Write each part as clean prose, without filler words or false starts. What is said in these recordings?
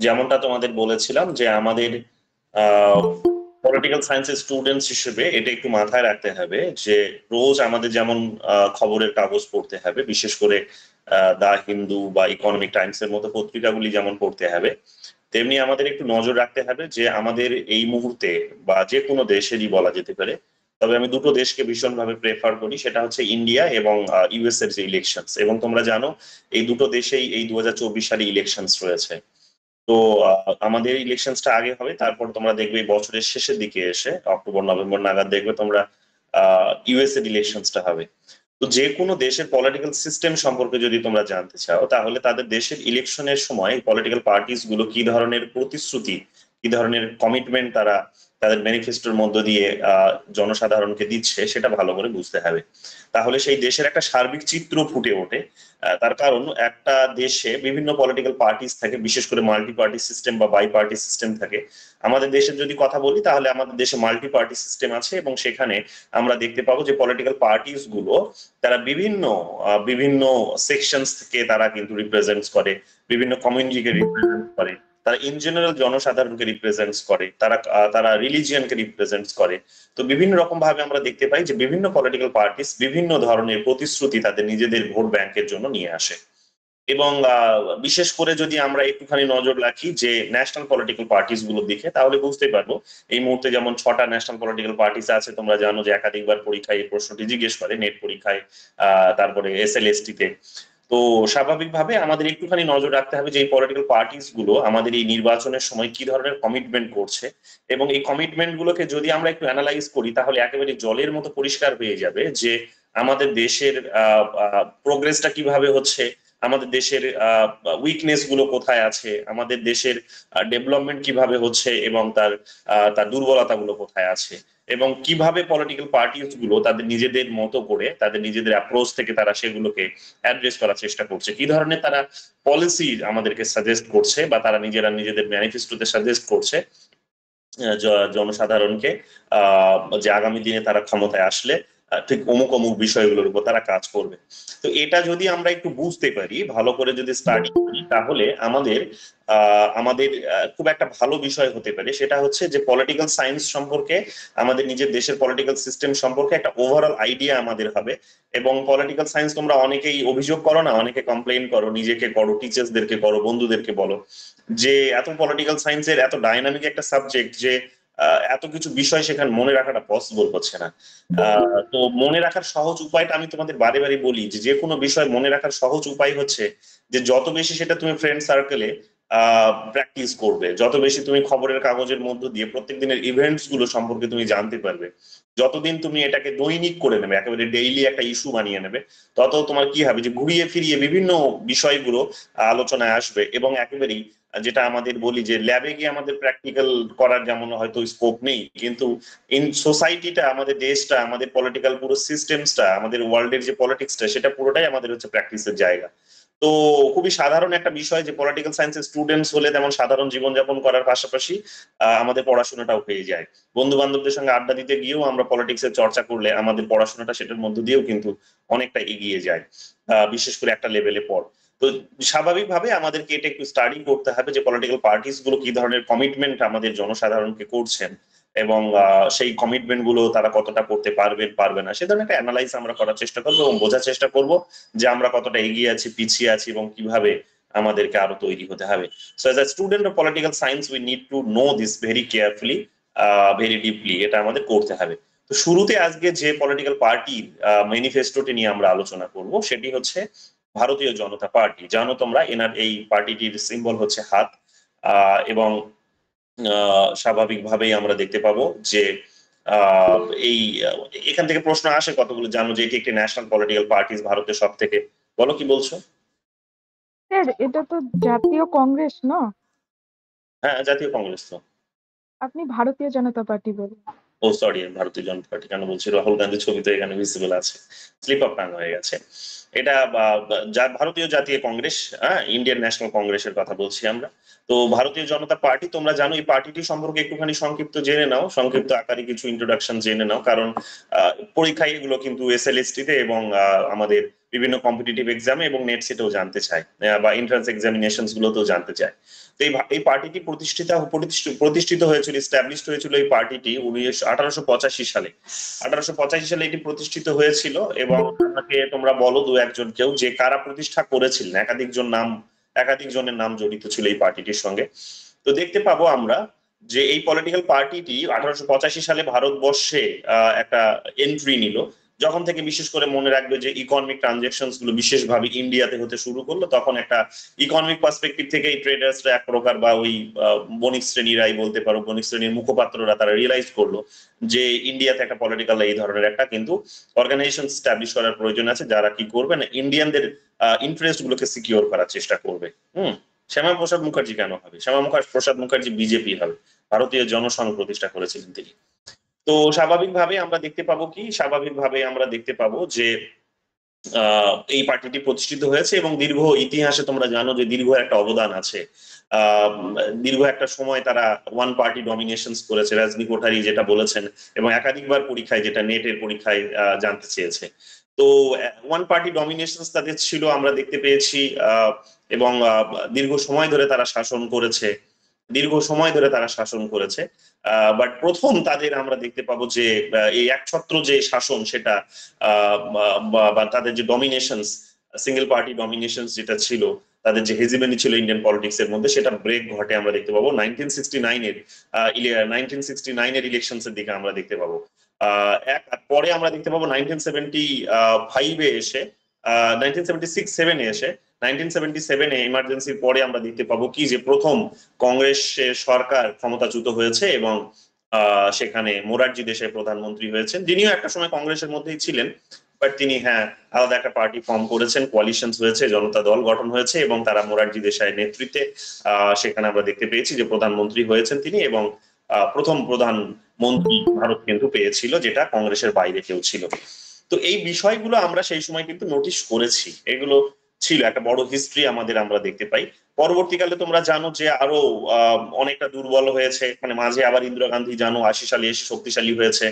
যেমনটা তোমাদের বলেছিলাম যে আমাদের পলিটিক্যাল সায়েন্সের স্টুডেন্টস হিসেবে এটা একটু মাথায় রাখতে হবে যে রোজ আমাদের যেমন খবরের কাগজ পড়তে হবে, বিশেষ করে দা হিন্দু বা ইকোনমিক টাইমস এর মতো পত্রিকাগুলি যেমন পড়তে হবে, তেমনি আমাদের একটু নজর রাখতে হবে যে আমাদের এই মুহূর্তে বা যে কোনো দেশেরই বলা যেতে পারে, তবে আমি দুটো দেশকে ভীষণভাবে প্রেফার করি, সেটা হচ্ছে ইন্ডিয়া এবং ইউএস এর যে ইলেকশনস। এবং তোমরা জানো এই দুটো দেশেই এই 2024 সালে ইলেকশনস রয়েছে। তো আমাদের ইলেকশনসটা আগে হবে, তারপর তোমরা দেখবে এই বছরের শেষের দিকে এসে অক্টোবর নভেম্বর নাগাদ দেখবে তোমরা ইউএস এর ইলেকশনসটা হবে। তো যে কোনো দেশের পলিটিক্যাল সিস্টেম সম্পর্কে যদি তোমরা জানতে চাও, তাহলে তাদের দেশের ইলেকশনের সময় পলিটিক্যাল পার্টিস গুলো কি ধরনের প্রতিশ্রুতি, কি ধরনের কমিটমেন্ট তারা তাদের ম্যানিফেস্টোর মধ্য দিয়ে জনসাধারণকে দিচ্ছে, সেটা ভালো করে বুঝতে হবে। তাহলে সেই দেশের একটা সার্বিক চিত্র ফুটে ওঠে। তার কারণ একটা দেশে বিভিন্ন পলিটিক্যাল পার্টিস থাকে, বিশেষ করে মাল্টি পার্টি সিস্টেম বা বাই পার্টি সিস্টেম থাকে। আমাদের দেশের যদি কথা বলি, তাহলে আমাদের দেশে মাল্টি পার্টি সিস্টেম আছে, এবং সেখানে আমরা দেখতে পাবো যে পলিটিক্যাল পার্টিস গুলো তারা বিভিন্ন সেকশনস থেকে তারা কিন্তু রিপ্রেজেন্টস করে, বিভিন্ন কমিউনিটিকে রিপ্রেজেন্ট করে, তারা ইন জেনারেল জনসাধারণকে রিপ্রেজেন্টস করে, তারা রিলিজিয়নকে রিপ্রেজেন্টস করে। তো বিভিন্ন রকম ভাবে আমরা দেখতে পাই যে বিভিন্ন পলিটিক্যাল পার্টিস বিভিন্ন ধরনের প্রতিশ্রুতি তাদের নিজেদের ভোট ব্যাংকের জন্য নিয়ে আসে। এবং বিশেষ করে যদি আমরা একটুখানি নজর রাখি যে ন্যাশনাল পলিটিক্যাল পার্টিস গুলোর দিকে, তাহলে বুঝতে পারবো এই মুহূর্তে যেমন 6টা ন্যাশনাল পলিটিক্যাল পার্টিস আছে। তোমরা জানো যে একাধিকবার পরীক্ষায় এই প্রশ্নটি জিজ্ঞেস করে, নেট পরীক্ষায়, তারপরে এসএলএসটি তে। তো স্বাভাবিকভাবে আমাদের একটুখানি নজর রাখতে হবে যে এই পলিটিক্যাল পার্টিস গুলো আমাদের এই নির্বাচনের সময় কি ধরনের কমিটমেন্ট করছে। এবং এই কমিটমেন্ট গুলোকে যদি আমরা একটু অ্যানালাইজ করি, তাহলে একেবারে জলের মতো পরিষ্কার হয়ে যাবে যে আমাদের দেশের প্রোগ্রেসটা কিভাবে হচ্ছে, আমাদের দেশের উইকনেস গুলো কোথায় আছে, আমাদের দেশের ডেভেলপমেন্ট কিভাবে হচ্ছে, এবং তার দুর্বলতা গুলো কোথায় আছে, এবং কিভাবে পলিটিক্যাল পার্টিস গুলো তাদের নিজেদের মতো করে তাদের নিজেদের অ্যাপ্রোচ থেকে তারা সেগুলোকে অ্যাড্রেস করার চেষ্টা করছে, কি ধরনের তারা পলিসি আমাদেরকে সাজেস্ট করছে বা তারা নিজেরা নিজেদের ম্যানিফেস্টোতে সাজেস্ট করছে জনসাধারণকে, যে আগামী দিনে তারা ক্ষমতায় আসলে ঠিক অমুক অমুক বিষয়গুলোর উপর তারা কাজ করবে। তো এটা যদি আমরা একটু বুঝতে পারি, ভালো করে যদি স্টাডি করি, তাহলে আমাদের খুব একটা ভালো বিষয় হতে পারে। সেটা হচ্ছে যে পলিটিক্যাল সায়েন্স সম্পর্কে, আমাদের নিজের দেশের পলিটিক্যাল সিস্টেম সম্পর্কে একটা ওভারঅল আইডিয়া আমাদের হবে। এবং পলিটিক্যাল সায়েন্স তোমরা অনেকেই অভিযোগ করো না, অনেকে কমপ্লেইন করো, নিজেকে করো, টিচার্সদেরকে করো, বন্ধুদেরকে বলো যে এত পলিটিক্যাল সায়েন্সের এত ডাইনামিক একটা সাবজেক্ট যে এত কিছু বিষয় সেখানে মনে রাখাটা পসিবল হচ্ছে না। তো মনে রাখার সহজ উপায়টা আমি তোমাদের বারে বারে বলি যে যে কোনো বিষয় মনে রাখার সহজ উপায় হচ্ছে যে যত বেশি সেটা তুমি ফ্রেন্ড সার্কেলে প্র্যাকটিস করবে, যত বেশি তুমি খবরের কাগজের মধ্য দিয়ে প্রত্যেক দিনের ইভেন্টস গুলো সম্পর্কে তুমি জানতে পারবে, যতদিন তুমি এটাকে দৈনিক করে নেবে, একেবারে ডেইলি একটা ইস্যু বানিয়ে নেবে, তত তোমার কি হবে যে ঘুরিয়ে ফিরিয়ে বিভিন্ন বিষয়গুলো আলোচনায় আসবে। এবং একেবারেই যেটা আমাদের বলি যে ল্যাবে গিয়ে আমাদের প্র্যাকটিক্যাল করার যেমন হয়তো স্কোপ নেই, কিন্তু ইন সোসাইটিটা, আমাদের দেশটা, আমাদের পলিটিক্যাল পুরো সিস্টেমসটা, আমাদের ওয়ার্ল্ডের যে পলিটিক্সটা, সেটা পুরোটাই আমাদের হচ্ছে প্র্যাকটিসের জায়গা। তো খুবই সাধারণ একটা বিষয় যে পলিটিক্যাল সায়েন্সের স্টুডেন্টস হলে তেমন সাধারণ জীবনযাপন করার পাশাপাশি আমাদের পড়াশোনাটাও হয়ে যায়। বন্ধু বান্ধবদের সঙ্গে আড্ডা দিতে গিয়েও আমরা পলিটিক্সের চর্চা করলে আমাদের পড়াশোনাটা সেটার মধ্য দিয়েও কিন্তু অনেকটা এগিয়ে যায়, বিশেষ করে একটা লেভেলে পর। তো স্বাভাবিকভাবে আমাদেরকে এটা একটু স্টাডি করতে হবে যে পলিটিক্যাল পার্টিস গুলো কি ধরনের কমিটমেন্ট আমাদের জনসাধারণকে করছেন, এবং সেই কমিটমেন্ট গুলো তারা কতটা করতে পারবেন পারবে না, সে ধরনের একটা অ্যানালাইজ আমরা করার চেষ্টা করবো এবং বোঝার চেষ্টা করব যে আমরা কতটা এগিয়ে আছি, পিছিয়ে আছি, এবং কিভাবে আমাদেরকে আরো তৈরি হতে হবে। So as a student of political science we need to know this very carefully, very deeply, এটা আমাদের করতে হবে। তো শুরুতে আজকে যে পলিটিক্যাল পার্টির ম্যানিফেস্টোটি নিয়ে আমরা আলোচনা করব, সেটি হচ্ছে ভারতীয় জনতা পার্টি। জানো তোমরা এনার এই পার্টিটির সিম্বল হচ্ছে হাত। এবং স্বাভাবিকভাবেই আমরা দেখতে পাবো যে আহ, এই এখান থেকে প্রশ্ন আসে কতগুলো, জানো যে এটি একটি ন্যাশনাল পলিটিক্যাল পার্টি ভারতের সব থেকে। বলো কি বলছো? স্যার, এটা তো জাতীয় কংগ্রেস না? হ্যাঁ, জাতীয় কংগ্রেস তো। আপনি ভারতীয় জনতা পার্টি বলেন। ও সরি, ভারতীয় জনতা পার্টি কেন বলছি, রাহুল গান্ধীর ছবি তো এখানে ভিজিবল আছে, স্লিপ অফ টাং হয়ে গেছে। এটা ভারতীয় জাতীয় কংগ্রেস, হ্যাঁ, ইন্ডিয়ান ন্যাশনাল কংগ্রেসের কথা বলছি আমরা। তো ভারতীয় জনতা পার্টি, তোমরা জানো এই পার্টিটি সম্পর্কে একটুখানি সংক্ষিপ্ত জেনে নাও, সংক্ষিপ্ত আকারে কিছু ইন্ট্রোডাকশন জেনে নাও, কারণ পরীক্ষায় এগুলো কিন্তু এসএলএসটি তে এবং আমাদের বিভিন্ন কম্পিটিটিভ এক্সামে এবং নেট সেটেও জানতে চায়, বা এন্ট্রান্স এক্সামিনেশন গুলোতেও জানতে চায়। তো এই পার্টিটি প্রতিষ্ঠিত হয়েছিল, এস্টাবলিশড হয়েছিল এই পার্টিটি 1885 সালে। 1885 সালে এটি প্রতিষ্ঠিত হয়েছিল। এবং আমাকে তোমরা বলো দু একজন কেউ যে কারা প্রতিষ্ঠা করেছিলেন, একাধিক জনের নাম জড়িত ছিল এই পার্টিটির সঙ্গে। তো দেখতে পাবো আমরা যে এই পলিটিক্যাল পার্টিটি 1885 সালে ভারতবর্ষে একটা এন্ট্রি নিল, যখন থেকে বিশেষ করে মনে রাখবে যে ইকোনমিক ট্রানজেকশন গুলো বিশেষভাবে ইন্ডিয়াতে হতে শুরু করলো, তখন একটা ইকোনমিক পার্সপেক্টিভ থেকে এই ট্রেডার্সরা এক প্রকার, বা ওই বণিক শ্রেণীরাই বলতে পারো, বণিক শ্রেণীর মুখপাত্ররা তারা রিয়েলাইজ করলো যে ইন্ডিয়াতে একটা পলিটিক্যাল এই ধরনের একটা কিন্তু অর্গানাইজেশন স্টাবলিশ করার প্রয়োজন আছে, যারা কি করবে না ইন্ডিয়ানদের ইন্টারেস্ট গুলোকে সিকিউর করার চেষ্টা করবে। শ্যামা প্রসাদ মুখার্জি কেন হবে? শ্যামা প্রসাদ মুখার্জি বিজেপি হবে, ভারতীয় জনসংঘ প্রতিষ্ঠা করেছিলেন তিনি। তো স্বাভাবিকভাবে আমরা দেখতে পাবো যে এই পার্টিটি প্রতিষ্ঠিত হয়েছে এবং দীর্ঘ ইতিহাসে তোমরা জানো যে দীর্ঘ একটা অবদান আছে। দীর্ঘ একটা সময় তারা ওয়ান পার্টি ডমিনেশন করেছে, রাজনী কোঠারি যেটা বলেছেন, এবং একাধিকবার পরীক্ষায়, যেটা নেটের পরীক্ষায় জানতে চেয়েছে। তো ওয়ান পার্টি ডমিনেশন তাদের ছিল, আমরা দেখতে পেয়েছি। এবং দীর্ঘ সময় ধরে তারা শাসন করেছে। বাট প্রথম তাদের আমরা দেখতে পাবো যে এই একছত্র যে শাসন, সেটা বা তাদের যে ডমিনেশন, সিঙ্গেল পার্টি ডমিনেশন যেটা ছিল, তাদের যে হেজিমনি ছিল ইন্ডিয়ান পলিটিক্স এর মধ্যে, সেটা ব্রেক ঘটে আমরা দেখতে পাবো 1969 এর ইলেকশনস এর দিকে আমরা দেখতে পাবো। পরে আমরা দেখতে পাবো 1975-এ এসে, 1976-7-এ এসে, 1977-এ ইমার্জেন্সির পরে আমরা দেখতে পাবো কি যে প্রথম কংগ্রেস সরকার ক্ষমতাচ্যুত হয়েছে এবং সেখানে মোরারজি দেশাই প্রধানমন্ত্রী হয়েছেন, যিনিও একটা সময় কংগ্রেসের মধ্যেই ছিলেন। বাট তিনি আলাদা একটা পার্টি ফর্ম করেছেন, কোয়ালিশন হয়েছে, জনতা দল গঠন হয়েছে, এবং তারা মোরারজি দেশাইয়ের নেতৃত্বে সেখানে আমরা দেখতে পেয়েছি যে প্রধানমন্ত্রী হয়েছেন তিনি, এবং প্রথম প্রধানমন্ত্রী ভারত কিন্তু পেয়েছিল, যেটা কংগ্রেসের বাইরে কেউ ছিল। তো এই বিষয়গুলো আমরা সেই সময় কিন্তু নোটিশ করেছি, এগুলো ছিল একটা বড় হিস্ট্রি আমাদের, আমরা দেখতে পাই। পরবর্তীকালে তোমরা জানো যে আরো অনেকটা দুর্বল হয়েছে, মানে মাঝে আবার ইন্দিরা গান্ধী জানো 80 সালে এসে শক্তিশালী হয়েছে,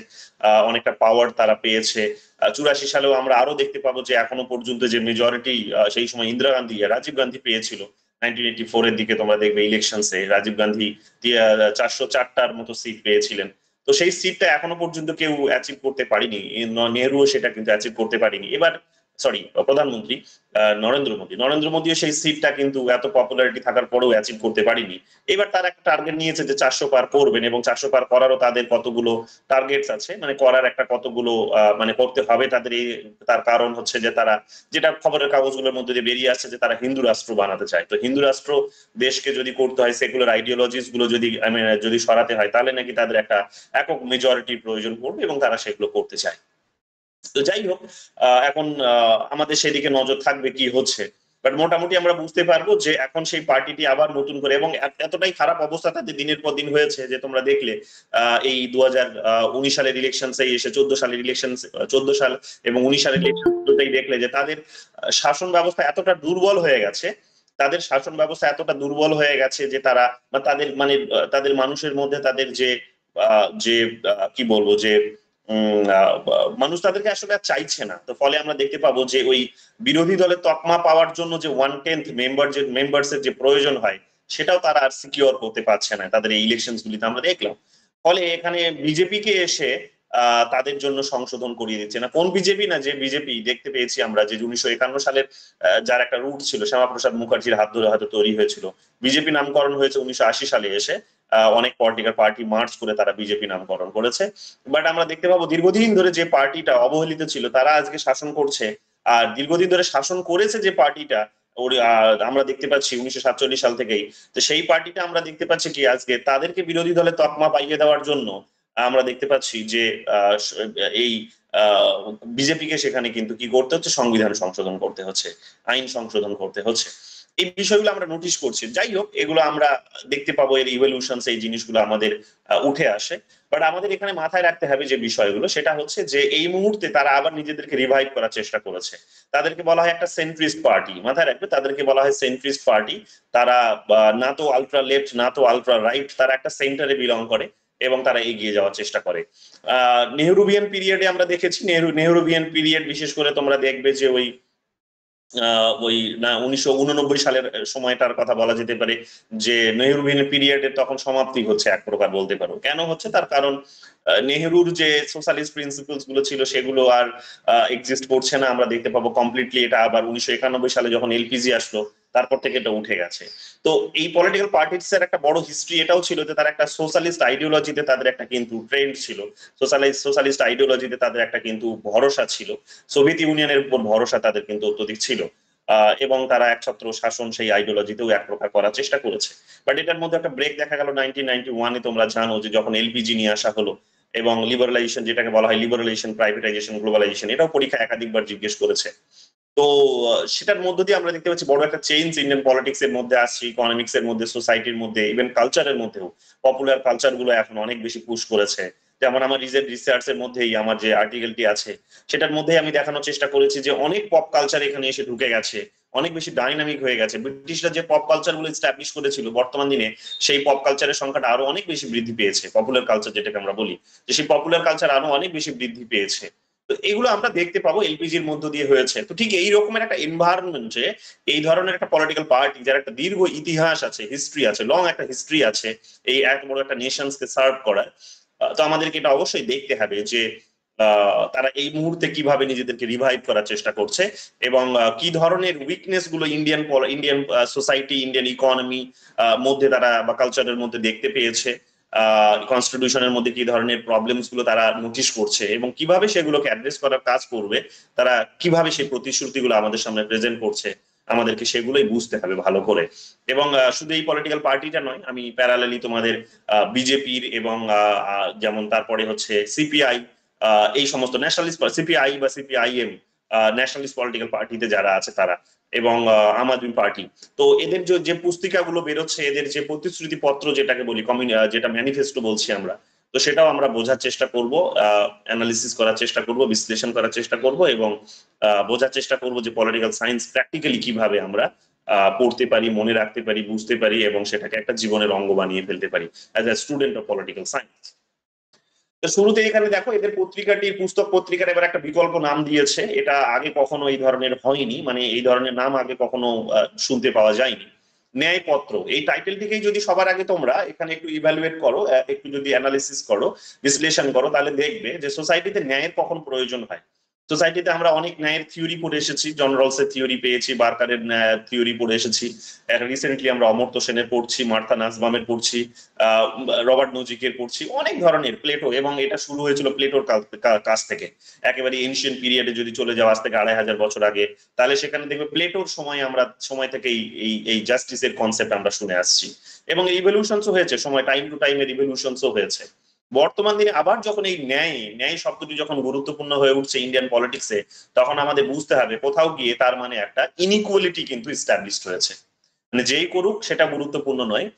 অনেকটা পাওয়ার তারা পেয়েছে। 84 সালেও আমরা আরো দেখতে পাবো যে এখনো পর্যন্ত যে মেজরিটি সেই সময় ইন্দিরা গান্ধী, রাজীব গান্ধী পেয়েছিল 1984 এর দিকে, তোমরা দেখবে ইলেকশনসে রাজীব গান্ধী 404টার মতো সিট পেয়েছিলেন। তো সেই সিটটা এখনো পর্যন্ত কেউ অ্যাচিভ করতে পারেনি, নেহরুও সেটা কিন্তু অ্যাচিভ করতে পারেনি। এবার প্রধানমন্ত্রী নরেন্দ্র মোদীও সেই সিটটা কিন্তু এত পপুলারিটি থাকার পরেও অ্যাচিভ করতে পারেনি। এবার তার একটা টার্গেট নিয়েছে যে 400 পার করবেন, এবং 400 পার করারও তাদের কতগুলো টার্গেটস আছে, মানে করার একটা কতগুলো মানে করতে হবে তাদের। তার কারণ হচ্ছে যে তারা, যেটা খবরের কাগজগুলোর মধ্যে দিয়ে বেরিয়ে আসছে, যে তারা হিন্দু রাষ্ট্র বানাতে চায়। তো হিন্দু রাষ্ট্র দেশকে যদি করতে হয়, সেকুলার আইডিওলজিস গুলো যদি সরাতে হয়, তাহলে নাকি তাদের একটা একক মেজরিটির প্রয়োজন পড়বে, এবং তারা সেগুলো করতে চায়। তো যাই হোক, এখন আমাদের সেদিকে নজর থাকবে কি হচ্ছে। বাট মোটামুটি আমরা বুঝতে পারবো যে এখন সেই পার্টিটি আবার নতুন করে, এবং এতটাই খারাপ অবস্থা তাদের দিনের পর দিন হয়েছে যে তোমরা দেখলে এই 2019 সালের ইলেকশন এসে 14 সালের ইলেকশন, 14 সাল এবং 19 সালের ইলেকশন দেখলে যে তাদের শাসন ব্যবস্থা এতটা দুর্বল হয়ে গেছে, যে তারা, বা তাদের মানে তাদের মানুষের মধ্যে তাদের যে যে কি বলবো, যে মানুষ তাদেরকে আসলে আর চাইছে না। তো ফলে আমরা দেখতে পাবো যে ওই বিরোধী দলের তকমা পাওয়ার জন্য যে 1/10 মেম্বার্সের যে প্রয়োজন হয়, সেটাও তারা আর সিকিউর করতে পারছে না তাদের এই ইলেকশন গুলিতে আমরা দেখলাম। ফলে এখানে বিজেপি কে এসে তাদের জন্য সংশোধন করিয়ে দিচ্ছে না। কোন বিজেপি না, যে বিজেপি দেখতে পেয়েছি আমরা যে 1951 সালের যার একটা রুট ছিল, শ্যামাপ্রসাদ মুখার্জির হাত ধরে হয়তো তৈরি হয়েছিল। বিজেপি নামকরণ হয়েছে 1980 সালে এসে, অনেক পলিটিক্যাল পার্টি মার্চ করে তারা বিজেপি নামকরণ করেছে। বাট আমরা দেখতে পাবো দীর্ঘদিন ধরে যে পার্টিটা অবহেলিত ছিল, তারা আজকে শাসন করছে। আর দীর্ঘদিন ধরে শাসন করেছে যে পার্টিটা, আমরা দেখতে পাচ্ছি 1947 সাল থেকেই, তো সেই পার্টিটা আমরা দেখতে পাচ্ছি কি আজকে তাদেরকে বিরোধী দলের তকমা পাইয়ে দেওয়ার জন্য আমরা দেখতে পাচ্ছি যে এই বিজেপিকে সেখানে কিন্তু কি করতে হচ্ছে, সংবিধান সংশোধন করতে হচ্ছে, আইন সংশোধন করতে হচ্ছে। এই বিষয়গুলো আমরা নোটিশ করছি। যাই হোক, এগুলো আমরা দেখতে পাবো, এর ইভলিউশন, এই জিনিসগুলো আমাদের উঠে আসে। বাট আমাদের এখানে মাথায় রাখতে হবে যে বিষয়গুলো, সেটা হচ্ছে যে এই মুহূর্তে তারা আবার নিজেদেরকে রিভাইভ করার চেষ্টা করেছে। তাদেরকে বলা হয় একটা সেন্ট্রিস্ট পার্টি, মাথায় রাখবে, তাদেরকে বলা হয় সেন্ট্রিস্ট পার্টি। তারা না তো আলট্রা লেফট না তো আলট্রা রাইট, তারা একটা সেন্টারে বিলং করে এবং তারা এগিয়ে যাওয়ার চেষ্টা করে। নেহরুভিয়ান পিরিয়ডে আমরা দেখেছি, নেহরুভিয়ান পিরিয়ড বিশেষ করে তোমরা দেখবে যে ওই ওই না 1989 সালের সময়টার কথা বলা যেতে পারে, যে নেহরুভিয়ান পিরিয়ডের তখন সমাপ্তি হচ্ছে এক প্রকার বলতে পারো। কেন হচ্ছে? তার কারণ নেহরুর যে সোশ্যালিস্ট প্রিন্সিপালস গুলো ছিল সেগুলো আর এক্সিস্ট করছে না, আমরা দেখতে পাবো কমপ্লিটলি। এটা আবার 1991 সালে যখন এলপিজি আসলো তারপর থেকে এটা উঠে গেছে। তো এই পলিটিক্যাল পার্টিস এর একটা বড় হিস্ট্রি এটাও ছিল যে তারা একটা সোশ্যালিস্ট আইডিওলজিতে তাদের একটা কিন্তু ট্রেন্ড ছিল, সোশ্যালিস্ট আইডিওলজিতে তাদের একটা কিন্তু ভরসা ছিল, সোভিয়েত ইউনিয়নের উপর ভরসা তাদের কিন্তু অত্যধিক ছিল। এবং তারা একছত্র শাসন সেই আইডিওলজিতেও এক প্রকার করার চেষ্টা করেছে। বাট এটার মধ্যে একটা ব্রেক দেখা গেল 1991-এ। তোমরা জানো যে যখন এলপিজি নিয়ে আসা হলো এবং লিবারালাইজেশন, যেটাকে বলা হয় লিবারালাইজেশন, প্রাইভেটাইজেশন, গ্লোবালাইজেশন, এটাও পরীক্ষা একাধিকবার জিজ্ঞেস করেছে। তো সেটার মধ্য দিয়ে আমরা দেখতে পাচ্ছি বড় একটা চেঞ্জ ইন্ডিয়ান পলিটিক্স এর মধ্যে আসছে, ইকোনমিক্স এর মধ্যে, সোসাইটির মধ্যে, ইভেন কালচারের মধ্যেও। পপুলার কালচার গুলো এখন অনেক বেশি পুশ করেছে। যেমন আমার রিসার্চ এর মধ্যেই আমার যে আর্টিকেলটি আছে সেটার মধ্যেই আমি দেখানোর চেষ্টা করেছি যে অনেক পপ কালচার এখানে এসে ঢুকে গেছে, অনেক বেশি ডাইনামিক হয়ে গেছে। ব্রিটিশরা যে পপ কালচার গুলো স্টাবলিশ করেছিল, বর্তমান দিনে সেই পপ কালচারের সংখ্যাটা আরো অনেক বেশি বৃদ্ধি পেয়েছে। পপুলার কালচার যেটাকে আমরা বলি, যে সেই পপুলার কালচার আরো অনেক বেশি বৃদ্ধি পেয়েছে। তো এগুলো আমরা দেখতে পাবো এলপিজির মধ্য দিয়ে হয়েছে। তো ঠিক এই রকমের একটা এনভায়রনমেন্টে এই ধরনের একটা পলিটিক্যাল পার্টি যার একটা দীর্ঘ ইতিহাস আছে, হিস্ট্রি আছে, লং একটা হিস্ট্রি আছে এই এত বড় একটা নেশনসকে সার্ভ করার, তো আমাদেরকে এটা অবশ্যই দেখতে হবে যে তারা এই মুহূর্তে কিভাবে নিজেদেরকে রিভাইভ করার চেষ্টা করছে এবং কি ধরনের উইকনেস গুলো ইন্ডিয়ান সোসাইটি, ইন্ডিয়ান ইকোনমি মধ্যে তারা বা কালচারের মধ্যে দেখতে পেয়েছে, কনস্টিটিউশনের মধ্যে কি ধরনের প্রবলেমস গুলো তারা নোটিশ করছে এবং কিভাবে সেগুলোকে অ্যাড্রেস করার কাজ করবে, তারা কিভাবে সেই প্রতিশ্রুতিগুলো আমাদের সামনে প্রেজেন্ট করছে, আমাদেরকে সেগুলোই বুঝতে হবে ভালো করে। এবং শুধু এই পলিটিক্যাল পার্টিটা নয়, আমি প্যারালালি তোমাদের বিজেপির এবং যেমন তারপরে হচ্ছে সিপিআই, এই সমস্ত ন্যাশনালিস্ট, সিপিআই বা সিপিআইএম, ন্যাশনালিস্ট পলিটিক্যাল পার্টিতে যারা আছে তারা, এবং আম আদমি পার্টি, তো এদের যে পুস্তিকাগুলো বেরোচ্ছে, এদের যে প্রতিশ্রুতি পত্র যেটাকে বলি, যেটা ম্যানিফেস্টো বলছি আমরা, তো সেটাও আমরা বোঝার চেষ্টা করব, অ্যানালিসিস করার চেষ্টা করব, বিশ্লেষণ করার চেষ্টা করব এবং বোঝার চেষ্টা করব যে পলিটিক্যাল সায়েন্স প্র্যাকটিক্যালি কিভাবে আমরা পড়তে পারি, মনে রাখতে পারি, বুঝতে পারি এবং সেটাকে একটা জীবনের অঙ্গ বানিয়ে ফেলতে পারি as a student of political science. তো শুরুতে এখানে দেখো এদের পুস্তক পত্রিকার এবার একটা বিকল্প নাম দিয়েছে। এটা আগে কখনো এই ধরনের হয়নি, মানে এই ধরনের নাম আগে কখনো শুনতে পাওয়া যায়নি। ন্যায়পত্র, এই টাইটেলটিকেই যদি সবার আগে তোমরা এখানে একটু ইভ্যালুয়েট করো, একটু যদি অ্যানালিসিস করো, বিশ্লেষণ করো, তাহলে দেখবে যে সোসাইটিতে ন্যায়ের কখন প্রয়োজন হয়। সোসাইটিতে আমরা অনেক ন্যায়ের থিওরি পড়ে এসেছি, জন রলসের থিওরি পেয়েছি, বার্কারের থিওরি পড়ে এসেছি, রিসেন্টলি আমরা অমর্ত্য সেনের পড়ছি, মার্থা নাসবামের পড়ছি, রবার্ট নজিকের পড়ছি, অনেক ধরনের, প্লেটো, এবং এটা শুরু হয়েছিল প্লেটোর কাছ থেকে। একেবারে এনশিয়েন্ট পিরিয়ডে যদি চলে যাও, আজ থেকে 2500 বছর আগে, তাহলে সেখানে দেখবে প্লেটোর সময় থেকে এই জাস্টিসের কনসেপ্ট আমরা শুনে আসছি এবং রিভলিউশনসও হয়েছে, সময় টাইম টু টাইমে রিভলিউশনসও হয়েছে। বর্তমান দিনে আবার যখন এই ন্যায় শব্দটি যখন গুরুত্বপূর্ণ হয়ে উঠছে ইন্ডিয়ান পলিটিক্সে, তখন আমাদের বুঝতে হবে কোথাও গিয়ে তার মানে একটা ইনইকুয়ালিটি কিন্তু ইস্টাবলিশড হয়েছে। মানে যেই করুক সেটা গুরুত্বপূর্ণ নয়,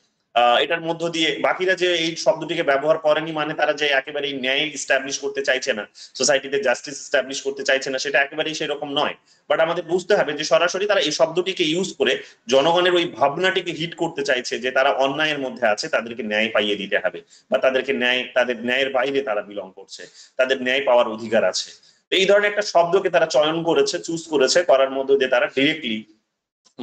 এটার মধ্য দিয়ে বাকিরা যে এই শব্দটিকে ব্যবহার করেনি মানে তারা যে একেবারে ন্যায় ইস্টাবলিশ করতে চাইছে না, সোসাইটিতে জাস্টিস ইস্টাবলিশ করতে চাইছে না, সেটা একেবারেই সেরকম নয়। বাট আমাদের বুঝতে হবে যে সরাসরি তারা এই শব্দটিকে ইউজ করে জনগণের ওই ভাবনাটিকে হিট করতে চাইছে যে তারা অন্যায়ের মধ্যে আছে, তাদেরকে ন্যায় পাইয়ে দিতে হবে, বা তাদের ন্যায়ের বাইরে তারা বিলং করছে, তাদের ন্যায় পাওয়ার অধিকার আছে। এই ধরনের একটা শব্দকে তারা চয়ন করেছে, চুজ করেছে, করার মধ্য দিয়ে তারা ডিরেক্টলি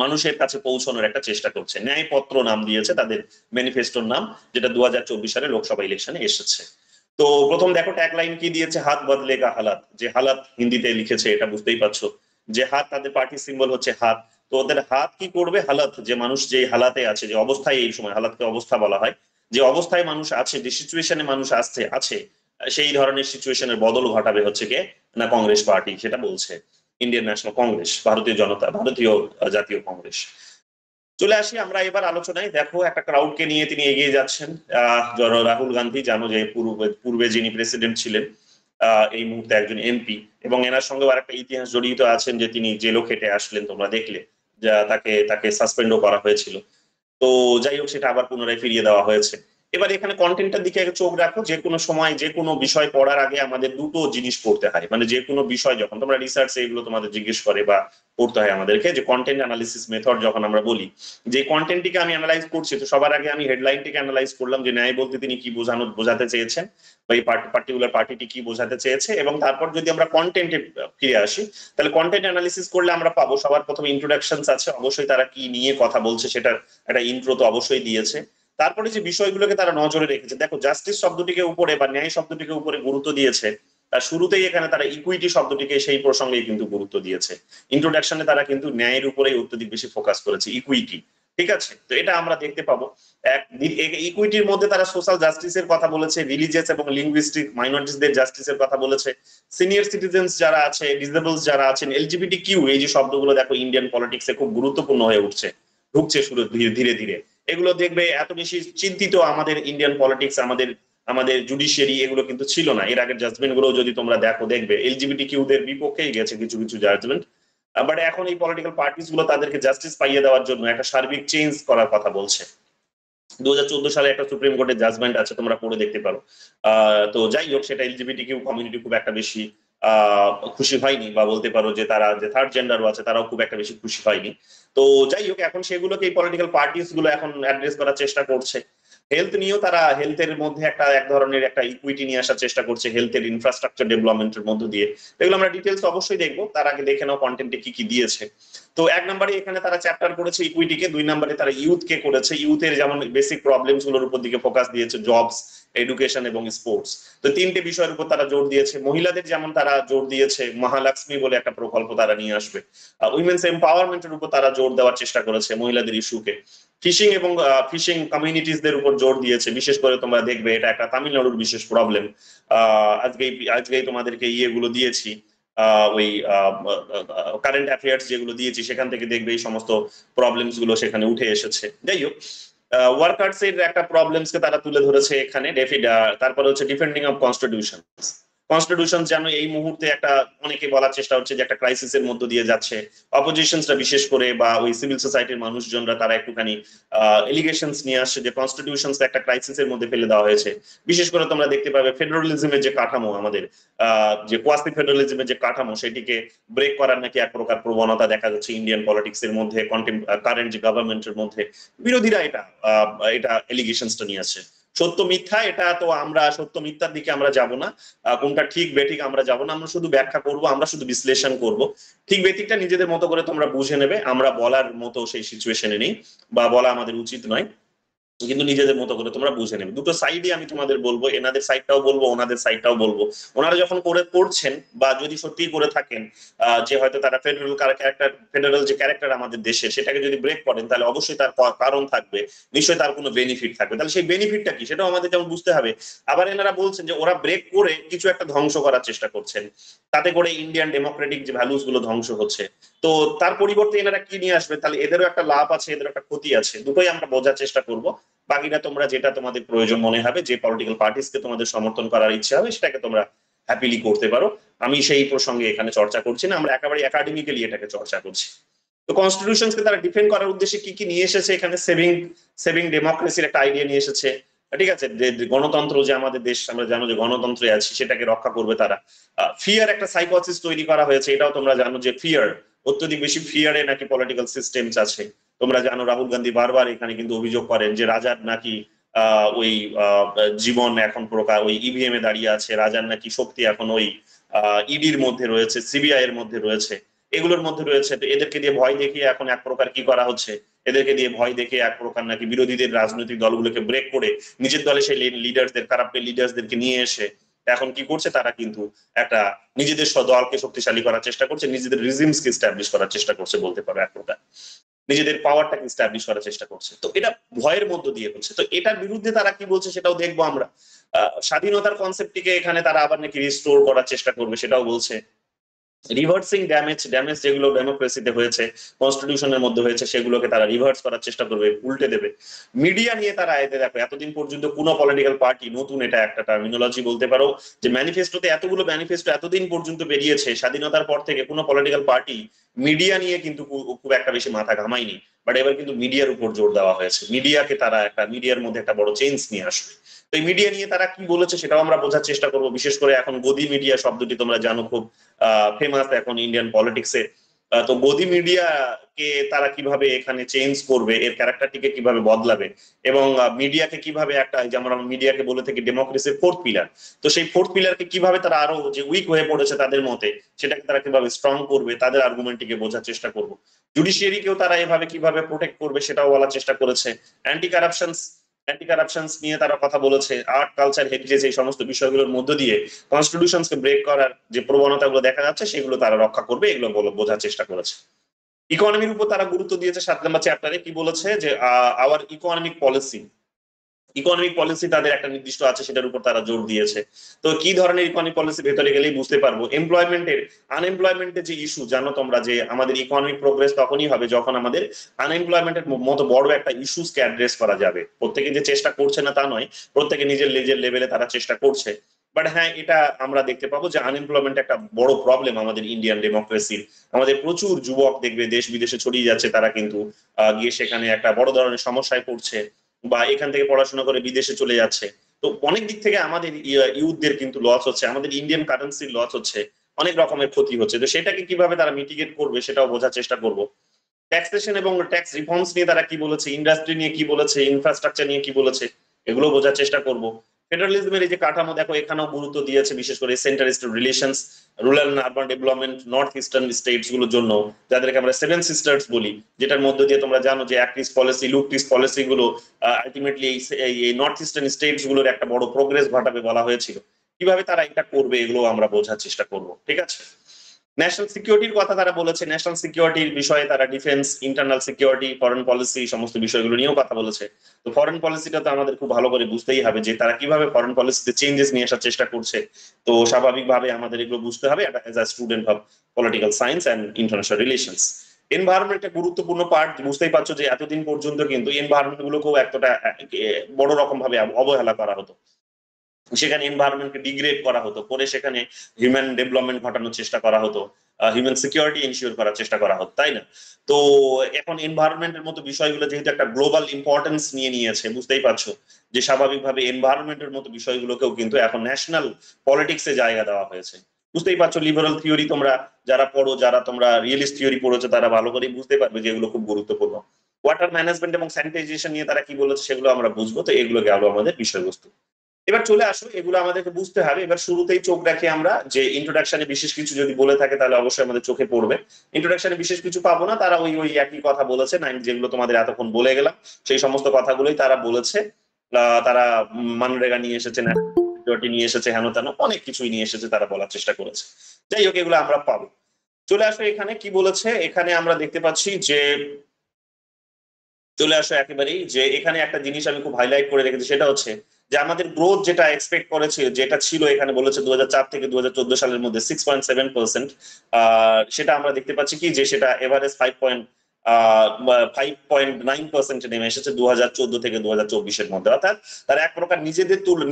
মানুষের কাছে পৌঁছানোর একটা চেষ্টা করছে। ন্যায়পত্র নাম দিয়েছে তাদের ম্যানিফেস্টোর নাম, যেটা 2024 সালে লোকসভা ইলেকশনে এসেছে। তো প্রথম দেখো ট্যাগ লাইন কি দিয়েছে, হাত বদলেগা হালাত। যে হালাত হিন্দিতে লিখেছে, এটা বুঝতেই পারছো যে হাত, তাদের পার্টি সিম্বল হচ্ছে হাত। তো ওদের হাত কি করবে, হালাত, যে মানুষ যে হালাতে আছে, যে অবস্থায়, এই সময় হালাতকে অবস্থা বলা হয়, যে অবস্থায় মানুষ আছে, যে সিচুয়েশনে মানুষ আছে, সেই ধরনের সিচুয়েশনের বদল ঘটাবে হচ্ছে কে না কংগ্রেস পার্টি, সেটা বলছে ইন্ডিয়ান ন্যাশনাল কংগ্রেস, ভারতীয় জাতীয় কংগ্রেস। চলে আসি আমরা এবার আলোচনায়। দেখো একটা ক্রাউডকে নিয়ে তিনি এগিয়ে যাচ্ছেন। রাহুল গান্ধী, জানো যে পূর্বে যিনি প্রেসিডেন্ট ছিলেন, এই মুহূর্তে একজন এমপি, এবং এনার সঙ্গে আর একটা ইতিহাস জড়িত আছেন যে তিনি জেলও খেটে আসলেন, তোমরা দেখলে যা তাকে তাকে সাসপেন্ডও করা হয়েছিল। তো যাই হোক, সেটা আবার পুনরায় ফিরিয়ে দেওয়া হয়েছে। এবার এখানে কন্টেন্টটার দিকে একটু চোখ রাখো। যে কোনো সময় যে কোনো বিষয় পড়ার আগে আমাদের দুটো জিনিস পড়তে হয়, মানে যে কোনো বিষয় যখন তোমরা রিসার্চ এগুলো তোমাদের জিজ্ঞেস করে বা পড়তে হয় আমাদেরকে, যে কন্টেন্ট অ্যানালিসিস মেথড যখন আমরা বলি যে কন্টেন্টটিকে আমি অ্যানালাইজ করছি, তো সবার আগে আমি হেডলাইনটিকে অ্যানালাইজ করলাম যে ন্যায় বলতে তিনি কি বোঝাতে চেয়েছেন, বা এই পার্টিকুলার পার্টিটি কি বোঝাতে চেয়েছে। এবং তারপর যদি আমরা কন্টেন্টে ফিরে আসি, তাহলে কন্টেন্ট অ্যানালিসিস করলে আমরা পাবো সবার প্রথমে ইন্ট্রোডাকশন আছে, অবশ্যই তারা কি নিয়ে কথা বলছে সেটার একটা ইন্ট্রো তো অবশ্যই দিয়েছে। তারপরে যে বিষয়গুলোকে তারা নজরে রেখেছে, দেখো জাস্টিস শব্দটিকে উপরে বা ন্যায় শব্দটিকে উপরে গুরুত্ব দিয়েছে, তার শুরুতেই এখানে তারা ইকুইটি শব্দটিকে সেই প্রসঙ্গে কিন্তু গুরুত্ব দিয়েছে। ইন্ট্রোডাকশনে তারা কিন্তু ন্যায়ের উপরেই অত্যধিক বেশি ফোকাস করেছে, ইকুইটি। ঠিক আছে, তো এটা আমরা দেখতে পাবো। এক ইকুইটির মধ্যে তারা সোশ্যাল জাস্টিসের কথা বলেছে, রিলিজিয়াস এবং লিঙ্গুইস্টিক মাইনরিটিসদের জাস্টিসের কথা বলেছে, সিনিয়র সিটিজেন্স যারা আছে, ডিসেবলস যারা আছেন, এলজিবিটি কিউ, এই যে শব্দগুলো দেখো ইন্ডিয়ান পলিটিক্সে খুব গুরুত্বপূর্ণ হয়ে উঠছে, ঢুকছে শুরু ধীরে ধীরে। এগুলো দেখবে এত বেশি চিন্তিত আমাদের ইন্ডিয়ান পলিটিক্স, আমাদের আমাদের জুডিশিয়ারি এগুলো কিন্তু ছিল না। এর আগের জাজমেন্ট গুলো যদি তোমরা দেখো, দেখবে এলজিবিটি কিউদের বিপক্ষেই গেছে কিছু কিছু জাজমেন্ট। বাট এখন এই পলিটিক্যাল পার্টিস গুলো তাদেরকে জাস্টিস পাইয়ে দেওয়ার জন্য একটা সার্বিক চেঞ্জ করার কথা বলছে। 2014 সালে একটা সুপ্রিম কোর্টের জাজমেন্ট আছে, তোমরা পড়ে দেখতে পারো। তো যাই হোক, সেটা এলজিবিটি কিউ কমিউনিটি খুব একটা বেশি খুশি হয়নি, বা বলতে পারো যে তারা যে থার্ড জেন্ডারও আছে তারাও খুব একটা বেশি খুশি হয়নি। তো যাই হোক, এখন সেগুলোকে এই পলিটিক্যাল পার্টিস গুলো এখন অ্যাড্রেস করার চেষ্টা করছে। হেলথ নিয়েও তারা হেলথের মধ্যে একটা এক ধরনের একটা ইকুইটি নিয়ে আসার চেষ্টা করছে, হেলথের ইনফ্রাস্ট্রাকচার ডেভেলপমেন্টের মধ্য দিয়ে। এগুলো আমরা ডিটেলস অবশ্যই দেখবো, তার আগে দেখে নাও কন্টেন্টে কি কি দিয়েছে। তো এক নম্বরে এখানে তারা চ্যাপ্টার করেছে ইকুইটিকে, দুই নম্বরে তারা ইউথকে করেছে, ইউথের যেমন বেসিক প্রবলেমস গুলোর উপর দিকে ফোকাস দিয়েছে, জবস, এডুকেশন এবং স্পোর্টস। তো তিনটে বিষয়ের উপর তারা জোর দিয়েছে। মহিলাদের যেমন তারা জোর দিয়েছে, মহালক্ষ্মী বলে একটা প্রকল্প তারা নিয়ে আসবে। উইমেন্স এম্পাওয়ারমেন্টের উপর তারা জোর দেওয়ার চেষ্টা করেছে, মহিলাদের ইস্যুকে। ফিশিং এবং ফিশিং কমিউনিটিসদের উপর জোর দিয়েছে, বিশেষ করে তোমরা দেখবে এটা একটা তামিলনাড়ুর বিশেষ প্রবলেম। আজকেই তোমাদেরকে ইয়েগুলো দিয়েছি, ওই কারেন্ট অ্যাফেয়ার্স যেগুলো দিয়েছি সেখান থেকে দেখবে এই সমস্ত প্রবলেমস গুলো সেখানে উঠে এসেছে। যাই হোক, ওয়ার্কার্স এর একটা প্রবলেমস কে তারা তুলে ধরেছে এখানে। তারপরে হচ্ছে ডিফেন্ডিং অফ কনস্টিটিউশন। কনস্টিটিউশন যেন এই মুহূর্তে একটা, অনেকে বলার চেষ্টা হচ্ছে যে একটা ক্রাইসিসের মধ্য দিয়ে যাচ্ছে। অপোজিশনসরা বিশেষ করে বা ওই সিভিল সোসাইটির মানুষজনরা তারা একটুখানি এলিগেশনস নিয়ে আসছে যে কনস্টিটিউশনস একটা ক্রাইসিসের মধ্যে ফেলে দেওয়া হয়েছে। বিশেষ করে তোমরা দেখতে পাবে ফেডারালিজমের যে কাঠামো, আমাদের যে কোয়াসি ফেডারালিজমের যে কাঠামো, সেটিকে ব্রেক করার নাকি এক প্রকার প্রবণতা দেখা যাচ্ছে ইন্ডিয়ান পলিটিক্স এর মধ্যে, কারেন্ট যে গভর্নমেন্টের মধ্যে। বিরোধীরা এটা এলিগেশনসটা নিয়ে আসছে। সত্য মিথ্যা এটা তো আমরা সত্য মিথ্যার দিকে আমরা যাব না, কোনটা ঠিক বেঠিক আমরা যাব না, আমরা শুধু ব্যাখ্যা করব, আমরা শুধু বিশ্লেষণ করব। ঠিক বেঠিকটা নিজেদের মতো করে তোমরা বুঝে নেবে, আমরা বলার মতো সেই সিচুয়েশনে নেই, বা বলা আমাদের উচিত নয়, কিন্তু নিজেদের মতো করে তোমরা বুঝে নেবে। দুটো সাইডই আমি তোমাদের বলবো, এনাদের সাইডটাও বলবো, ওনাদের সাইডটাও বলবো। ওনারা যখন করছেন, বা যদি সত্যিই করে থাকেন, যে হয়তো তারা ফেডারেল যে ক্যারেক্টার আমাদের দেশে, সেটাকে যদি ব্রেক করেন, তাহলে অবশ্যই তার কারণ থাকবে, নিশ্চয়ই তার কোনো বেনিফিট থাকবে। তাহলে সেই বেনিফিটটা কি সেটাও আমাদের যেমন বুঝতে হবে। আবার এনারা বলছেন যে ওরা ব্রেক করে কিছু একটা ধ্বংস করার চেষ্টা করছেন, তাতে করে ইন্ডিয়ান ডেমোক্রেটিক যে ভ্যালুস গুলো ধ্বংস হচ্ছে। তো তার পরিবর্তে এনারা কি নিয়ে আসবে, তাহলে এদেরও একটা লাভ আছে, এদের একটা ক্ষতি আছে, দুটোই আমরা বোঝার চেষ্টা করব। বাকিটা তোমরা যেটা তোমাদের প্রয়োজন মনে হবে, যে পলিটিক্যাল পার্টিসকে তোমাদের সমর্থন করার ইচ্ছা হবে, সেটাকে তোমরা হ্যাপিলি করতে পারো। আমি সেই প্রসঙ্গে এখানে চর্চা করছি না, আমরা একেবারে একাডেমিক্যালি এটাকে চর্চা করছি। তো কনস্টিটিউশনকে তারা ডিফেন্ড করার উদ্দেশ্যে কি কি নিয়ে এসেছে, এখানে সেভিং ডেমোক্রেসির একটা আইডিয়া নিয়ে এসেছে। ঠিক আছে, গণতন্ত্র যে আমাদের দেশ, আমরা জানো যে গণতন্ত্রে আছি, সেটাকে রক্ষা করবে তারা। ফিয়ার একটা সাইকোসিস তৈরি করা হয়েছে, এটাও তোমরা জানো যে ফিয়ার, অত্যধিক বেশি ফিয়ারে নাকি পলিটিক্যাল সিস্টেমস আছে। তোমরা জানো রাহুল গান্ধী বারবার এখানে কিন্তু অভিযোগ করেন যে রাজার নাকি ওই জীবন এখন প্রকার ওই ইভিএম এ দাঁড়িয়ে আছে, রাজার নাকি শক্তি এখন ওই ইডির মধ্যে রয়েছে, সিবিআই এর মধ্যে রয়েছে, এগুলোর মধ্যে রয়েছে। তো এদেরকে দিয়ে ভয় দেখিয়ে এখন এক প্রকার কি করা হচ্ছে, এদেরকে দিয়ে ভয় দেখে এক প্রকার নাকি বিরোধীদের রাজনৈতিক দলগুলোকে ব্রেক করে নিজের দলে সেই লিডারদের, কারাপ্টেড লিডারদেরকে নিয়ে এসে এখন কি করছে, তারা কিন্তু একটা নিজেদের দলকে শক্তিশালী করার চেষ্টা করছে, নিজেদের রিজিমসকে এস্টাবলিশ করার চেষ্টা করছে, বলতে পারো এক প্রকার নিজেদের পাওয়ারটাকে এস্টাবলিশ করার চেষ্টা করছে। তো এটা ভয়ের মধ্য দিয়ে হচ্ছে। তো এটার বিরুদ্ধে তারা কি বলছে সেটাও দেখবো আমরা। স্বাধীনতার কনসেপ্টটিকে এখানে তারা আবার নাকি রিস্টোর করার চেষ্টা করবে, সেটাও বলছে। রিভার্সিং ড্যামেজ যেগুলো ডেমোক্রেসিতে হয়েছে, কনস্টিটিউশনের মধ্যে হয়েছে, সেগুলোকে তারা রিভার্স করার চেষ্টা করবে, উল্টে দেবে। মিডিয়া নিয়ে তারা এতে দেখো এতদিন পর্যন্ত কোনো পলিটিক্যাল পার্টি, নতুন এটা একটা টার্মিনোলজি বলতে পারো, যে ম্যানিফেস্টোতে এতগুলো ম্যানিফেস্টো এতদিন পর্যন্ত বেরিয়েছে স্বাধীনতার পর থেকে, কোনো পলিটিক্যাল পার্টি মিডিয়া নিয়ে কিন্তু খুব একটা বেশি মাথা ঘামায়নি। বাট এবার কিন্তু মিডিয়ার উপর জোর দেওয়া হয়েছে, মিডিয়াকে তারা একটা, মিডিয়ার মধ্যে একটা বড় চেঞ্জ নিয়ে আসবে। তো এই মিডিয়া নিয়ে তারা কি বলেছে সেটাও আমরা বোঝার চেষ্টা করবো। বিশেষ করে এখন গদি মিডিয়া শব্দটি তোমরা জানো, খুব ফেমাস এখন ইন্ডিয়ান পলিটিক্সে। তো গদি মিডিয়া কে তারা কিভাবে এখানে চেঞ্জ করবে, এর ক্যারেক্টারটিকে কিভাবে বদলাবে, এবং মিডিয়াকে কিভাবে একটা, যেমন আমরা মিডিয়াকে বলে থাকি ডেমোক্রেসির ফোর্থ পিলার, তো সেই ফোর্থ পিলারকে কিভাবে তারা আরো যে উইক হয়ে পড়েছে তাদের মতে, সেটাকে তারা কিভাবে স্ট্রং করবে, তাদের আর্গুমেন্টটিকে বোঝার চেষ্টা করবো। জুডিশিয়ারিকেও তারা এভাবে কিভাবে প্রোটেক্ট করবে সেটাও বলার চেষ্টা করেছে। অ্যান্টি কারাপশন নিয়ে তারা কথা বলেছে। আর্ট, কালচার, হেরিটেজ, এই সমস্ত বিষয়গুলোর মধ্য দিয়ে কনস্টিটিউশনকে ব্রেক করার যে প্রবণতাগুলো দেখা যাচ্ছে সেগুলো তারা রক্ষা করবে, এগুলো বোঝার চেষ্টা করেছে। ইকোনমির উপর তারা গুরুত্ব দিয়েছে 7 নম্বর চ্যাপ্টারে। কি বলেছে যে আওয়ার ইকোনমিক পলিসি তাদের একটা নির্দিষ্ট আছে, সেটার উপর তারা জোর দিয়েছে। তো কি ধরনের ইকোনমিক পলিসি, ভেতরে গেলেই বুঝতে পারবো। আনএমপ্লয়মেন্টের যে ইস্যু, জানো তোমরা যে আমাদের ইকোনমিক প্রোগ্রেস তখনই হবে যখন আমাদের আনএমপ্লয়মেন্টের মতো বড় একটা ইস্যুসকে অ্যাড্রেস করা যাবে। প্রত্যেকে যে চেষ্টা করছে না তা নয়, প্রত্যেকে নিজের লেভেলে তারা চেষ্টা করছে। বাট হ্যাঁ, এটা আমরা দেখতে পাবো যে আনএমপ্লয়মেন্ট একটা বড় প্রবলেম আমাদের ইন্ডিয়ান ডেমোক্রেসির। আমাদের প্রচুর যুবক দেখবে দেশ বিদেশে ছড়িয়ে যাচ্ছে, তারা কিন্তু গিয়ে সেখানে একটা বড় ধরনের সমস্যায় পড়ছে, বা এখান থেকে পড়াশোনা করে বিদেশে চলে যাচ্ছে। তো অনেক দিক থেকে আমাদের ইউথদের কিন্তু লস হচ্ছে, আমাদের ইন্ডিয়ান কারেন্সির লস হচ্ছে, অনেক রকমের ক্ষতি হচ্ছে। তো সেটাকে কিভাবে তারা মিটিগেট করবে সেটাও বোঝার চেষ্টা করব। ট্যাক্সেশন এবং ট্যাক্স রিফর্মস নিয়ে তারা কি বলেছে, ইন্ডাস্ট্রি নিয়ে কি বলেছে, ইনফ্রাস্ট্রাকচার নিয়ে কি বলেছে, এগুলো বোঝার চেষ্টা করব। ফেডারেলিজমের এই যে কাঠামো, দেখো এখানেও গুরুত্ব দিয়েছে, বিশেষ করে centre state relations, rural and urban development, north eastern states গুলোর জন্য, যাদেরকে আমরা সেভেন সিস্টার্স বলি, যেটার মধ্যে দিয়ে তোমরা জানো যে act east policy, look east policy গুলো আলটিমেটলি এই নর্থ ইস্টার্ন স্টেটস গুলোর একটা বড় প্রোগ্রেস ঘটাবে বলা হয়েছিল। কিভাবে তারা এটা করবে এগুলো আমরা বোঝার চেষ্টা করব, ঠিক আছে। ন্যাশনাল সিকিউরিটির কথা তারা বলেছে, ন্যাশনাল সিকিউরিটির বিষয়ে তারা defence, internal security, foreign policy, সমস্ত বিষয়গুলো নিয়েও কথা বলেছে। তো ফরেন পলিসিটা তো আমাদের খুব ভালো করে বুঝতেই হবে যে তারা কিভাবে ফরেন পলিসিতে চেঞ্জেস নিয়ে আসার চেষ্টা করছে। তো স্বাভাবিকভাবে আমাদের এগুলো বুঝতে হবে as a student of political science and international relations. Environment একটা গুরুত্বপূর্ণ পার্ট, বুঝতেই পারছো যে এতদিন পর্যন্ত কিন্তু এনভায়রনমেন্ট গুলোকেও একটা বড় রকম ভাবে অবহেলা করা হতো। সেখানে এনভায়রনমেন্টকে ডিগ্রেড করা হতো, পরে সেখানে হিউম্যান ডেভেলপমেন্ট ঘটানোর চেষ্টা করা হতো, হিউম্যান সিকিউরিটি এনশিওর করার চেষ্টা করা হতো, তাই না? তো এখন এনভায়রনমেন্টের মতো বিষয়গুলো যেহেতু একটা গ্লোবাল ইম্পর্টেন্স নিয়ে নিয়েছে, বুঝতেই পারছো যে স্বাভাবিকভাবে এনভায়রনমেন্টের মতো বিষয়গুলোকেও কিন্তু এখন ন্যাশনাল পলিটিক্সে জায়গা দেওয়া হয়েছে। বুঝতেই পারছো, লিবারাল থিওরি তোমরা যারা পড়ো, যারা তোমরা রিয়েলিস্ট থিওরি পড়েছো, তারা ভালো করেই বুঝতে পারবে যে এগুলো খুব গুরুত্বপূর্ণ। ওয়াটার ম্যানেজমেন্ট এবং স্যানিটাইজেশন নিয়ে তারা কি বলেছে সেগুলো আমরা বুঝবো। তো এগুলো গেল আমাদের বিষয়বস্তু। এবার চলে আসো, এগুলো আমাদেরকে বুঝতে হবে। এবার শুরুতেই চোখ রাখি আমরা যে ইন্ট্রোডাকশনে বিশেষ কিছু যদি বলে থাকে তাহলে অবশ্যই আমাদের চোখে পড়বে। ইন্ট্রোডাকশনে বিশেষ কিছু পাবো না, তারা ওই ওই একই কথা বলেছে, যেগুলো তোমাদের এতক্ষণ বলে গেলাম সেই সমস্ত কথাগুলোই তারা বলেছে। তারা মানরেগা নিয়ে এসেছে, সিকিউরিটি নিয়ে এসেছে, হেন তেন অনেক কিছুই নিয়ে এসেছে, তারা বলার চেষ্টা করেছে। যাই হোক, এগুলো আমরা পাবো। চলে আসো এখানে কি বলেছে। এখানে আমরা দেখতে পাচ্ছি যে, চলে আসো একেবারেই, যে এখানে একটা জিনিস আমি খুব হাইলাইট করে রেখেছি, সেটা হচ্ছে যে আমাদের গ্রোথ যেটা এক্সপেক্ট করেছে, যেটা ছিল এখানে বলেছে 2004 থেকে 2014 সালের মধ্যে 6.7%, সেটা আমরা দেখতে পাচ্ছি কি যে সেটা এভারেজ 5.9% নেমে এসেছে 2014 থেকে 2024-এর মধ্যে। অর্থাৎ তারা এক প্রকার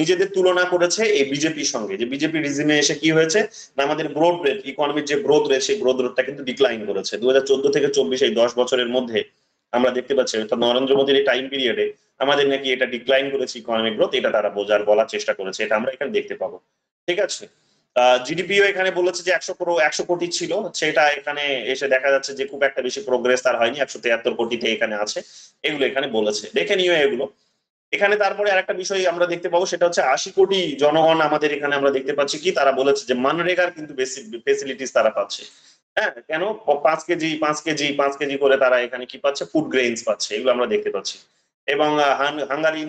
নিজেদের তুলনা করেছে এই বিজেপির সঙ্গে, যে বিজেপি রিজিমে এসে কি হয়েছে না, আমাদের গ্রোথ রেট, ইকোনমির যে গ্রোথ রেট, সেই গ্রোথ রেটটা কিন্তু ডিক্লাইন করেছে 2014 থেকে 24, এই 10 বছরের মধ্যে আমরা দেখতে পাচ্ছি। অর্থাৎ নরেন্দ্র মোদীর এই টাইম পিরিয়ডে আমাদের নাকি এটা ডিক্লাইন করেছে ইকোনমিক গ্রোথ, এটা তারা বলার চেষ্টা করেছে, এটা আমরা এখানে দেখতে পাবো, ঠিক আছে। জিডিপিও এখানে বলেছে যে 100 কোটি ছিল, সেটা এখানে এসে দেখা যাচ্ছে যে খুব একটা বেশি প্রোগ্রেস তার হয়নি, 173 কোটিতে এখানে আছে, এগুলো এখানে বলেছে, দেখে নিও এগুলো। এখানে তারপরে আরেকটা বিষয় আমরা দেখতে পাবো, সেটা হচ্ছে 80 কোটি জনগণ আমাদের এখানে আমরা দেখতে পাচ্ছি কি, তারা বলেছে যে মানরেগার কিন্তু ফেসিলিটিস তারা পাচ্ছে। হ্যাঁ, কেন? 5 কেজি করে তারা এখানে কি পাচ্ছে, ফুড গ্রেইনস পাচ্ছে, এগুলো আমরা দেখতে পাচ্ছি। এবং হাঙ্গারি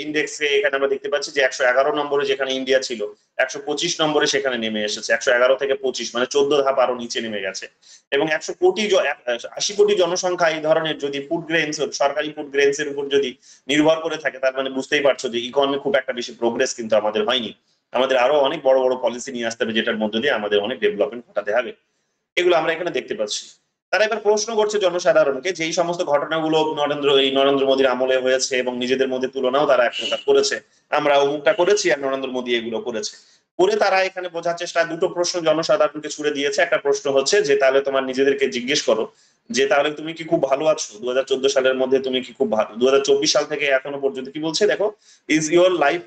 ইন্ডেক্সে এখানে আমরা দেখতে পাচ্ছি যে 111 নম্বরে যেখানে ইন্ডিয়া ছিল, 125 নম্বরে সেখানে নেমে এসেছে, 111 থেকে 25, মানে 14 ধাপ আরো নিচে নেমে গেছে। এবং 80 কোটি জনসংখ্যা এই ধরনের যদি ফুড গ্রেইনস, সরকারি ফুড গ্রেইনস এর উপর যদি নির্ভর করে থাকে, তার মানে বুঝতেই পারছো যে ইকোনমি খুব একটা বেশি প্রোগ্রেস কিন্তু আমাদের হয়নি। আমাদের আরো অনেক বড় বড় পলিসি নিয়ে আসতে হবে, যেটার মধ্যে দিয়ে আমাদের অনেক ডেভেলপমেন্ট ঘটাতে হবে। এগুলো আমরা এখানে দেখতে পাচ্ছি। তারা এবার প্রশ্ন করছে জনসাধারণকে যে এই সমস্ত ঘটনাগুলো নরেন্দ্র মোদীর আমলে হয়েছে এবং নিজেদের মধ্যে তুলনাও তারা এক প্রকার করেছে, আমরা অমুকটা করেছি আর নরেন্দ্র মোদী এগুলো করেছে করে তারা এখানে বোঝার চেষ্টা, দুটো প্রশ্ন জনসাধারণকে ছুড়ে দিয়েছে। একটা প্রশ্ন হচ্ছে যে তাহলে তোমার নিজেদেরকে জিজ্ঞেস করো যে তাহলে তুমি কি খুব ভালো আছো 2014 সালের মধ্যে, তুমি কি খুব ভালো 2024 সাল থেকে এখনো পর্যন্ত কি বলছে দেখো, is your life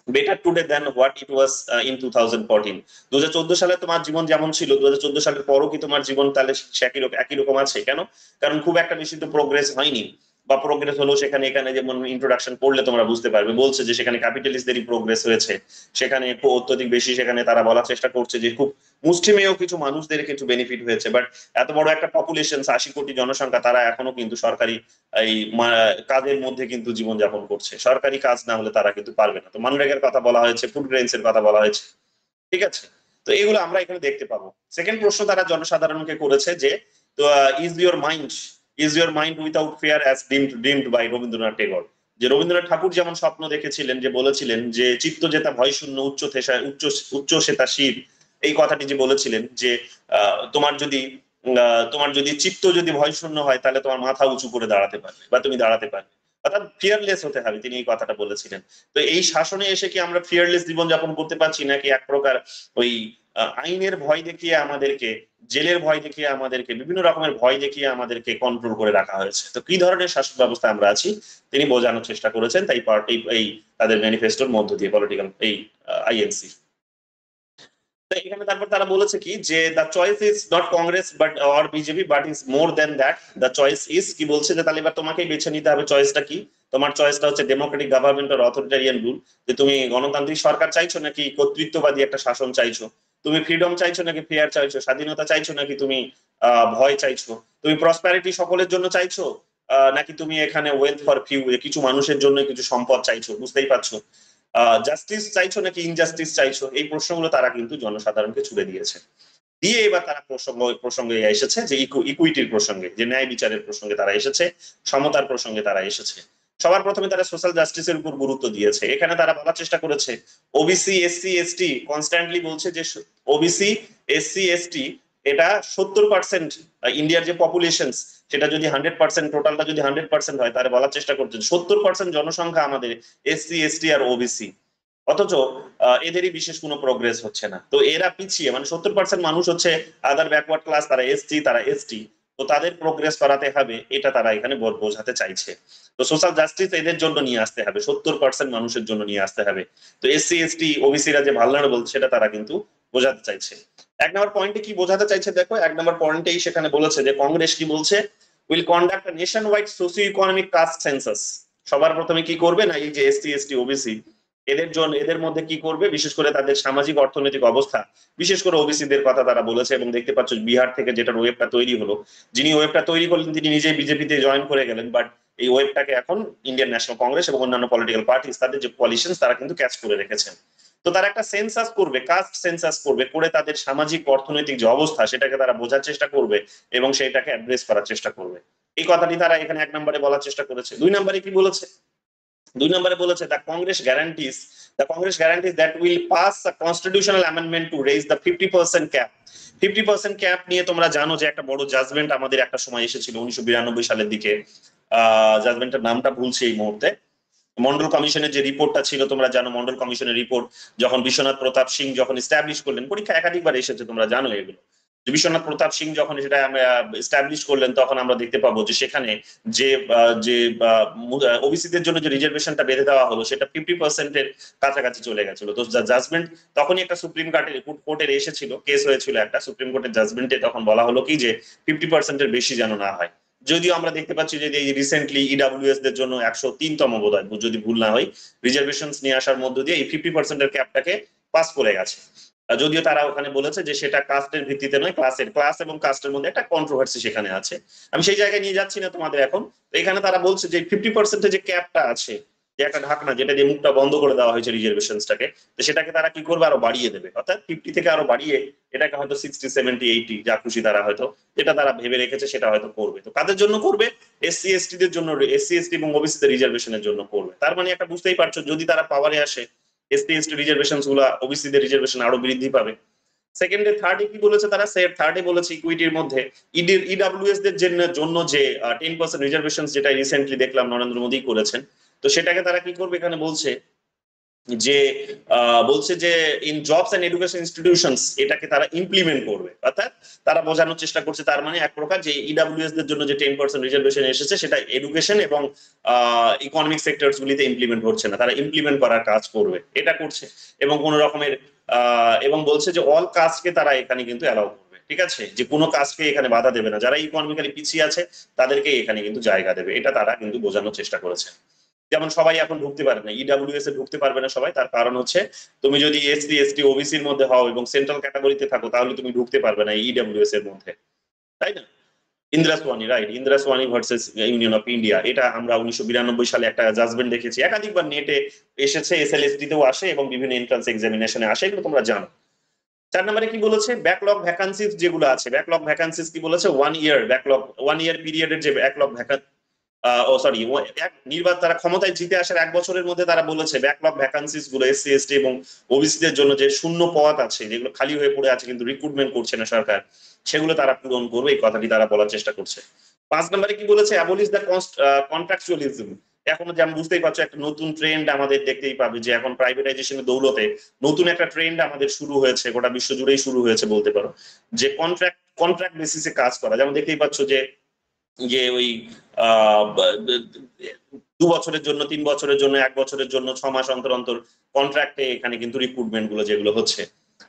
better today than what it was in 2014। 2014 সালে তোমার জীবন যেমন ছিল 2014 সালের পরও কি তোমার জীবন তাহলে একই রকম আছে? কেন? কারণ খুব একটা বেশি তো প্রোগ্রেস হয়নি, বা প্রোগ্রেস হলো সেখানে, এখানে যেমন ইন্ট্রোডাকশন পড়লে তোমরা বুঝতে পারবে, বলছে যে সেখানে ক্যাপিটালিস্টদেরই প্রোগ্রেস হয়েছে, সেখানে অত্যধিক বেশি, সেখানে তারা বলার চেষ্টা করছে যে খুব মুষ্টিমেয় কিছু মানুষদের কিছু বেনিফিট হয়েছে, বাট এত বড় একটা পপুলেশন 80 কোটি জনসংখ্যা, তারা এখনো কিন্তু সরকারি এই কাজের মধ্যে কিন্তু জীবনযাপন করছে, সরকারি কাজ না হলে তারা কিন্তু পারবে না। তো মানরেগার কথা বলা হয়েছে, ফুড গ্রেনস এর কথা বলা হয়েছে, ঠিক আছে? তো এগুলো আমরা এখানে দেখতে পাবো। সেকেন্ড প্রশ্ন তারা জনসাধারণকে করেছে যে তো is your mind without fear as deemed by Rabindranath Tagore. যে রবীন্দ্রনাথ ঠাকুর যেমন স্বপ্ন দেখেছিলেন, যে বলেছিলেন যে চিত্ত জেতা ভয় শূন্য উচ্চ শ্বেতা শিব, এই কথাটি যে বলেছিলেন যে তোমার যদি চিত্ত যদি ভয় শূন্য হয় তাহলে তোমার মাথা উঁচু করে দাঁড়াতে পারবে বা তুমি দাঁড়াতে পারবে, অর্থাৎ ফিয়ারলেস হতে হবে, তিনি এই কথাটা বলেছিলেন। তো এই শাসনে এসে কি আমরা ফিয়ারলেস জীবনযাপন করতে পারছি, নাকি এক প্রকার ওই আইনের ভয় দেখিয়ে আমাদেরকে, জেলের ভয় দেখিয়ে আমাদেরকে, বিভিন্ন রকমের ভয় দেখিয়ে আমাদেরকে কন্ট্রোল করে রাখা হয়েছে? তো কি ধরনের শাসন ব্যবস্থা আমরা আছি তিনি বোঝানোর চেষ্টা করেছেন, তাই পার্টি এই তাদের ম্যানিফেস্টোর মধ্য দিয়ে, পলিটিক্যাল এই আইএনসি। তো এখানে তারপর তারা বলেছে কি যে the choice is not Congress but or BJP but is more than that, the choice is, কি বলছে যে তাহলে এবার তোমাকেই বেছে নিতে হবে চয়েসটা কি। তোমার চয়েসটা হচ্ছে ডেমোক্রেটিক গভর্নমেন্ট আর অথরিটারিয়ান রুল, যে তুমি গণতান্ত্রিক সরকার চাইছো নাকি কর্তৃত্ববাদী একটা শাসন চাইছো, তুমি ফ্রিডম চাইছো নাকি ফেয়ার চাইছো, স্বাধীনতা চাইছো নাকি তুমি ভয় চাইছো, তুমি প্রসপ্যারিটি সকলের জন্য চাইছো নাকি তুমি এখানে ওয়েলথ ফর ফিউ, কিছু মানুষের জন্য কিছু সম্পদ চাইছো, বুঝতেই পারছো, জাস্টিস চাইছো নাকি ইনজাস্টিস চাইছো, এই প্রশ্নগুলো তারা কিন্তু জনসাধারণকে ছুড়ে দিয়েছে। দিয়ে এবার তারা প্রসঙ্গে এসেছে যে ইকুইটির প্রসঙ্গে, যে ন্যায় বিচারের প্রসঙ্গে তারা এসেছে, সমতার প্রসঙ্গে তারা এসেছে। সবার প্রথমে তারা সোশ্যাল জাস্টিসের উপর গুরুত্ব দিয়েছে। এখানে তারা বলার চেষ্টা করেছে ওবিসি এসসি এসটি, কনস্ট্যান্টলি বলছে যে ওবিসি এসসি এসটি এটা 70% ইন্ডিয়ার যে পপুলেশন, সেটা যদি 100%, টোটালটা যদি 100% হয়, তাহলে বলার চেষ্টা করছে 70% জনসংখ্যা আমাদের এসসি এসটি আর ওবিসি, অথচ এদেরই বিশেষ কোনো প্রোগ্রেস হচ্ছে না। তো এরা পিছিয়ে, মানে 70% মানুষ হচ্ছে আদার ব্যাকওয়ার্ড ক্লাস, তারা এসটি, তারা এসটি, তো তাদের প্রোগ্রেস করাতে হবে, এটা তারা এখানে বোঝাতে চাইছে। তো সোশ্যাল জাস্টিস এদের জন্য নিয়ে আসতে হবে, 70% মানুষের জন্য নিয়ে আসতে হবে। তো এসসি এসটি ওবিসিরা যে ভালনারেবল, সেটা তারা কিন্তু বোঝাতে চাইছে। এক নম্বর পয়েন্টে কি বোঝাতে চাইছে দেখো, এক নম্বর পয়েন্টেই সেখানে বলেছে যে কংগ্রেস কি বলছে, will conduct a nation wide socio economic caste census. সবার প্রথমে কি করবে না, এই যে এসসি এসটি ওবিসি এদের মধ্যে কি করবে, বিশেষ করে তাদের সামাজিক অর্থনৈতিক অবস্থা, বিশেষ করে ওবিসিদের কথা তারা বলেছে। এবং দেখতে পাচ্ছ বিহার থেকে যেটা ওয়েবটা তৈরি হলো, যিনি ওয়েবটা তৈরি করলেন তিনি নিজেই বিজেপিতে জয়েন করে গেলেন, বাট এই ওয়েবটাকে এখন ইন্ডিয়ান ন্যাশনাল কংগ্রেস এবং অন্যান্য পলিটিক্যাল পার্টিস, তাদের যে কোয়ালিশন, তারা কিন্তু ক্যাচ করে রেখেছেন। তো তারা একটা সেন্সাস করবে, কাস্ট সেন্সাস করবে, করে তাদের সামাজিক অর্থনৈতিক যে অবস্থা সেটাকে তারা বোঝার চেষ্টা করবে এবং সেটাকে অ্যাড্রেস করার চেষ্টা করবে। এই কথাটি তারা এখানে এক নম্বরে বলার চেষ্টা করেছে। দুই নম্বরে কি বলেছে, দুই নম্বরে বলেছে the Congress guarantees that will pass a constitutional amendment to raise the 50% cap. 50% cap নিয়ে তোমরা জানো যে একটা বড় জাজমেন্ট আমাদের একটা সময় এসেছিল 1992 সালের দিকে, জাজমেন্টের নামটা ভুলছি এই মুহূর্তে। মন্ডল কমিশনের যে রিপোর্টটা ছিল তোমরা জানো, মন্ডল কমিশনের রিপোর্ট যখন বিশ্বনাথ প্রতাপ সিং যখন এস্টাবলিশ করলেন, পরীক্ষা একাধিকবার এসেছে তোমরা জানো এগুলো, বিশ্বনাথ প্রতাপ সিং যখন সেটা এস্টাবলিশ করলেন, তখন আমরা দেখতে পাবো যে সেখানে যে যে ওবিসিদের জন্য যে রিজার্ভেশনটা বেঁধে দেওয়া হলো সেটা 50% এর কাছাকাছি চলে গেছিল। তো জাজমেন্ট তখনই একটা সুপ্রিম কোর্টের এসেছিল, কেস হয়েছিল একটা সুপ্রিম কোর্টের জাজমেন্টে, তখন বলা হলো কি যে 50% এর বেশি যেন না হয়। যদিও আমরা দেখতে পাচ্ছি যে এই রিসেন্টলি ইডাব্লিউএস দের জন্য 103তম বোধ হয়, যদি ভুল না হয়, রিজার্ভেশন নিয়ে আসার মধ্য দিয়ে এই 50% এর ক্যাপটাকে পাস করে গেছে। যদিও তারা ওখানে বলেছে যে সেটা কাস্টের ভিত্তিতে নয়, ক্লাস এবং কাস্টের মধ্যে একটা কন্ট্রোভার্সি সেখানে আছে। আমি সেই জায়গায় নিয়ে যাচ্ছি না তোমাদের এখন। তো এখানে তারা বলছে যে 50% যে ক্যাপটা আছে, যে একটা ঢাকনা যেটা দিয়ে মুখটা বন্ধ করে দেওয়া হয়েছে রিজার্ভেশনটাকে, তো সেটাকে তারা কি করবে, আরো বাড়িয়ে দেবে, অর্থাৎ 50 থেকে আরো বাড়িয়ে এটাকে হয়তো 60, 70, 80 যা খুশি তারা হয়তো যেটা তারা ভেবে রেখেছে সেটা হয়তো করবে। তো কাদের জন্য করবে, এসসি এসটি দের জন্য, এসসি এসটি এবং ওবিসি দের রিজার্ভেশনের জন্য করবে। তার মানে একটা বুঝতেই পারছো, যদি তারা পাওয়ারে আসে এসসি এসটি রিজার্ভেশন গুলা, ওবিসি দের রিজার্ভেশন আরো বৃদ্ধি পাবে। সেকেন্ডে থার্ডে কি বলেছে তারা, থার্ডে বলেছে ইকুইটির মধ্যে ইডব্লিউএস দের জন্য যে 10% রিজার্ভেশন যেটা রিসেন্টলি দেখলাম নরেন্দ্র মোদী করেছেন, তো সেটাকে তারা কি করবে এখানে বলছে যে বলছে যে in jobs and education institutions এটাকে তারা ইমপ্লিমেন্ট করবে। অর্থাৎ তারা বোঝানোর চেষ্টা করছে তার মানে এক প্রকার যে ইডব্লিউএস দের জন্য যে 10% রিজার্ভেশন এসেছে সেটা এডুকেশন এবং ইকোনমিক সেক্টরস গুলিতে ইমপ্লিমেন্ট হচ্ছে না, তারা ইমপ্লিমেন্ট করার কাজ করবে, এটা করছে। এবং কোন রকমের এবং বলছে যে অল কাস্টকে তারা এখানে কিন্তু অ্যালাউ করবে, ঠিক আছে, যে কোনো কাজকে এখানে বাধা দেবে না, যারা ইকোনমিক্যালি পিছিয়ে আছে তাদেরকে এখানে কিন্তু জায়গা দেবে, এটা তারা কিন্তু বোঝানোর চেষ্টা করেছে। যেমন সবাই এখন ঢুকতে পারে না, ইডব্লিউএস এ ঢুকতে পারবে না সবাই, তার কারণ হচ্ছে তুমি যদি এসসি এসটি ওবিসির মধ্যে হও এবং সেন্ট্রাল ক্যাটাগরিতে থাকো তাহলে তুমি ঢুকতে পারবে না ইডব্লিউএস এর মধ্যে, তাই না? Indira Swani, right, Indira Swani versus union of India, এটা আমরা 1992 সালে একটা জাজমেন্ট দেখেছি, একাধিকবার নেটে এসেছে, এসএলএসটি তেও আসে এবং বিভিন্ন এন্ট্রান্স এক্সামিনেশনে আসে, এগুলো তোমরা জানো। 4 নম্বরে কি বলেছে, ব্যাকলগ ভ্যাকান্সিস যেগুলো আছে, ব্যাকলগ ভ্যাকান্সিস কি বলেছে, 1 ইয়ার ব্যাকলগ, 1 ইয়ার পিরিয়ডের যে ব্যাকলগ তারা ক্ষমতায় জিতে আসার 1 বছরের মধ্যে তারা বলেছে ব্যাকলগ ভ্যাকান্সিস গুলো এসসি এসটি এবং ওবিসি দের জন্য যে শূন্য পদ আছে যেগুলো খালি হয়ে পড়ে আছে কিন্তু রিক্রুটমেন্ট করছে না সরকার, সেগুলো তারা পূরণ করবে, এই কথাটি তারা বলার চেষ্টা করছে। 5 নম্বরে কি বলেছে, অ্যাবলিশ দ্য কন্ট্রাকচুয়ালিজম। এখন যেমন বুঝতেই পারছো একটা নতুন ট্রেন্ড আমাদের দেখতেই পাবে যে এখন প্রাইভেটাইজেশনের দৌলতে নতুন একটা ট্রেন্ড আমাদের শুরু হয়েছে, গোটা বিশ্ব জুড়েই শুরু হয়েছে বলতে পারো, যে কন্ট্রাক্ট বেসিসে কাজ করা। যেমন দেখতেই পাচ্ছ যে ওই 2 বছরের জন্য, 3 বছরের জন্য, 1 বছরের জন্য, 6 মাস অন্তর অন্তর কন্ট্রাক্টে এখানে কিন্তু রিক্রুটমেন্ট গুলো যেগুলো হচ্ছে,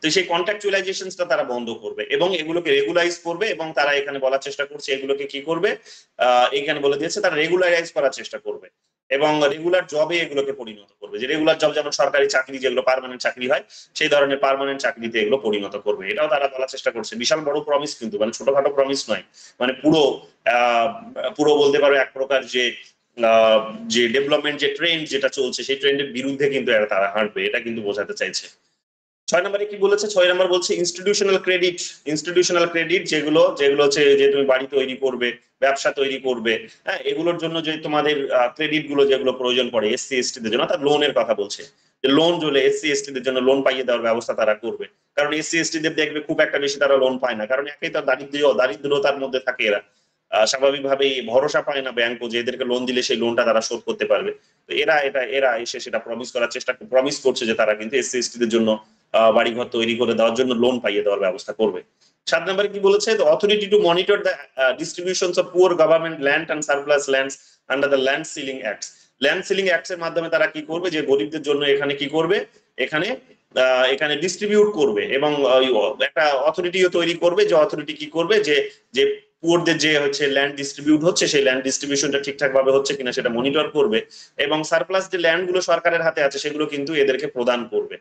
তো সেই কন্ট্রাকচুয়ালাইজেশনটা তারা বন্ধ করবে এবং এগুলোকে রেগুলাইজ করবে। এবং তারা এখানে বলার চেষ্টা করছে এগুলোকে কি করবে, এখানে বলে দিয়েছে তারা রেগুলারাইজ করার চেষ্টা করবে এবং রেগুলার জবে এগুলোকে পরিণত করবে, যে রেগুলার জব যেমন সরকারি চাকরি যেগুলো পার্মানেন্ট চাকরি হয় সেই ধরনের পার্মানেন্ট চাকরিতে এগুলো পরিণত করবে, এটাও তারা বলার চেষ্টা করছে। বিশাল বড় প্রমিস কিন্তু, মানে ছোটখাটো প্রমিস নয়, মানে পুরো বলতে পারো এক প্রকার যে ডেভেলপমেন্ট যে ট্রেন্ড যেটা চলছে সেই ট্রেন্ডের বিরুদ্ধে কিন্তু তারা হাঁটবে, এটা কিন্তু বোঝাতে চাইছে। 6 নম্বরে কি বলেছে, 6 নম্বর বলছে ইনস্টিটিউশনাল ক্রেডিট যেগুলো হচ্ছে যে তুমি বাড়ি তৈরি করবে, ব্যবসা তৈরি করবে, হ্যাঁ, এগুলোর জন্য যে তোমাদের ক্রেডিট গুলো যেগুলো প্রয়োজন পড়ে এসসি এসটি দের জন্য, তার লোনের কথা বলছে, যে লোন জলে এসসি এসটি দের জন্য লোন পাইয়ে দেওয়ার ব্যবস্থা তারা করবে। কারণ এসসি এসটি দের দেখবে খুব একটা বেশি তারা লোন পায় না, কারণ একেই তার দারিদ্রতার মধ্যে থাকে এরা, স্বাভাবিকভাবেই ভরসা পায় না ব্যাংকও যে এদেরকে লোন দিলে সেই লোনটা তারা শোধ করতে পারবে। তো এরা এসে সেটা প্রমিস করছে যে তারা কিন্তু এসসি এসটি দের জন্য বাড়িঘর তৈরি করে দেওয়ার জন্য লোন পাইয়ে দেওয়ার ব্যবস্থা করবে। 7 নম্বরে কি বলেছে, the authority two monitor the distributions of poor government land and surplus lands under the land ceiling acts. Land ceiling acts এর মাধ্যমে তারা কি করবে, যে গরিবদের জন্য এখানে কি করবে, এখানে ডিস্ট্রিবিউট করবে এবং একটা অথরিটিও তৈরি করবে, যে অথরিটি কি করবে, যে পুয়ারদের যে হচ্ছে ল্যান্ড ডিস্ট্রিবিউট হচ্ছে সেই ল্যান্ড ডিস্ট্রিবিউশনটা ঠিকঠাক ভাবে হচ্ছে কিনা সেটা মনিটর করবে এবং সারপ্লাস যে ল্যান্ড গুলো সরকারের হাতে আছে সেগুলো কিন্তু এদেরকে প্রদান করবে।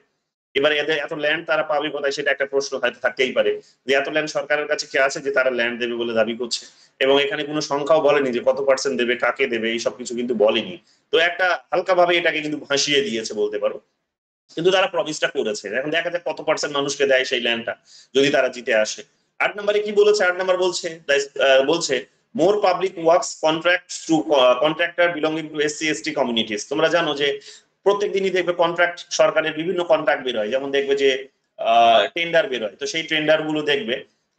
এবার এদের এত ল্যান্ড তারা পাবে কোথায়, সেটা একটা প্রশ্ন হয়তো থাকতেই পারে, যে এত ল্যান্ড সরকারের কাছে কে আছে যে তারা ল্যান্ড দেবে বলে দাবি করছে, এবং এখানে কোনো সংখ্যাও বলেনি যে কত পার্সেন্ট দেবে, কাকে দেবে, এইসব কিছু কিন্তু বলেনি। তো একটা হালকা ভাবে এটাকে কিন্তু ভাসিয়ে দিয়েছে বলতে পারো, কিন্তু তারা প্রমিসটা করেছে। এখন দেখা যাক কত পার্সেন্ট মানুষকে দেয় সেই ল্যান্ডটা যদি তারা জিতে আসে। 8 নম্বরে কি বলেছে, 8 নম্বর বলছে more public works contractor belonging to SC ST communities. তোমরা জানো যে প্রত্যেক দিনই দেখবে কন্ট্রাক্ট, সরকারের বিভিন্ন কন্ট্রাক্ট বের হয়, যেমন দেখবে যে টেন্ডার বের হয়, তো সেই টেন্ডার গুলো দেখবে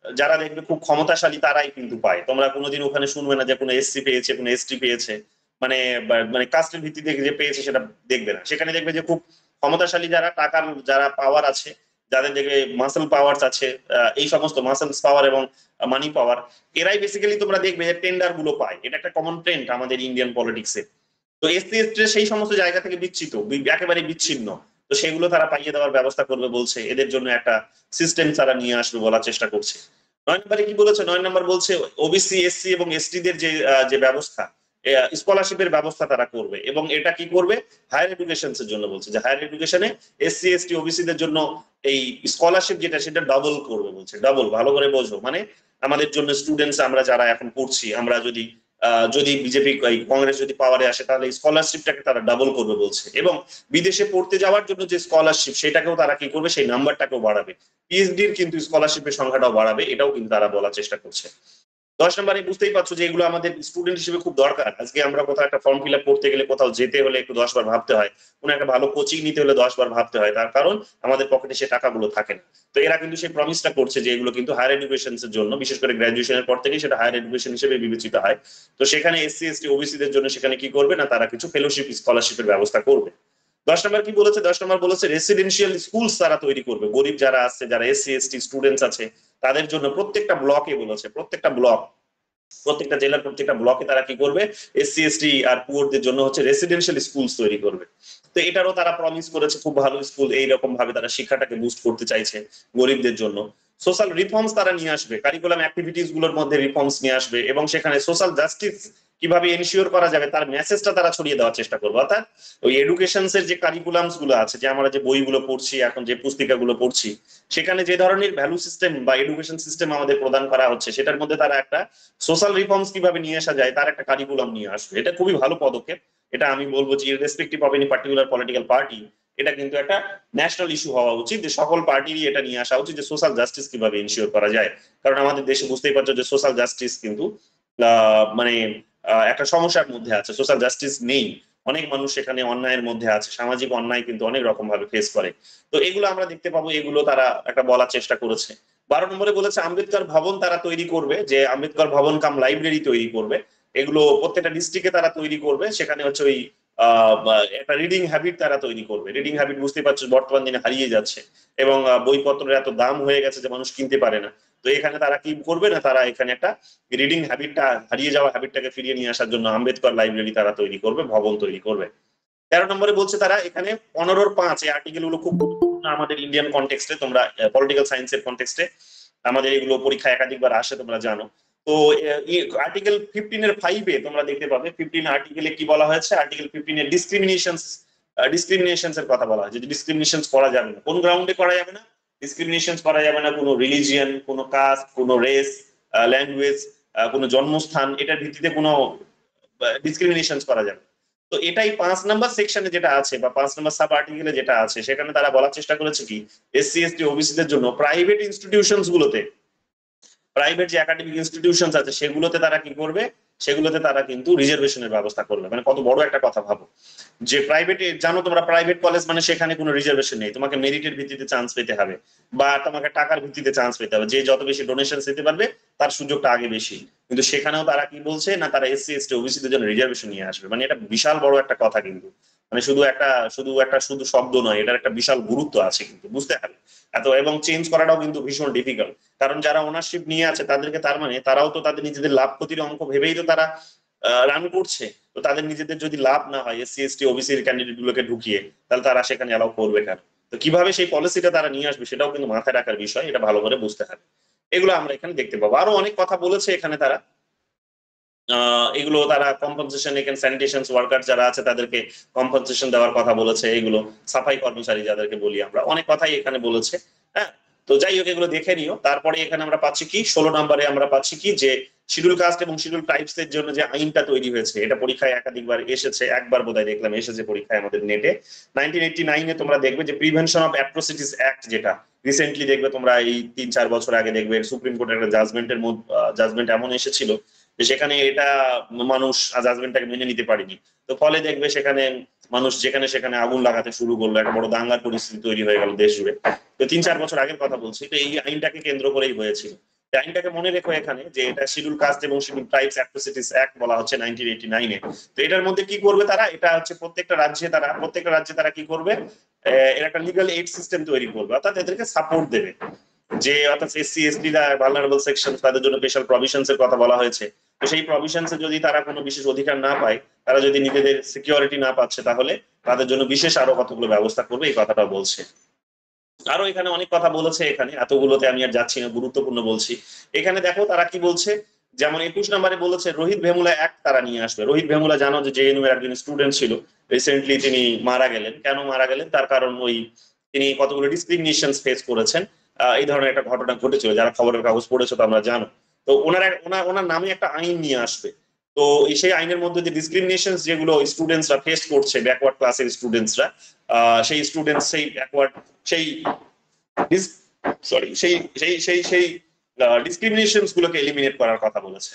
যারা দেখবে খুব ক্ষমতাশালী তারাই কিন্তু পায়। তোমরা কোনোদিন ওখানে শুনবে না যে কোনো এসসি পেয়েছে, কোনো এসটি পেয়েছে, মানে মানে কাস্টের ভিত্তিতে যে পেয়েছে সেটা দেখবে না। সেখানে দেখবে যে খুব ক্ষমতাশালী যারা, টাকার যারা পাওয়ার আছে, যাদের দেখবে মাসেল পাওয়ার আছে, এই সমস্ত মাসেলস পাওয়ার এবং মানি পাওয়ার, এরাই বেসিক্যালি তোমরা দেখবে যে টেন্ডার গুলো পায়। এটা একটা কমন ট্রেন্ড আমাদের ইন্ডিয়ান পলিটিক্সে। তো এসসি এসটি সেই সমস্ত জায়গা থেকে একেবারে বিচ্ছিন্ন, তো সেগুলো তারা পাইয়ে দেওয়ার ব্যবস্থা করবে বলছে, এদের জন্য একটা সিস্টেম তারা নিয়ে আসবে বলার চেষ্টা করছে। 9 নম্বরে কি বলেছে, 9 নম্বর বলছে ওবিসি এসসি এবং এসটি দের যে ব্যবস্থা, স্কলারশিপের ব্যবস্থা তারা করবে এবং এটা কি করবে, হায়ার এডুকেশন এর জন্য বলছে, যে হায়ার এডুকেশনে এসসি এসটি ওবিসি দের জন্য এই স্কলারশিপ যেটা সেটা ডাবল করবে বলছে। ডাবল ভালো করে বোঝো, মানে আমাদের জন্য স্টুডেন্টস আমরা যারা এখন পড়ছি, আমরা যদি বিজেপি কংগ্রেস যদি পাওয়ারে আসে তাহলে স্কলারশিপটাকে তারা ডাবল করবে বলছে, এবং বিদেশে পড়তে যাওয়ার জন্য যে স্কলারশিপ সেটাকেও তারা কি করবে, সেই নাম্বারটাকেও বাড়াবে, পিএইচডির কিন্তু স্কলারশিপের সংখ্যাটাও বাড়াবে, এটাও কিন্তু তারা বলার চেষ্টা করছে। 10 নম্বরে বুঝতেই পারছো যে এগুলো আমাদের স্টুডেন্ট হিসেবে খুব দরকার। আজকে আমরা কোথাও একটা ফর্ম ফিল আপ করতে গেলে, কোথাও যেতে হলে একটু 10 বার ভাবতে হয়, কোনো একটা ভালো কোচিং নিতে হলে 10 বার ভাবতে হয়, তার কারণ আমাদের পকেটে সে টাকাগুলো থাকে না। তো এরা কিন্তু সেই প্রমিসটা করছে যে এগুলো কিন্তু হায়ার এডুকেশন এর জন্য, বিশেষ করে গ্রাজুয়েশনের পর থেকেই সেটা হায়ার এডুকেশন হিসেবে বিবেচিত হয়। তো সেখানে এসসি এসটি ওবিসি দের জন্য সেখানে কি করবে না, তারা কিছু ফেলোশিপ স্কলারশিপের ব্যবস্থা করবে। 10 নম্বর কি বলেছে, 10 নম্বর বলেছে রেসিডেন্সিয়াল স্কুলস তারা তৈরি করবে। গরিব যারা আছে, যারা এসসি এসটি স্টুডেন্টস আছে, তাদের জন্য প্রত্যেকটা ব্লকে বলেছে, প্রত্যেকটা ব্লক, প্রত্যেকটা জেলার প্রত্যেকটা ব্লকে তারা কি করবে, এসসি এসটি আর পুয়ারদের জন্য হচ্ছে রেসিডেন্সিয়াল স্কুলস তৈরি করবে। তো এটারও তারা প্রমিস করেছে, খুব ভালো স্কুল, এইরকম ভাবে তারা শিক্ষাটাকে বুস্ট করতে চাইছে গরিবদের জন্য। সোশ্যাল রিফর্মস তারা নিয়ে আসবে, কারিকুলাম অ্যাক্টিভিটিস গুলোর মধ্যে রিফর্মস নিয়ে আসবে, এবং সেখানে সোশ্যাল জাস্টিস কিভাবে এনশিওর করা যাবে তার মেসেজটা তারা ছড়িয়ে দেওয়ার চেষ্টা করবে। অর্থাৎ ওই এডুকেশনস এর যে কারিকুলামস গুলো আছে, যে আমরা যে বইগুলো পড়ছি, এখন যে পুস্তিকাগুলো পড়ছি, সেখানে যে ধরনের ভ্যালু সিস্টেম বা এডুকেশন সিস্টেম আমাদের প্রদান করা হচ্ছে, সেটার মধ্যে তারা একটা সোশ্যাল রিফর্মস কিভাবে নিয়ে আসা যায় তার একটা কারিকুলাম নিয়ে আসবে। এটা খুবই ভালো পদক্ষেপ। এটা আমি বলবো যে irrespective of any particular political party, এটা কিন্তু একটা ন্যাশনাল ইস্যু হওয়া উচিত, যে সকল পার্টিরই এটা নিয়ে আসা উচিত যে সোশ্যাল জাস্টিস কিভাবে ইনশিওর করা যায়। কারণ আমাদের দেশে বুঝতেই পারছো যে সোশ্যাল জাস্টিস কিন্তু মানে একটা সমস্যার মধ্যে আছে, সোশ্যাল জাস্টিস নেই। অনেক মানুষ সেখানে অন্যায়ের মধ্যে আছে, সামাজিক অন্যায় কিন্তু অনেক রকম ভাবে ফেস করে। তো এগুলো আমরা দেখতে পাবো, এগুলো তারা একটা বলার চেষ্টা করেছে। 12 নম্বরে বলেছে আম্বেদকর ভবন তারা তৈরি করবে, যে আম্বেদকর ভবন কাম লাইব্রেরি তৈরি করবে। এগুলো প্রত্যেকটা ডিস্ট্রিক্টে তারা তৈরি করবে, সেখানে হচ্ছে ওই একটা রিডিং হ্যাবিট তারা তৈরি করবে। রিডিং হ্যাবিট বুঝতে পারছো বর্তমান দিনে হারিয়ে যাচ্ছে, এবং বইপত্রের এত দাম হয়ে গেছে যে মানুষ কিনতে পারে না। তো এখানে তারা কি করবে না, তারা এখানে একটা রিডিং হ্যাবিটটা, হারিয়ে যাওয়া হ্যাবিটটাকে ফিরিয়ে নিয়ে আসার জন্য আম্বেদকর লাইব্রেরি তারা তৈরি করবে, ভবন তৈরি করবে। 13 নম্বরে বলছে তারা এখানে 15-5 এই আর্টিকেল গুলো খুব গুরুত্বপূর্ণ আমাদের ইন্ডিয়ান কনটেক্সটে, তোমরা পলিটিক্যাল সায়েন্সের কনটেক্সটে আমাদের এগুলো পরীক্ষায় একাধিকবার আসে, তোমরা জানো। তো আর্টিকেল 15 এর 5 তোমরা দেখতে পাবে, 15 আর্টিকেলে কি বলা হয়েছে, আর্টিকেল 15 এর ডিসক্রিমিনেশনস এর কথা বলা হয়, যে ডিসক্রিমিনেশনস করা যাবে না। কোন গ্রাউন্ডে করা যাবে না? ডিসক্রিমিনেশনস করা যাবে না কোনো রিলিজিয়ন, কোনো কাস্ট, কোনো রেস, ল্যাঙ্গুয়েজ, কোনো জন্মস্থান, এটার ভিত্তিতে কোনো ডিসক্রিমিনেশনস করা যাবে। তো এটাই 5 নাম্বার সেকশনে যেটা আছে, বা 5 নাম্বার সাব আর্টিকেলে যেটা আছে, সেখানে তারা বলার চেষ্টা করেছে কি, এসসি এসটি ওবিসি দের জন্য প্রাইভেট ইনস্টিটিউশনস গুলোতে, প্রাইভেট যে একাডেমিক ইনস্টিটিউশনস আছে সেগুলোতে তারা কি করবে, সেগুলোতে তারা কিন্তু রিজার্ভেশনের ব্যবস্থা করবে। মানে কত বড় একটা কথা ভাবো, যে প্রাইভেটে, জানো তোমরা প্রাইভেট কলেজ মানে সেখানে কোনো রিজার্ভেশন নেই, তোমাকে মেরিটের ভিত্তিতে চান্স পেতে হবে, বা তোমাকে টাকার ভিত্তিতে চান্স পেতে হবে, যে যত বেশি ডোনেশন দিতে পারবে তার সুযোগটা আগে বেশি। কিন্তু সেখানেও তারা কি বলছে না, তারা এসসি এসটি ওবিসি দের জন্য রিজার্ভেশন নিয়ে আসবে। মানে এটা বিশাল বড় একটা কথা কিন্তু, মানে শুধু শব্দ নয়, এটার একটা বিশাল গুরুত্ব আছে কিন্তু, বুঝতে হবে এত। এবং চেঞ্জ করাটাও কিন্তু ভীষণ ডিফিকাল্ট, কারণ যারা ওনারশিপ নিয়ে আছে তাদেরকে, তার মানে তারাও তো তাদের নিজেদের লাভ ক্ষতির অঙ্ক ভেবেই তো তারা রান করছে। তো তাদের নিজেদের যদি লাভ না হয় এসসি এসটি ওবিসির ক্যান্ডিডেট গুলোকে ঢুকিয়ে, তাহলে তারা সেখানে অ্যালাউ করবে কেন? তো কিভাবে সেই পলিসিটা তারা নিয়ে আসবে সেটাও কিন্তু মাথায় রাখার বিষয়, এটা ভালো করে বুঝতে হবে। এগুলো আমরা এখানে দেখতে পাবো। আরো অনেক কথা বলেছে এখানে তারা, এগুলো তারা কম্পেনসেশন, এখানে স্যানিটেশন ওয়ার্কার যারা আছে তাদেরকে কম্পেনসেশন দেওয়ার কথা বলেছে, এগুলো সাফাই কর্মচারী যাদেরকে বলি আমরা, অনেক কথাই এখানে বলেছে। হ্যাঁ, তো যাই হোক, এগুলো দেখে নিও। তারপরে এখানে আমরা পাচ্ছি কি, 16 নম্বরে আমরা পাচ্ছি কি, যে শিডিউল কাস্ট এবং শিডিউল ট্রাইবস এর জন্য যে আইনটা তৈরি হয়েছে, এটা পরীক্ষায় একাধিকবার এসেছে, একবার বোধহয় দেখলাম এসেছে পরীক্ষায় আমাদের নেটে। 1989 তোমরা দেখবে যে প্রিভেনশন অফ অ্যাট্রোসিটিস অ্যাক্ট, যেটা রিসেন্টলি দেখবে তোমরা, এই 3-4 বছর আগে দেখবে সুপ্রিম কোর্টের একটা জাজমেন্ট এমন এসেছিল যে সেখানে এটা মানুষ জাজমেন্টটাকে মেনে নিতে পারেনি। তো ফলে দেখবে সেখানে মানুষ যেখানে সেখানে আগুন লাগাতে শুরু করলো, একটা বড় দাঙ্গার পরিস্থিতি তৈরি হয়ে গেল দেশ জুড়ে। তো 3-4 বছর আগের কথা বলছি। তো এই আইনটাকে কেন্দ্র করেই হয়েছিল। আইনটাকে মনে রেখো এখানে, যে এটা শিডিউল কাস্ট এবং শিডিউল ট্রাইবস অ্যাট্রোসিটিস অ্যাক্ট বলা হচ্ছে 1989-এ। তো এটার মধ্যে কি করবে তারা, এটা হচ্ছে প্রত্যেকটা রাজ্যে তারা কি করবে, এর একটা লিগ্যাল এইড সিস্টেম তৈরি করবে, অর্থাৎ এদেরকে সাপোর্ট দেবে। যে অর্থাৎ এসসি এসটি ভালনারেবল সেকশন, তাদের জন্য স্পেশাল প্রভিশনস এর কথা বলা হয়েছে। তো সেই প্রভিশনসে যদি তারা কোনো বিশেষ অধিকার না পায়, তারা যদি নিজেদের সিকিউরিটি না পাচ্ছে, তাহলে তাদের জন্য বিশেষ আরো কতগুলো ব্যবস্থা করবে, এই কথাটা বলছে। আরো এখানে অনেক কথা বলেছে, এখানে এতগুলোতে আমি আর যাচ্ছি না, গুরুত্বপূর্ণ বলছি। এখানে দেখো তারা কি বলছে, যেমন 21 নম্বরে বলেছে রোহিত ভেমুলা অ্যাক্ট তারা নিয়ে আসবে। রোহিত ভেমুলা জানো যে জেএনইউ এর একজন স্টুডেন্ট ছিল, রিসেন্টলি তিনি মারা গেলেন। কেন মারা গেলেন? তার কারণ ওই তিনি কতগুলো ডিসক্রিমিনেশন ফেস করেছেন, এই ধরনের একটা ঘটনা ঘটেছিল, যারা খবরের কাগজ পড়েছো তোমরা জানো। তো ওনার নামে একটা আইন নিয়ে আসবে। তো সেই আইনের মধ্যে যে ডিসক্রিমিনেশন যেগুলো স্টুডেন্টসরা ফেস করছে, ব্যাকওয়ার্ড ক্লাসের স্টুডেন্টসরা, সেই স্টুডেন্টস সেই ব্যাকওয়ার্ড সেই সরি সেই সেই সেই সেই ডিসক্রিমিনেশনস গুলোকে এলিমিনেট করার কথা বলেছে।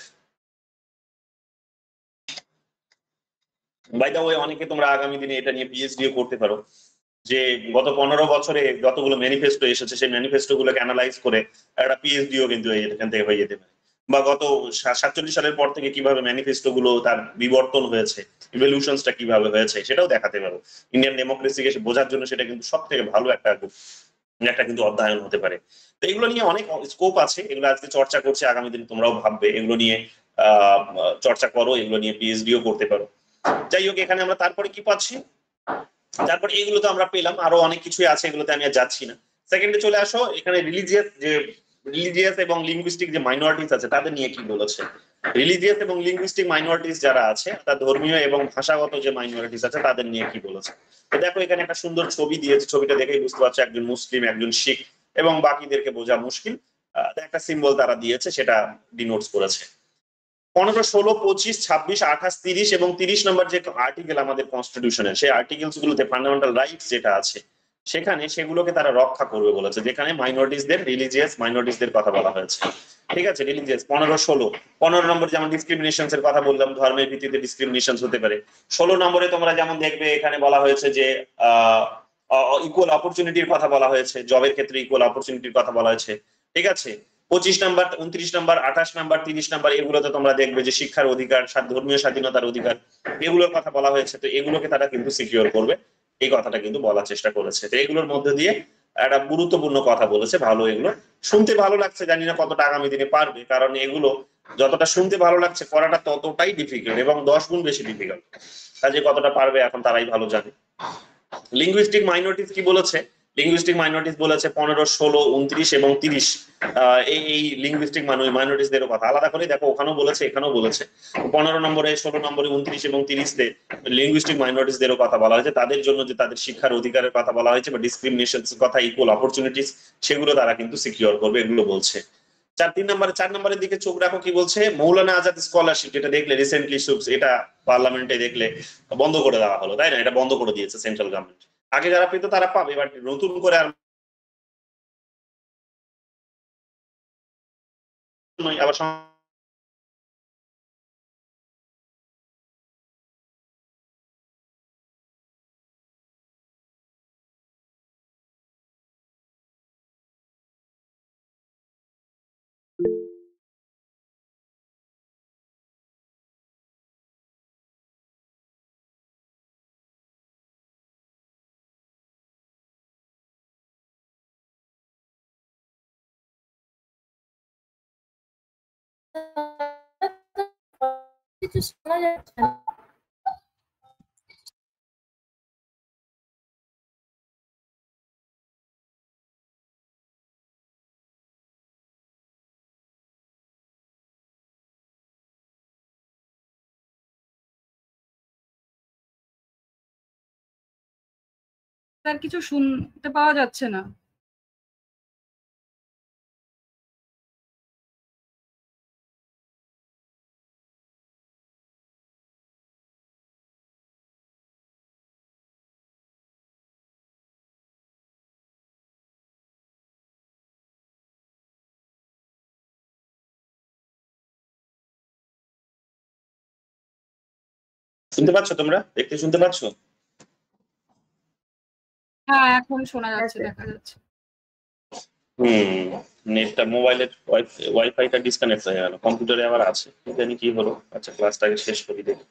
বাই দ্য ওয়ে, অনেকে তোমরা আগামী দিনে এটা নিয়ে পিএইচডিও করতে পারো, যে গত 15 বছরে যতগুলো ম্যানিফেস্টো এসেছে সেই ম্যানিফেস্টো গুলোকে অ্যানালাইজ করে একটা পিএইচডিও কিন্তু এখান থেকে হয়ে যেতে পারে। বা গত 47 সালের পর থেকে কিভাবে ম্যানিফেস্টো গুলো তার বিবর্তন হয়েছে, ইভলিউশনসটা কিভাবে হয়েছে সেটাও দেখাতে পারো। ইন্ডিয়ান ডেমোক্রেসিকে বোঝার জন্য সেটা কিন্তু সব থেকে ভালো একটা কিন্তু অধ্যয়ন হতে পারে। তো এগুলো নিয়ে অনেক স্কোপ আছে, এগুলো আজকে চর্চা করছে, আগামী দিন তোমরাও ভাববে এগুলো নিয়ে, চর্চা করো, এগুলো নিয়ে পিএইচডিও করতে পারো। যাই হোক, এখানে আমরা তারপরে কি পাচ্ছি, তারপর এগুলো তো আমরা পেলাম, আরো অনেক কিছুই আছে, এগুলোতে আমি আর যাচ্ছি না। সেকেন্ডে চলে আসো, এখানে রিলিজিয়াস এবং লিঙ্গুইস্টিক যে মাইনরিটিস আছে তাদের নিয়ে কি বলেছে। রিলিজিয়াস এবং লিঙ্গুইস্টিক মাইনরিটিস যারা আছে, তার ধর্মীয় এবং ভাষাগত যে মাইনরিটিস আছে তাদের নিয়ে কি বলেছে। তো দেখো এখানে একটা সুন্দর ছবি দিয়েছে, ছবিটা দেখেই বুঝতে পারছো একজন মুসলিম, একজন শিখ, এবং বাকিদেরকে বোঝা মুশকিল, একটা সিম্বল তারা দিয়েছে, সেটা ডিনোটস করেছে। 15, 16, 25, 26, 28, 30 এবং 30 নম্বর যে আর্টিকেল আমাদের কনস্টিটিউশনের, সেই আর্টিকেলস গুলোতে ফান্ডামেন্টাল রাইটস যেটা আছে সেখানে সেগুলোকে তারা রক্ষা করবে বলেছে, যেখানে মাইনরিটিসদের, রিলিজিয়াস মাইনরিটিসদের কথা বলা হয়েছে। ঠিক আছে, রিলিজিয়াস 15, 16, 15 নম্বর যেমন ডিসক্রিমিনেশনস এর কথা বললাম, ধর্মের ভিত্তিতে ডিসক্রিমিনেশন হতে পারে। 16 নম্বরে তোমরা যেমন দেখবে এখানে বলা হয়েছে যে ইকুয়াল অপরচুনিটির কথা বলা হয়েছে, জবের ক্ষেত্রে ইকুয়াল অপরচুনিটির কথা বলা হয়েছে। ঠিক আছে, 25 নাম্বার, 29 নাম্বার, 28 নাম্বার, 30 নাম্বার, এগুলোতে তোমরা দেখবে যে শিক্ষার অধিকার, ধর্মীয় স্বাধীনতার অধিকার, এগুলোর কথা বলা হয়েছে। তো এগুলোকে তারা কিন্তু সিকিউর করবে, এই কথাটা কিন্তু বলার চেষ্টা করেছে। তো এগুলোর মধ্যে দিয়ে একটা গুরুত্বপূর্ণ কথা বলেছে, ভালো, এগুলো শুনতে ভালো লাগছে, জানি না কতটা আগামী দিনে পারবে, কারণ এগুলো যতটা শুনতে ভালো লাগছে করাটা ততটাই ডিফিকাল্ট, এবং 10 গুণ বেশি ডিফিকাল্ট। কাজে কতটা পারবে এখন তারাই ভালো জানে। লিঙ্গুইস্টিক মাইনরিটিস কি বলেছে, লিঙ্গুইস্টিক মাইনরিটিস বলেছে 15, 16, 29 এবং 30, এই লিঙ্গুইস্টিক মাইনরিটিসদের কথা আলাদা করে দেখো, ওখানেও বলেছে এখানেও বলেছে। 15 নম্বরে, 16 নম্বরে, 29 এবং 30-তে লিঙ্গুইস্টিক মাইনরিটিসদেরও কথা বলা হয়েছে, তাদের জন্য যে তাদের শিক্ষার অধিকারের কথা বলা হয়েছে, বা ডিসক্রিমিনেশন কথা, ইকুয়াল অপরচুনিটিস, সেগুলো তারা কিন্তু সিকিউর করবে, এগুলো বলছে। 4 নম্বরের দিকে চোখ রাখো, কি বলছে, মৌলানা আজাদ স্কলারশিপ, যেটা দেখলে রিসেন্টলি এটা পার্লামেন্টে দেখলে বন্ধ করে দেওয়া হলো, তাই না? এটা বন্ধ করে দিয়েছে সেন্ট্রাল গভর্নমেন্ট। আগে যারা পেতো তারা পাবে, এবার নতুন করে আর আবার কিছু শোনা যাচ্ছে না। তার কিছু শুনতে পাওয়া যাচ্ছে না। শুনতে পাচ্ছ তোমরা? দেখতে শুনতে পাচ্ছ? হ্যাঁ, এখন শোনা যাচ্ছে, দেখা যাচ্ছে। নেটটা, মোবাইলের ওয়াইফাইটা ডিসকানেক্ট হয়ে গেল, কম্পিউটারে আবার আছে, জানি কি হলো। আচ্ছা, ক্লাসটাকে শেষ করি দেখি।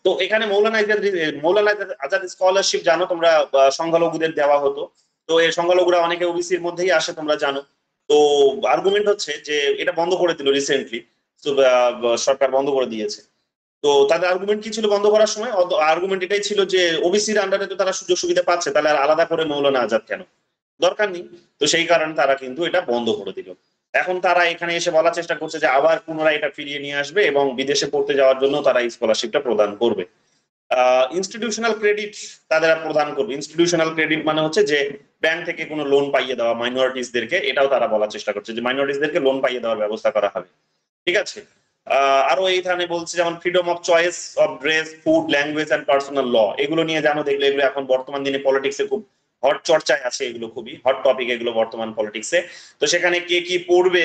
তো এখানে মৌলানা আজাদ স্কলারশিপ জানো তোমরা, সংখ্যালঘুদের দেওয়া হতো। তো এই সংখ্যালঘুরা অনেকে ওবিসির মধ্যেই আসে, তোমরা জানো। তো আর্গুমেন্ট হচ্ছে যে এটা বন্ধ করে দিল রিসেন্টলি, তো সরকার বন্ধ করে দিয়েছে। তো তাদের আর্গুমেন্ট কি ছিল বন্ধ করার সময়? আর্গুমেন্ট এটাই ছিল যে ওবিসির আন্ডারে তো তারা সুযোগ সুবিধা পাচ্ছে, তাহলে আর আলাদা করে মৌলানা আজাদ কেন, দরকার নেই। তো সেই কারণে তারা কিন্তু এটা বন্ধ করে দিল। এখন তারা এখানে এসে বলার চেষ্টা করছে যে আবার পুনরায় এটা ফিরিয়ে নিয়ে আসবে, এবং বিদেশে পড়তে যাওয়ার জন্য তারা এই স্কলারশিপটা প্রদান করবে। ইনস্টিটিউশনাল ক্রেডিট তাদের প্রদান করবে। ইনস্টিটিউশনাল ক্রেডিট মানে হচ্ছে যে ব্যাংক থেকে কোনো লোন পাইয়ে দেওয়া মাইনরিটিসদেরকে, এটাও তারা বলার চেষ্টা করছে যে মাইনরিটিসদেরকে লোন পাইয়ে দেওয়ার ব্যবস্থা করা হবে। ঠিক আছে, আরো এইখানে বলছে যেমন freedom of choice of dress, food, language and personal law, এগুলো নিয়ে জানো, দেখলে এগুলো এখন বর্তমান দিনে পলিটিক্সে খুব হট চর্চায় আছে, এগুলো খুবই হট টপিক এগুলো বর্তমান পলিটিক্সে। তো সেখানে কে কি পড়বে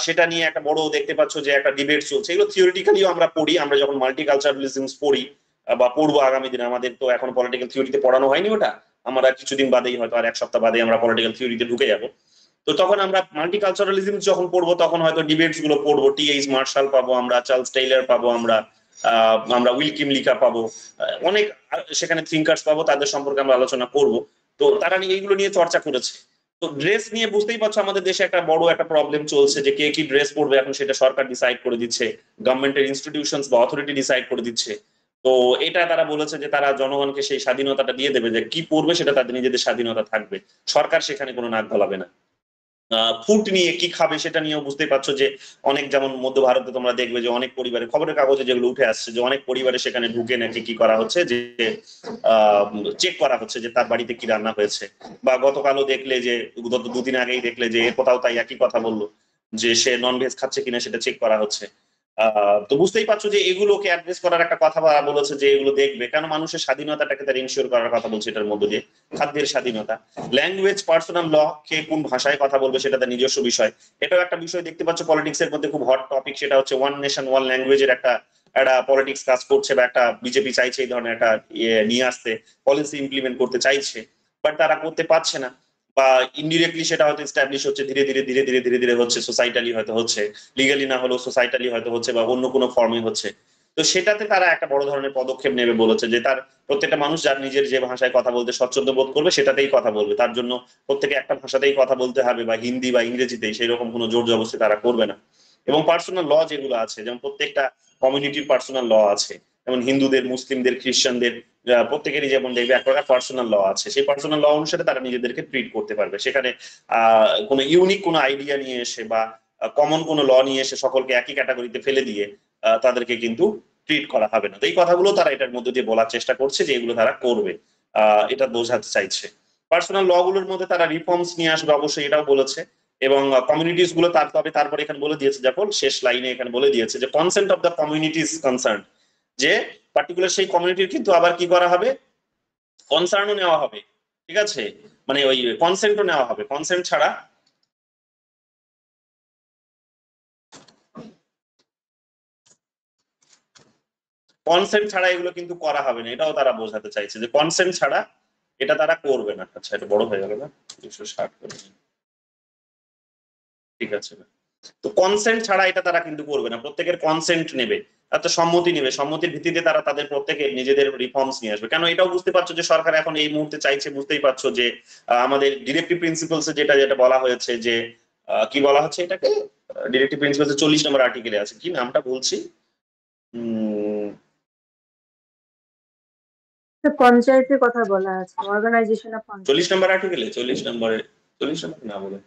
সেটা নিয়ে একটা বড় দেখতে পাচ্ছ যে একটা ডিবেট চলছে। এগুলো থিওরিটিক্যালিও আমরা পড়ি, আমরা যখন মাল্টিকালচারালিজম পড়ি বা পড়বো আগামী দিনে, আমাদের তো এখন পলিটিক্যাল থিওরিতে পড়ানো হয়নি ওটা, আমরা কিছুদিন বাদেই হয়তো আর এক সপ্তাহ বাদেই আমরা পলিটিক্যাল থিওরিতে ঢুকে যাব। তো তখন আমরা মাল্টিকালচারালিজম যখন পড়বো তখন হয়তো ডিবেটস গুলো পড়বো, টি.এইচ. মার্শাল পাবো আমরা, চার্লস টেইলর পাবো আমরা উইলকিম লিকা পাবো, অনেক সেখানে থিঙ্কার্স পাবো, তাদের সম্পর্কে আমরা আলোচনা করব। তো তারা এইগুলো নিয়ে চর্চা করেছে। তো ড্রেস নিয়ে বুঝতেই পারছো আমাদের দেশে একটা বড় একটা প্রবলেম চলছে যে কে কি ড্রেস পরবে এখন সেটা সরকার ডিসাইড করে দিচ্ছে, গভর্নমেন্টের ইনস্টিটিউশনস বা অথরিটি ডিসাইড করে দিচ্ছে। তো এটা তারা বলেছে যে তারা জনগণকে সেই স্বাধীনতাটা দিয়ে দেবে যে কি পড়বে সেটা তাদের নিজেদের স্বাধীনতা থাকবে, সরকার সেখানে কোনো নাক গলাবে না। ফুড নিয়ে কি খাবে সেটা নিয়েও বুঝতেই পারছো যে অনেক, যেমন মধ্য ভারতে তোমরা দেখবে যে অনেক পরিবারে খবরের কাগজে যেগুলো উঠে আসছে যে অনেক পরিবারে সেখানে ঢুকে নাকি কি করা হচ্ছে যে চেক করা হচ্ছে যে তার বাড়িতে কি রান্না হয়েছে। বা গতকালও দেখলে যে গত দুদিন আগেই দেখলে যে কোথাও তাই একই কথা বললো যে সে ননভেজ খাচ্ছে কিনা সেটা চেক করা হচ্ছে। তো বুঝতেই পারছো যে এগুলোকে অ্যাড্রেস করার একটা কথা বলেছে যে এগুলো দেখবে, কেন মানুষের স্বাধীনতাটাকে তার ইনশিওর করার কথা বলছে এটার মধ্যে দিয়ে। খাদ্যের স্বাধীনতা, ল্যাঙ্গুয়েজ, পার্সোনাল ল, কে কোন ভাষায় কথা বলবে সেটা তার নিজস্ব বিষয়। এটাও একটা বিষয় দেখতে পাচ্ছ পলিটিক্স এর মধ্যে খুব হট টপিক, সেটা হচ্ছে ওয়ান নেশন ওয়ান ল্যাঙ্গুয়েজের একটা একটা পলিটিক্স কাজ করছে, বা একটা বিজেপি চাইছে এই ধরনের একটা নিয়ে আসতে, পলিসি ইমপ্লিমেন্ট করতে চাইছে, বাট তারা করতে পারছে না। বা ইনডিরেক্টলি সেটা হয়তো এস্টাবলিশ হচ্ছে, ধীরে ধীরে ধীরে ধীরে ধীরে ধীরে হচ্ছে, সোসাইটালি হয়তো হচ্ছে, লিগালি না হলেও সোসাইটালি হয়তো হচ্ছে, বা অন্য কোনো ফর্মে হচ্ছে। তো সেটাতে তারা একটা বড় ধরনের পদক্ষেপ নেবে বলেছে যে তার প্রত্যেকটা মানুষ যার নিজের যে ভাষায় কথা বলতে স্বচ্ছন্দ বোধ করবে সেটাতেই কথা বলবে, তার জন্য প্রত্যেকে একটা ভাষাতেই কথা বলতে হবে, বা হিন্দি বা ইংরেজিতেই, সেই রকম কোনো জোর জবরদস্তি তারা করবে না। এবং পার্সোনাল ল যেগুলো আছে, যেমন প্রত্যেকটা কমিউনিটির পার্সোনাল ল আছে, যেমন হিন্দুদের, মুসলিমদের, খ্রিস্টানদের প্রত্যেকেরই যেমন দেখবে এক প্রকার পার্সোনাল ল আছে, সেই পার্সোনাল ল অনুসারে তারা নিজেদেরকে ট্রিট করতে পারবে। সেখানে কোনো ইউনিক কোনো আইডিয়া নিয়ে এসে বা কমন কোনো ল নিয়ে এসে সকলকে একই ক্যাটাগরিতে ফেলে দিয়ে তাদেরকে কিন্তু ট্রিট করা হবে না। তো এই কথাগুলো তারা এটার মধ্যে দিয়ে বলার চেষ্টা করছে যে এগুলো তারা করবে, এটা বোঝাতে চাইছে। পার্সোনাল ল গুলোর মধ্যে তারা রিফর্মস নিয়ে আসবে অবশ্যই, এটাও বলেছে। এবং কমিউনিটিস গুলো তারপরে এখানে বলে দিয়েছে, যখন শেষ লাইনে এখানে বলে দিয়েছে যে consent of the communities concern, যে পার্টিকুলার সেই কমিউনিটির কিন্তু আবার কি করা হবে, কনসার্নও নেওয়া হবে, ঠিক আছে, মানে ওই কনসেন্টও নেওয়া হবে, কনসেন্ট ছাড়া এগুলো কিন্তু করা হবে না, এটাও তারা বোঝাতে চাইছে যে কনসেন্ট ছাড়া এটা তারা করবে না। আচ্ছা, এটা বড় হয়ে গেল না, 260 করে, ঠিক আছে। তো কনসেন্ট ছাড়া এটা তারা কিন্তু করবে না, প্রত্যেকের কনসেন্ট নেবে, একটা সম্মতি নেবে, সম্মতির ভিত্তিতে তারা তাদের প্রত্যেকের নিজেদের রিফর্মস নিয়ে আসবে। কেন, এটাও বুঝতে পারছো যে সরকার এখন এই মুহূর্তে চাইছে, বুঝতেই পারছো যে আমাদের ডিরেক্টিভ প্রিন্সিপালস যেটা যেটা বলা হয়েছে যে কি বলা হচ্ছে এটাকে, ডিরেক্টিভ প্রিন্সিপালস 40 নম্বর আর্টিকেলে আছে, কি নামটা বলছি, পঞ্চায়েতের কথা বলা আছে, অর্গানাইজেশন অফ 40 নম্বর আর্টিকেলে, 40 নম্বর না বলে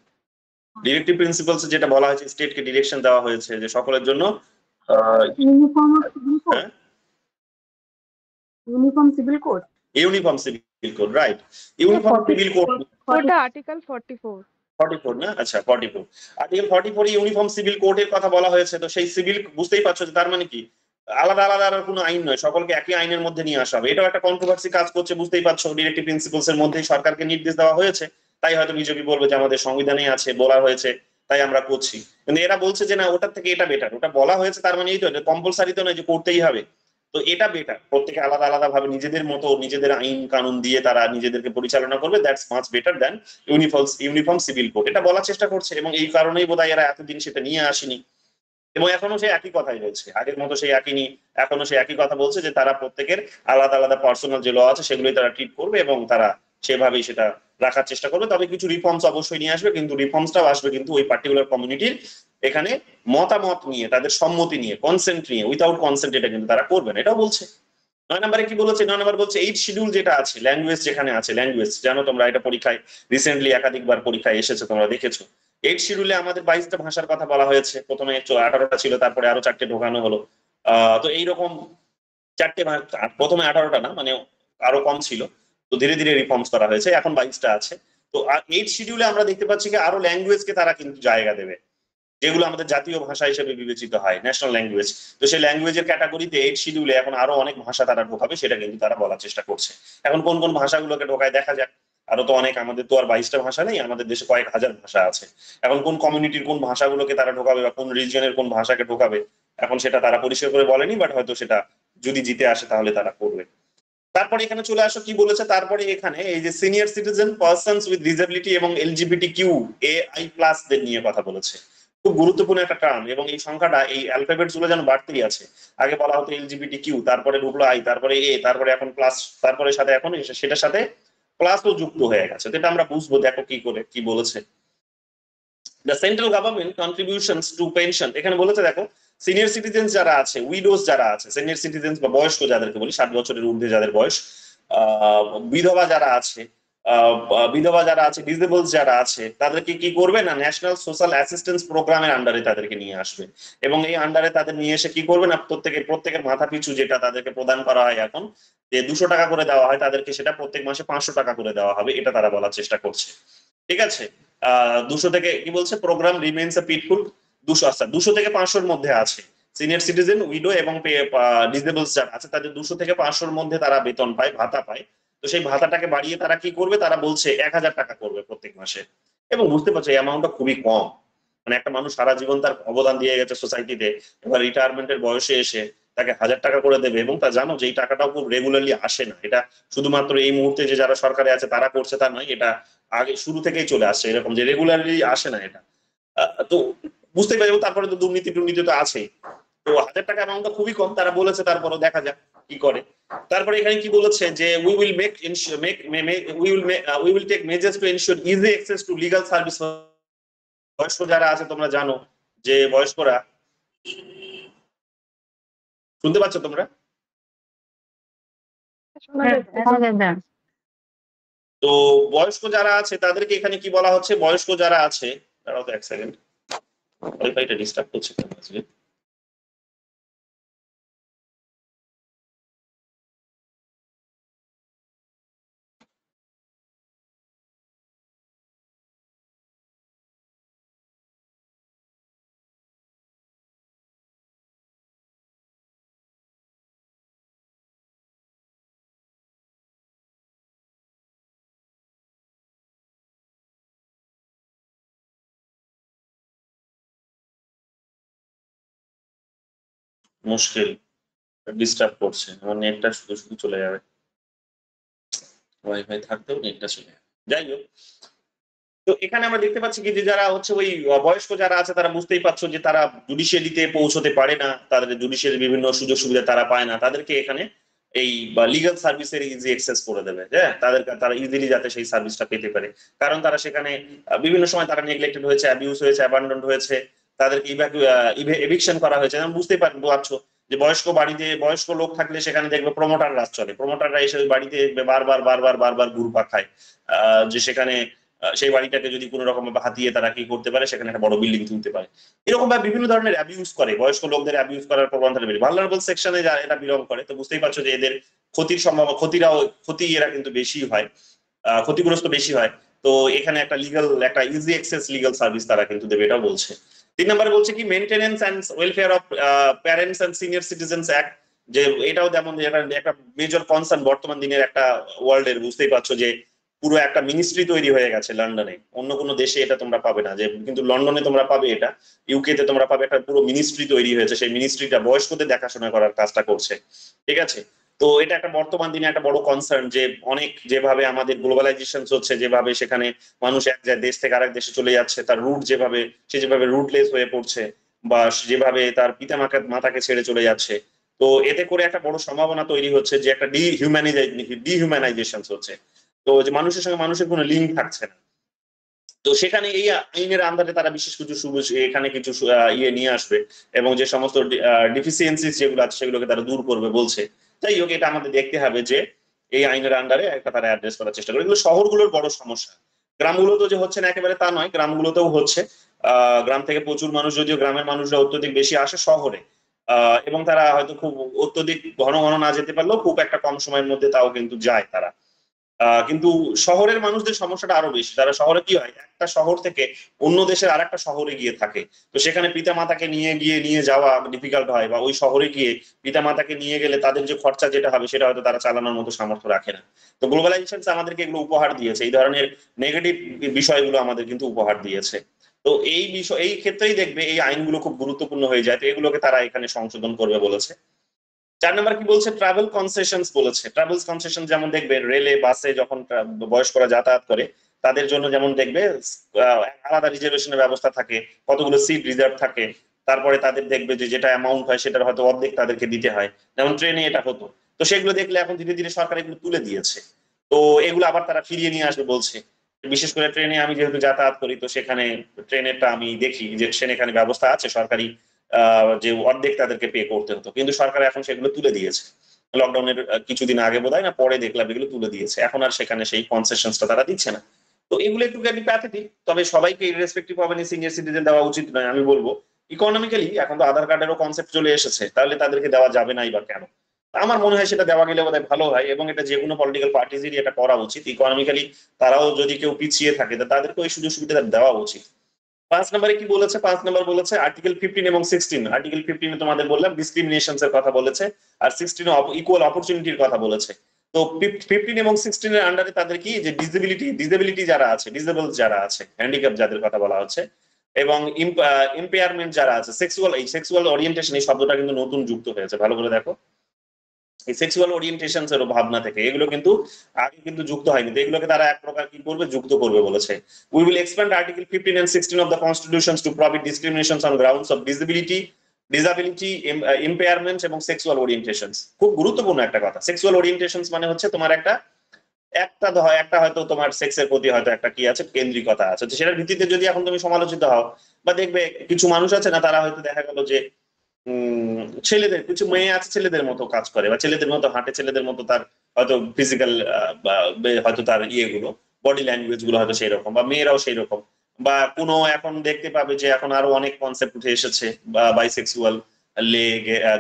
ডিরেক্টিভ প্রিন্সিপালস যেটা বলা হয়েছে, স্টেটকে ডিরেকশন দেওয়া হয়েছে যে সকলের জন্য uniform civil code, uniform civil code, right, uniform civil code, ওটা আর্টিকেল 44 না, আচ্ছা 44, আর্টিকেল 44 ইউনিফর্ম সিভিল কোডের কথা বলা হয়েছে। তো সেই সিভিল, বুঝতেই পারছো যে তার মানে কি আলাদা আলাদা আর কোনো আইন নয়, সকলকে একই আইনের মধ্যে নিয়ে আসা হবে। এটাও একটা কন্ট্রোভার্সি কাজ করছে, বুঝতেই পারছো, ডিরেক্টিভ প্রিন্সিপালস এর মধ্যেই সরকারকে নির্দেশ দেওয়া হয়েছে, তাই হয়তো বিজেপি বলবে যে আমাদের সংবিধানে আছে, বলা হয়েছে, তাই আমরা করছি। কিন্তু এরা বলছে যে না, ওটার থেকে এটা বেটার, ওটা বলা হয়েছে তার মানে এই তো, কম্পালসারি তো নয় যে করতেই হবে। তো এটা বেটার, প্রত্যেকে আলাদা আলাদা ভাবে নিজেদের মতো নিজেদের আইন কানুন দিয়ে তারা নিজেদেরকে পরিচালনা করবে, that's much better than uniform civil code, এটা বলার চেষ্টা করছে। এবং এই কারণেই বোধহয় এরা এতদিন সেটা নিয়ে আসেনি, এবং এখনো সেই একই কথাই বলছে, আগের মতো সেই একই এখনো সেই একই কথা বলছে যে তারা প্রত্যেকের আলাদা আলাদা পার্সোনাল যে ল আছে সেগুলোই তারা ট্রিট করবে, এবং তারা সেভাবেই সেটা রাখার চেষ্টা করবে। তবে কিছু রিফর্মস অবশ্যই নিয়ে আসবে, কিন্তু রিফর্মসটাও আসবে কিন্তু ওই পার্টিকুলার কমিউনিটির এখানে মতামত নিয়ে, তাদের সম্মতি নিয়ে, কনসেন্ট নিয়ে। উইথাউট কনসেন্ট এটা কিন্তু তারা করবে না, এটাও বলছে। 9 নম্বরে কি বলেছে, 9 নম্বর বলছে 8 শিডিউল যেটা আছে, ল্যাঙ্গুয়েজ যেখানে আছে, ল্যাঙ্গুয়েজ জানো তোমরা, এটা পরীক্ষায় রিসেন্টলি একাধিকবার পরীক্ষায় এসেছে, তোমরা দেখেছো। 8 শিডিউলে আমাদের 22টা ভাষার কথা বলা হয়েছে, প্রথমে 18টা ছিল, তারপরে আরো 4টে ঢোকানো হলো। তো এইরকম 4টে, প্রথমে 18টা না, মানে আরো কম ছিল, তো ধীরে ধীরে রিফর্মস করা হয়েছে, এখন 22টা আছে। তো 8 শিডিউলে আমরা দেখতে পাচ্ছি কি আরো ল্যাঙ্গুয়েজকে তারা কিন্তু জায়গা দেবে, যেগুলো আমাদের জাতীয় ভাষা হিসেবে বিবেচিত হয়, ন্যাশনাল ল্যাঙ্গুয়েজ। তো সেই ল্যাঙ্গুয়েজের ক্যাটাগরিতে 8 শিডিউলে এখন আরো অনেক ভাষা তারা ঢোকাবে, সেটা কিন্তু তারা বলার চেষ্টা করছে। এখন কোন কোন ভাষাগুলোকে ঢোকায় দেখা যাক। আরো তো অনেক, আমাদের তো আর 22টা ভাষা নেই, আমাদের দেশে কয়েক হাজার ভাষা আছে। এখন কোন কমিউনিটির কোন ভাষাগুলোকে তারা ঢোকাবে বা কোন রিজিয়নের কোন ভাষাকে ঢোকাবে এখন সেটা তারা পরিষ্কার করে বলেনি, বাট হয়তো সেটা যদি জিতে আসে তাহলে তারা করবে। তারপরে এখানে চলে আসো কি বলেছে, তারপরে এখানে এই যে senior citizen, persons with disability এবং এলজিবিটি কিউ AI প্লাস দের নিয়ে কথা বলেছে। খুব গুরুত্বপূর্ণ একটা টার্ম, এবং এই সংখ্যাটা এই অ্যালফাবেটস গুলো যেন বাড়তেই আছে। আগে বলা হতো এলজিবিটি কিউ, তারপরে ঢুকলো আই, তারপরে এ, তারপরে এখন প্লাস, তারপরে সাথে এখন সেটার সাথে প্লাসও যুক্ত হয়ে গেছে। তো এটা আমরা বুঝবো, দেখো কি করে কি বলেছে। The central government contributions to pension, এখানে বলেছে দেখো সিনিয়র সিটিজেন যারা আছে, উইডোজ যারা আছে, সিনিয়র সিটিজেন বা বয়স্ক যাদেরকে বলি, 60 বছরের ঊর্ধ্বে যাদের বয়স, বিধবা যারা আছে, ডিসেবলস যারা আছে, তাদেরকে কি করবে না ন্যাশনাল সোশ্যাল অ্যাসিস্ট্যান্স প্রোগ্রামের আন্ডারে তাদেরকে নিয়ে আসবে। এবং এই আন্ডারে তাদের নিয়ে এসে কি করবে না, প্রত্যেকের মাথা পিছু যেটা তাদেরকে প্রদান করা হয় এখন, যে 200 টাকা করে দেওয়া হয় তাদেরকে, সেটা প্রত্যেক মাসে 500 টাকা করে দেওয়া হবে, এটা তারা বলার চেষ্টা করছে। ঠিক আছে, 200 থেকে কি বলছে, প্রোগ্রাম রিমেইনস এ পিটফুল। 200 থেকে 500-র মধ্যে আছে সিনিয়র সিটিজেন, উইডো এবং ডিসেবলস যারা আছে, তাদের 200 থেকে 500-র মধ্যে তারা বেতন পায়, ভাতা পায়। তো সেই ভাতাটাকে বাড়িয়ে তারা কি করবে, তারা বলছে 1000 টাকা করবে প্রত্যেক মাসে। এবং বুঝতে পারছো এই অ্যামাউন্টটা খুবই কম। মানে একটা মানুষ সারা জীবন তার অবদান দিয়ে গেছে সোসাইটিতে, এবার রিটায়ারমেন্টের বয়সে এসে তাকে 1000 টাকা করে দেবে, এবং তা জানো যে এই টাকাটাও খুব রেগুলারলি আসে না। এটা শুধুমাত্র এই মুহূর্তে যে যারা সরকারে আছে তারা করছে তা নয়, এটা আগে শুরু থেকেই চলে আসছে, এরকম যে রেগুলারলি আসে না এটা। তো বুঝতে পারবো। তারপরে তো দুর্নীতি তো আছেই। তো 1000 টাকা অ্যামাউন্টটা খুবই কম, তারা বলেছে, তারপরও দেখা যাক কি করে। তারপরে এখানে কি বলেছে যে we will take measures to ensure easy access to legal service. বয়স্ক যারা আছে তোমরা জানো যে বয়স্করা, শুনতে পাচ্ছ তোমরা? তো বয়স্ক যারা আছে তাদেরকে এখানে কি বলা হচ্ছে, বয়স্ক যারা আছে, দাঁড়াও তো এক সেকেন্ড, ওয়াইফাইটা ডিস্টার্ব করছে কেন আজকে। মুশকিল, ডিস্টার্ব করছে, আমার নেটটা শুধু শুধু চলে যাবে, ওয়াইফাই থাকতেও নেটটা চলে যাবে। যাই হোক, তো এখানে আমরা দেখতে পাচ্ছি কি যে যারা হচ্ছে ওই বয়স্ক যারা আছে, তারা বুঝতেই পারছো যে তারা জুডিশিয়ারিতে পৌঁছতে পারে না, তাদের জুডিশিয়ারি বিভিন্ন সুযোগ সুবিধা তারা পায় না, তাদেরকে এখানে এই লিগ্যাল সার্ভিসের ইজি অ্যাক্সেস করে দেবে। হ্যাঁ, তারা ইজিলি যাতে সেই সার্ভিসটা পেতে পারে, কারণ তারা সেখানে বিভিন্ন সময় তারা নেগলেক্টেড হয়েছে, অ্যাবিউজ হয়েছে, অ্যাবান্ডন হয়েছে, তাদেরকে এভিকশন করা হয়েছে। বুঝতেই পারছো যে বয়স্ক লোক থাকলে সেখানে দেখবে প্রমোটার রাজ চলে, প্রমোটাররা এসে বাড়িতে বারবার ঘুরপা খায়, যে সেখানে সেই বাড়িটাকে যদি কোনো রকম হাতিয়ে তারা কি করতে পারে, সেখানে একটা বড় বিল্ডিং তুলতে পারে। এরকম ভাবে বিভিন্ন ধরনের অ্যাবিউজ করে, বয়স্ক লোকদের অ্যাবিউজ করার প্রবণতা বেশি। ভালনারেবল সেকশনে যারা এটা বিলং করে, তো বুঝতেই পারছো যে এদের ক্ষতি এরা কিন্তু বেশি হয়, ক্ষতিগ্রস্ত বেশি হয়। তো এখানে একটা ইজি অ্যাক্সেস লিগ্যাল সার্ভিস তারা কিন্তু দেবে, এটাও বলছে। 3 নম্বরে বলছে কি maintenance and welfare of parents and senior citizens act, যে এটাও যেমন একটা মেজর কনসার্ন বর্তমান দিনের একটা ওয়ার্ল্ডের। বুঝতেই পারছো যে পুরো একটা মিনিস্ট্রি তৈরি হয়ে গেছে লন্ডনে, অন্য কোনো দেশে এটা তোমরা পাবে না, যে কিন্তু লন্ডনে তোমরা পাবে, এটা ইউকে তে তোমরা পাবে, একটা পুরো মিনিস্ট্রি তৈরি হয়েছে, সেই মিনিস্ট্রিটা বয়স্কদের দেখাশোনা করার কাজটা করছে। ঠিক আছে, তো এটা একটা বর্তমান দিনে একটা বড় কনসার্ন, যে অনেক যেভাবে আমাদের গ্লোবালাইজেশন হচ্ছে, যেভাবে সেখানে মানুষ এক দেশ থেকে আরেক দেশে চলে যাচ্ছে, তার রুট যেভাবে রুটলেস হয়ে পড়ছে, বা যেভাবে তার পিতা মাতাকে ছেড়ে চলে যাচ্ছে, তো এতে করে একটা বড় সম্ভাবনা তৈরি হচ্ছে যে একটা ডিহিউম্যানাইজেশন হচ্ছে, তো যে মানুষের সঙ্গে মানুষের কোনো লিঙ্ক থাকছে না। তো সেখানে এই আইনের আন্ডারে তারা বিশেষ কিছু এখানে কিছু ইয়ে নিয়ে আসবে, এবং যে সমস্ত ডিফিসিয়েন্সিস যেগুলো আছে সেগুলোকে তারা দূর করবে বলছে। যাই হোক, এটা আমাদের দেখতে হবে যে এই আইনের আন্ডারে একটা তারা অ্যাড্রেস করার চেষ্টা করে। এগুলো শহরগুলোর বড় সমস্যা, গ্রামগুলোতে যে হচ্ছে না একেবারে তা নয়, গ্রামগুলোতেও হচ্ছে। গ্রাম থেকে প্রচুর মানুষ, যদিও গ্রামের মানুষরা অত্যধিক বেশি আসে শহরে, এবং তারা হয়তো খুব অত্যধিক ঘন ঘন না যেতে পারলেও খুব একটা কম সময়ের মধ্যে তাও কিন্তু যায় তারা। কিন্তু শহরের মানুষদের সমস্যাটা আরো বেশি। তারা শহরে কি হয়, একটা শহর থেকে অন্য দেশের আর একটা শহরে গিয়ে থাকে, তো সেখানে পিতা মাতাকে নিয়ে যাওয়া ডিফিকাল্ট হয়, বা ওই শহরে গিয়ে পিতা মাতাকে নিয়ে গেলে তাদের যে খরচা যেটা হবে সেটা হয়তো তারা চালানোর মতো সামর্থ্য রাখে না। তো গ্লোবালাইজেশন আমাদেরকে এগুলো উপহার দিয়েছে, এই ধরনের নেগেটিভ বিষয়গুলো আমাদের কিন্তু উপহার দিয়েছে। তো এই ক্ষেত্রেই দেখবে এই আইনগুলো খুব গুরুত্বপূর্ণ হয়ে যায়, তো এগুলোকে তারা এখানে সংশোধন করবে বলেছে। 4 নম্বর কি বলছে, ট্রাভেল কনসেশনস বলেছে। ট্রাভেল কনসেশন যেমন দেখবে রেলে বাসে যখন বয়স্করা যাতায়াত করে তাদের জন্য যেমন দেখবে আলাদা রিজার্ভেশনের ব্যবস্থা থাকে, কতগুলো সিট রিজার্ভ থাকে, তারপরে তাদের দেখবে যে যেটা অ্যামাউন্ট হয় সেটার হয়তো অর্ধেক তাদেরকে দিতে হয়, যেমন ট্রেনে এটা হতো। তো সেগুলো দেখলে এখন ধীরে ধীরে সরকার এগুলো তুলে দিয়েছে, তো এগুলো আবার তারা ফিরিয়ে নিয়ে আসবে বলছে। বিশেষ করে ট্রেনে আমি যেহেতু যাতায়াত করি, তো সেখানে ট্রেনেরটা আমি দেখি যে সেখানে ব্যবস্থা আছে সরকারি, যে অর্ধেক তাদেরকে পে করতে হতো, কিন্তু সরকার এখন সেগুলো তুলে দিয়েছে। লকডাউনের কিছুদিন আগে বোধহয় না পরে দেখলাম এগুলো তুলে দিয়েছে, এখন আর সেখানে সেই কনসেশনসটা তারা দিচ্ছে না। তো এগুলো একটু প্যাথেটিক, তবে সবাইকে ইররেসপেক্টিভ হবে না সিনিয়র সিটিজেন দেওয়া উচিত নয় আমি বলবো। ইকোনমিক্যালি এখন তো আধার কার্ডেরও কনসেপ্ট চলে এসেছে, তাহলে তাদেরকে দেওয়া যাবে নাই বা কেন? আমার মনে হয় সেটা দেওয়া গেলে বোধহয় ভালো হয়, এবং এটা যে কোনো পলিটিক্যাল পার্টিজেরই এটা করা উচিত। ইকোনমিক্যালি তারাও যদি কেউ পিছিয়ে থাকে তাদেরকে ওই সুযোগ সুবিধা দেওয়া উচিত। 5 নম্বরে কি বলেছে, 5 নম্বর বলেছে আর্টিকেল 15 এবং 16। আর্টিকেল 15 এ তোমাদের বললাম ডিসক্রিমিনেশনস এর কথা বলেছে, আর 16 ইকুয়াল অপরচুনিটির কথা বলেছে। তো 15 এবং 16 এর আন্ডারে তাদের কি যে ডিসেবিলিটি যারা আছে, ডিসেবল যারা আছে, হ্যান্ডিক্যাপ যাদের কথা বলা হচ্ছে, এবং ইম্পেয়ারমেন্ট যারা আছে, সেক্সুয়াল ওরিয়েন্টেশন এই শব্দটা কিন্তু নতুন যুক্ত হয়েছে, ভালো করে দেখো। এই সেক্সুয়াল ওরিয়েন্টেশনস এর ভাবনা থেকে এগুলো কিন্তু আগে কিন্তু যুক্ত হয়নি, তো এগুলোকে তারা এক প্রকার কি করবে, যুক্ত করবে বলেছে। We will expand article 15 and 16 of the constitution to prohibit discriminations on grounds of disability, impairment এবং সেক্সুয়াল ওরিয়েন্টেশনস। খুব গুরুত্বপূর্ণ একটা কথা। সেক্সুয়াল ওরিয়েন্টেশনস মানে হচ্ছে তোমার একটা হয়তো তোমার সেক্সের প্রতি হয়তো একটা কি আছে, কেন্দ্রিকতা আছে, তো সেটার ভিত্তিতে যদি এখন তুমি সমালোচিত হও, বা দেখবে কিছু মানুষ আছে না, তারা হয়তো দেখা গেল যে ছেলেদের কিছু মেয়ে আছে ছেলেদের মতো কাজ করে, বা ছেলেদের মতো হাঁটে, ছেলেদের মতো তার হয়তো ফিজিক্যাল হয়তো তার ইয়েগুলো, বডি ল্যাঙ্গুয়েজ গুলো হয়তো সেই রকম, বা মেয়েরাও সেই রকম, বা কোনো এখন দেখতে পাবে যে এখন আরো অনেক কনসেপ্ট উঠে এসেছে, বা বাইসেক্সুয়াল,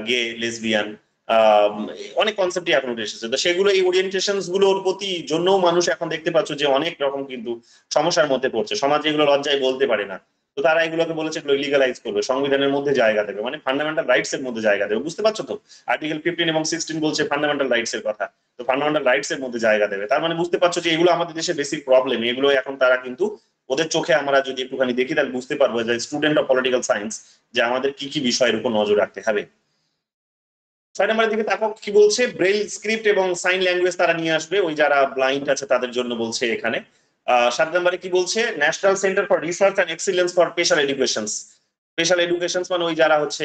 গে, লেসবিয়ান, অনেক কনসেপ্টই এখন উঠে এসেছে। তো সেগুলো এই ওরিয়েন্টেশনস গুলোর প্রতি জন্যও মানুষ এখন দেখতে পাচ্ছ যে অনেক রকম কিন্তু সমস্যার মধ্যে পড়ছে, সমাজ এগুলো লজ্জায় বলতে পারে না। তো তারা এগুলোকে বলেছে লিগালাইজ করবে, সংবিধানের মধ্যে জায়গা দেবে, মানে ফান্ডামেন্টাল রাইটস এর মধ্যে জায়গা দেবে, বুঝতে পারছো তো? আর্টিকেল 15 এবং 16 বলছে ফান্ডামেন্টাল রাইটস এর কথা, তো ফান্ডামেন্টাল রাইটস এর মধ্যে জায়গা দেবে, তার মানে বুঝতে পারছো যে এগুলো আমাদের দেশে বেসিক প্রবলেম। এগুলো এখন তারা কিন্তু ওদের চোখে আমরা যদি একটুখানি দেখি তাহলে বুঝতে পারবো যে স্টুডেন্ট অফ পলিটিক্যাল সায়েন্স যে আমাদের কি কি বিষয়ের উপর নজর রাখতে হবে। 6 নম্বরের দিকে তারপর কি বলছে, ব্রেইল স্ক্রিপ্ট এবং সাইন ল্যাঙ্গুয়েজ তারা নিয়ে আসবে, ওই যারা ব্লাইন্ড আছে তাদের জন্য বলছে এখানে। 7 নম্বরে কি বলছে, national centre for research and excellence for special educations. Special education মানে ওই যারা হচ্ছে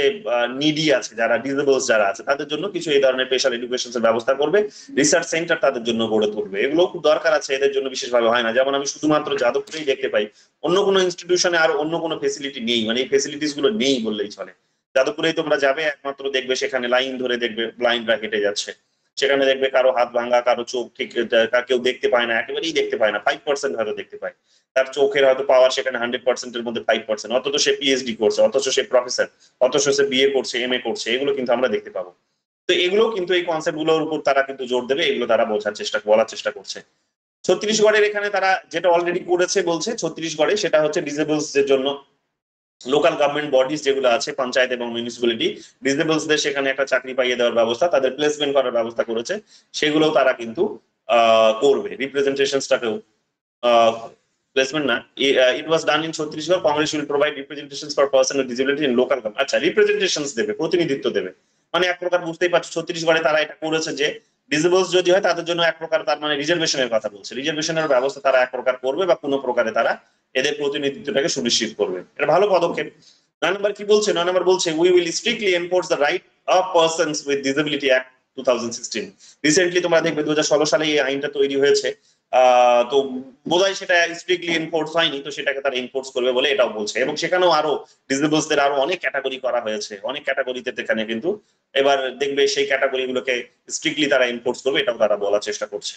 নিডি আছে, যারা ডিসেবলস যারা আছে, তাদের জন্য কিছু এই ধরনের স্পেশাল এডুকেশনস এর ব্যবস্থা করবে, রিসার্চ সেন্টার তাদের জন্য গড়ে তুলবে। এগুলো খুব দরকার আছে, এদের জন্য বিশেষভাবে হয় না। যেমন আমি শুধুমাত্র যাদবপুরেই দেখতে পাই, অন্য কোনো ইনস্টিটিউশনে আর অন্য কোনো ফেসিলিটি নেই, মানে এই ফেসিলিটিস গুলো নেই বললেই চলে। যাদবপুরেই তোমরা যাবে, একমাত্র দেখবে সেখানে লাইন ধরে দেখবে ব্লাইন্ডরা হেঁটে যাচ্ছে, সেখানে দেখবে কারো হাত ভাঙা, কারো চোখ ঠিক কেউ দেখতে পায় না, একেবারেই দেখতে পায় না, 5% হয়তো দেখতে পায়, তার চোখের হয়তো পাওয়ার সেখানে 100% এর মধ্যে 5%, অথচ সে পিএইচডি করছে, অথচ সে প্রফেসর, অথচ সে বিএ করছে, এমএ করছে, এগুলো কিন্তু আমরা দেখতে পাবো। তো এগুলো কিন্তু এই কনসেপ্ট গুলোর উপর তারা কিন্তু জোর দেবে, এগুলো তারা বলার চেষ্টা করছে। ছত্তিশগড়ের এখানে তারা যেটা অলরেডি করেছে বলছে ছত্তিশগড়ে, সেটা হচ্ছে ডিসেবলস এর জন্য লোকাল গভর্নমেন্ট বডিজ যেগুলো আছে, পঞ্চায়েত এবং মিউনিসিপ্যালিটি, ডিসেবলসদের সেখানে একটা চাকরি পাইয়ে দেওয়ার ব্যবস্থা, তাদের প্লেসমেন্ট করার ব্যবস্থা করেছে, সেগুলো তারা কিন্তু করবে। রিপ্রেজেন্টেশনসটাকেও প্লেসমেন্ট না, it was done in Chhattisgarh, Congress will provide representations for person with disability in local government. আচ্ছা, রিপ্রেজেন্টেশনস দেবে, প্রতিনিধিত্ব দেবে, মানে এক প্রকার বুঝতেই পারছো ছত্তিশগড়ে তারা এটা করেছে যে ডিসেবলস যদি হয় তাদের জন্য এক প্রকার, তার মানে রিজার্ভেশনের কথা বলছে, রিজার্ভেশনের ব্যবস্থা তারা এক প্রকার করবে, বা কোনো প্রকারে তারা এদের প্রতিনিধিত্বটাকে সুনিশ্চিত করবে। এটা ভালো পদক্ষেপ। 9 নম্বর কি বলছে, 9 নম্বর বলছে we will strictly enforce the right of persons with disability act 2016। Recently তোমরা দেখবে 2016 সালে এই আইনটা তৈরি হয়েছে, তো বোধহয় সেটা স্ট্রিক্টলি এনফোর্স হয়নি, তো সেটাকে তারা এনফোর্স করবে বলে এটাও বলছে। এবং সেখানেও আরো ডিসেবলসদের আরো অনেক ক্যাটাগরি করা হয়েছে, অনেক ক্যাটাগরিতে এখানে কিন্তু এবার দেখবে সেই ক্যাটাগরি গুলোকে স্ট্রিক্টলি তারা এনফোর্স করবে, এটাও তারা বলার চেষ্টা করছে।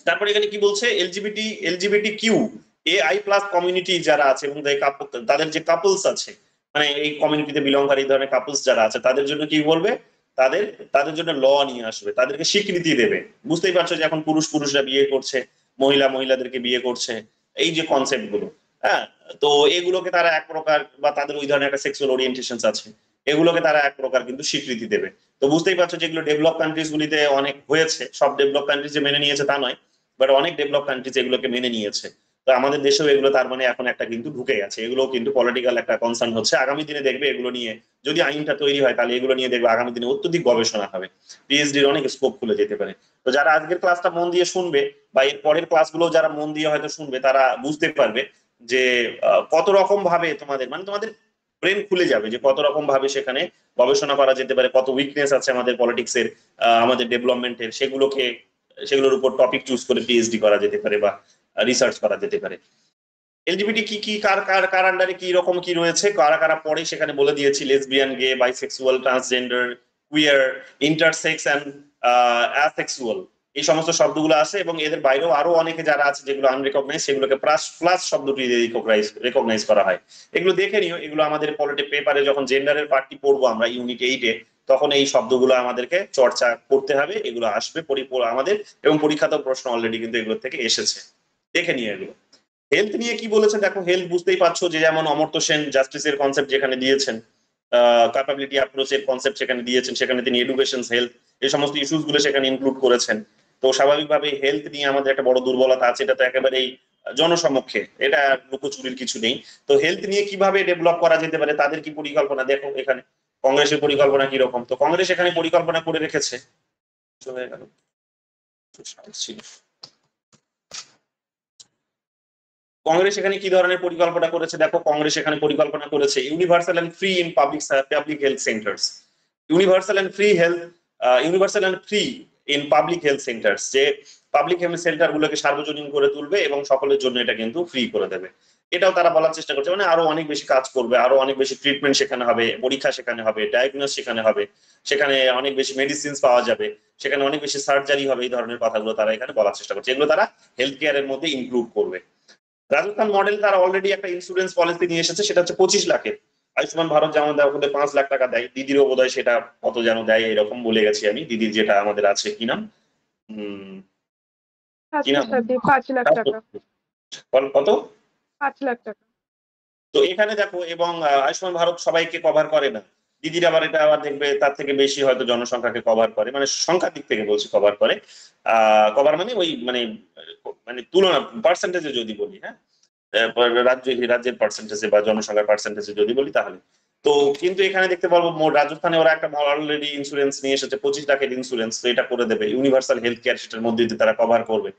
তারপরে এখানে কি বলছে, LGBT Q AI plus community যারা আছে এবং তাদের যে কাপলস আছে, মানে এই কমিউনিটিতে বিলংকারী ধরনের কাপলস যারা আছে, তাদের জন্য কি বলবে, তাদের তাদের জন্য ল নিয়ে আসবে, তাদেরকে স্বীকৃতি দেবে। বুঝতেই পারছো যে এখন পুরুষরা বিয়ে করছে, মহিলাদেরকে বিয়ে করছে, এই যে কনসেপ্ট গুলো, হ্যাঁ, তো এগুলোকে তারা এক প্রকার, বা তাদের ওই ধরনের একটা সেক্সুয়াল ওরিয়েন্টেশন আছে, এগুলোকে তারা এক প্রকার কিন্তু স্বীকৃতি দেবে। তো বুঝতেই পারছো যেগুলো ডেভেলপ কান্ট্রিজ গুলিতে অনেক হয়েছে, সব ডেভেলপ কান্ট্রিজ যে মেনে নিয়েছে তা নয়, বাট অনেক ডেভেলপ কান্ট্রিজ এগুলোকে মেনে নিয়েছে। তো আমাদের দেশেও এগুলো তার মানে এখন একটা কিন্তু ঢুকে গেছে, এগুলো কিন্তু পলিটিক্যাল একটা কনসার্ন হচ্ছে। আগামী দিনে দেখবে এগুলো নিয়ে যদি আইনটা তৈরি হয়, তাহলে এগুলো নিয়ে দেখবে আগামী দিনে অত্যধিক গবেষণা হবে, পিএইচডির অনেক স্কোপ খুলে যেতে পারে। তো যারা আজকের ক্লাসটা মন দিয়ে শুনবে বা এর পরের ক্লাসগুলো যারা মন দিয়ে হয়তো শুনবে, তারা বুঝতে পারবে যে কত রকম ভাবে তোমাদের ব্রেন খুলে যাবে, যে কত রকম ভাবে সেখানে গবেষণা করা যেতে পারে, কত উইকনেস আছে আমাদের পলিটিক্সের, আমাদের ডেভেলপমেন্টের, সেগুলোর উপর টপিক চুজ করে পিএইচডি করা যেতে পারে বা রিসার্চ করা যেতে পারে। এলজিবিটি কি কি কার কার কার আন্ডারে কি রকম কি রয়েছে, কারা কারা পড়ে সেখানে বলে দিয়েছি। Lesbian, gay, bisexual, transgender, queer, intersex and asexual, এই সমস্ত শব্দগুলো আছে, এবং এদের বাইরেও আরো অনেকে যারা আছে যেগুলো আনরেকগনাইজ, সেগুলোকে প্লাস শব্দটি রেকগনাইজ করা হয়। এগুলো দেখে নিও, এগুলো আমাদের পেপারে যখন জেন্ডারের পার্টটি পড়বো আমরা ইউনিট 8-এ, তখন এই শব্দগুলো আমাদেরকে চর্চা করতে হবে, এগুলো আসবে আমাদের, এবং পরীক্ষাতেও প্রশ্ন অলরেডি কিন্তু এগুলো থেকে এসেছে, দেখে নিও এগুলো। হেলথ নিয়ে কি বলেছেন দেখো, হেলথ বুঝতেই পারছো যে যেমন অমর্ত্য সেন জাস্টিসের কনসেপ্ট যেখানে দিয়েছেন, ক্যাপাবিলিটি অ্যাপ্রোচের কনসেপ্ট সেখানে দিয়েছেন, সেখানে তিনি এডুকেশন, হেলথ, এই সমস্ত ইস্যুস গুলো সেখানে ইনক্লুড করেছেন। তো স্বাভাবিকভাবে হেলথ নিয়ে আমাদের একটা বড় দুর্বলতা আছে, এটা তো একেবারেই জনসমক্ষে, এটা লুকোচুরির কিছু নেই। তো হেলথ নিয়ে কিভাবে ডেভেলপ করা যেতে পারে, তাদের কি পরিকল্পনা, দেখো এখানে কংগ্রেসের পরিকল্পনা কি রকম। তো কংগ্রেস এখানে পরিকল্পনা করে রেখেছে, চলে গেল কংগ্রেস এখানে কি ধরনের পরিকল্পনা করেছে দেখো, কংগ্রেস এখানে পরিকল্পনা করেছে universal and free in public health centres, universal and free health, universal and free in public health centres, যে পাবলিক হেলথ সেন্টার গুলোকে সার্বজনীন করে তুলবে এবং সকলের জন্য এটা কিন্তু ফ্রি করে দেবে। এটাও তারা বলার চেষ্টা করছে, মানে আরো অনেক বেশি কাজ করবে, আরো অনেক বেশি ট্রিটমেন্ট সেখানে হবে, পরীক্ষা সেখানে হবে, ডায়াগনোস সেখানে হবে, সেখানে অনেক বেশি মেডিসিন পাওয়া যাবে, সেখানে অনেক বেশি সার্জারি হবে, এই ধরনের কথাগুলো তারা এখানে বলার চেষ্টা করছে, এগুলো তারা হেলথ কেয়ারের মধ্যে ইনক্লুড করবে। রাজস্থান মডেল তারা অলরেডি একটা ইন্স্যুরেন্স পলিসি নিয়ে এসেছে, সেটা হচ্ছে 25 লাখের। আয়ুষ্মান ভারত যেমন দেয়, ওদের 5 লাখ টাকা দেয়, দিদিরও বোধহয় সেটা কত যেন দেয়, এরকম বলে গেছি আমি, দিদির যেটা আমাদের আছে কি নাম, কি নাম, 5 লাখ টাকা, কত 5 লাখ টাকা। তো এখানে দেখো, এবং আয়ুষ্মান ভারত সবাইকে কভার করে না, দিদির আবার এটা আবার দেখবে তার থেকে বেশি হয়তো জনসংখ্যাকে কভার করে, মানে সংখ্যার দিক থেকে বলছি কভার করে, কভার মানে ওই মানে মানে তুলনা পার্সেন্টেজে যদি বলি, হ্যাঁ, রাজ্যের পার্সেন্টেজে বা জনসংখ্যার পার্সেন্টেজে যদি বলি তাহলে। তো কিন্তু এখানে দেখতে পারবো রাজস্থানে ওরা একটা অলরেডি ইন্স্যুরেন্স নিয়ে এসেছে, 25 লাখের ইন্স্যুরেন্স, তো এটা করে দেবে, ইউনিভার্সাল হেলথ কেয়ার সেটার মধ্যে তারা কভার করবে।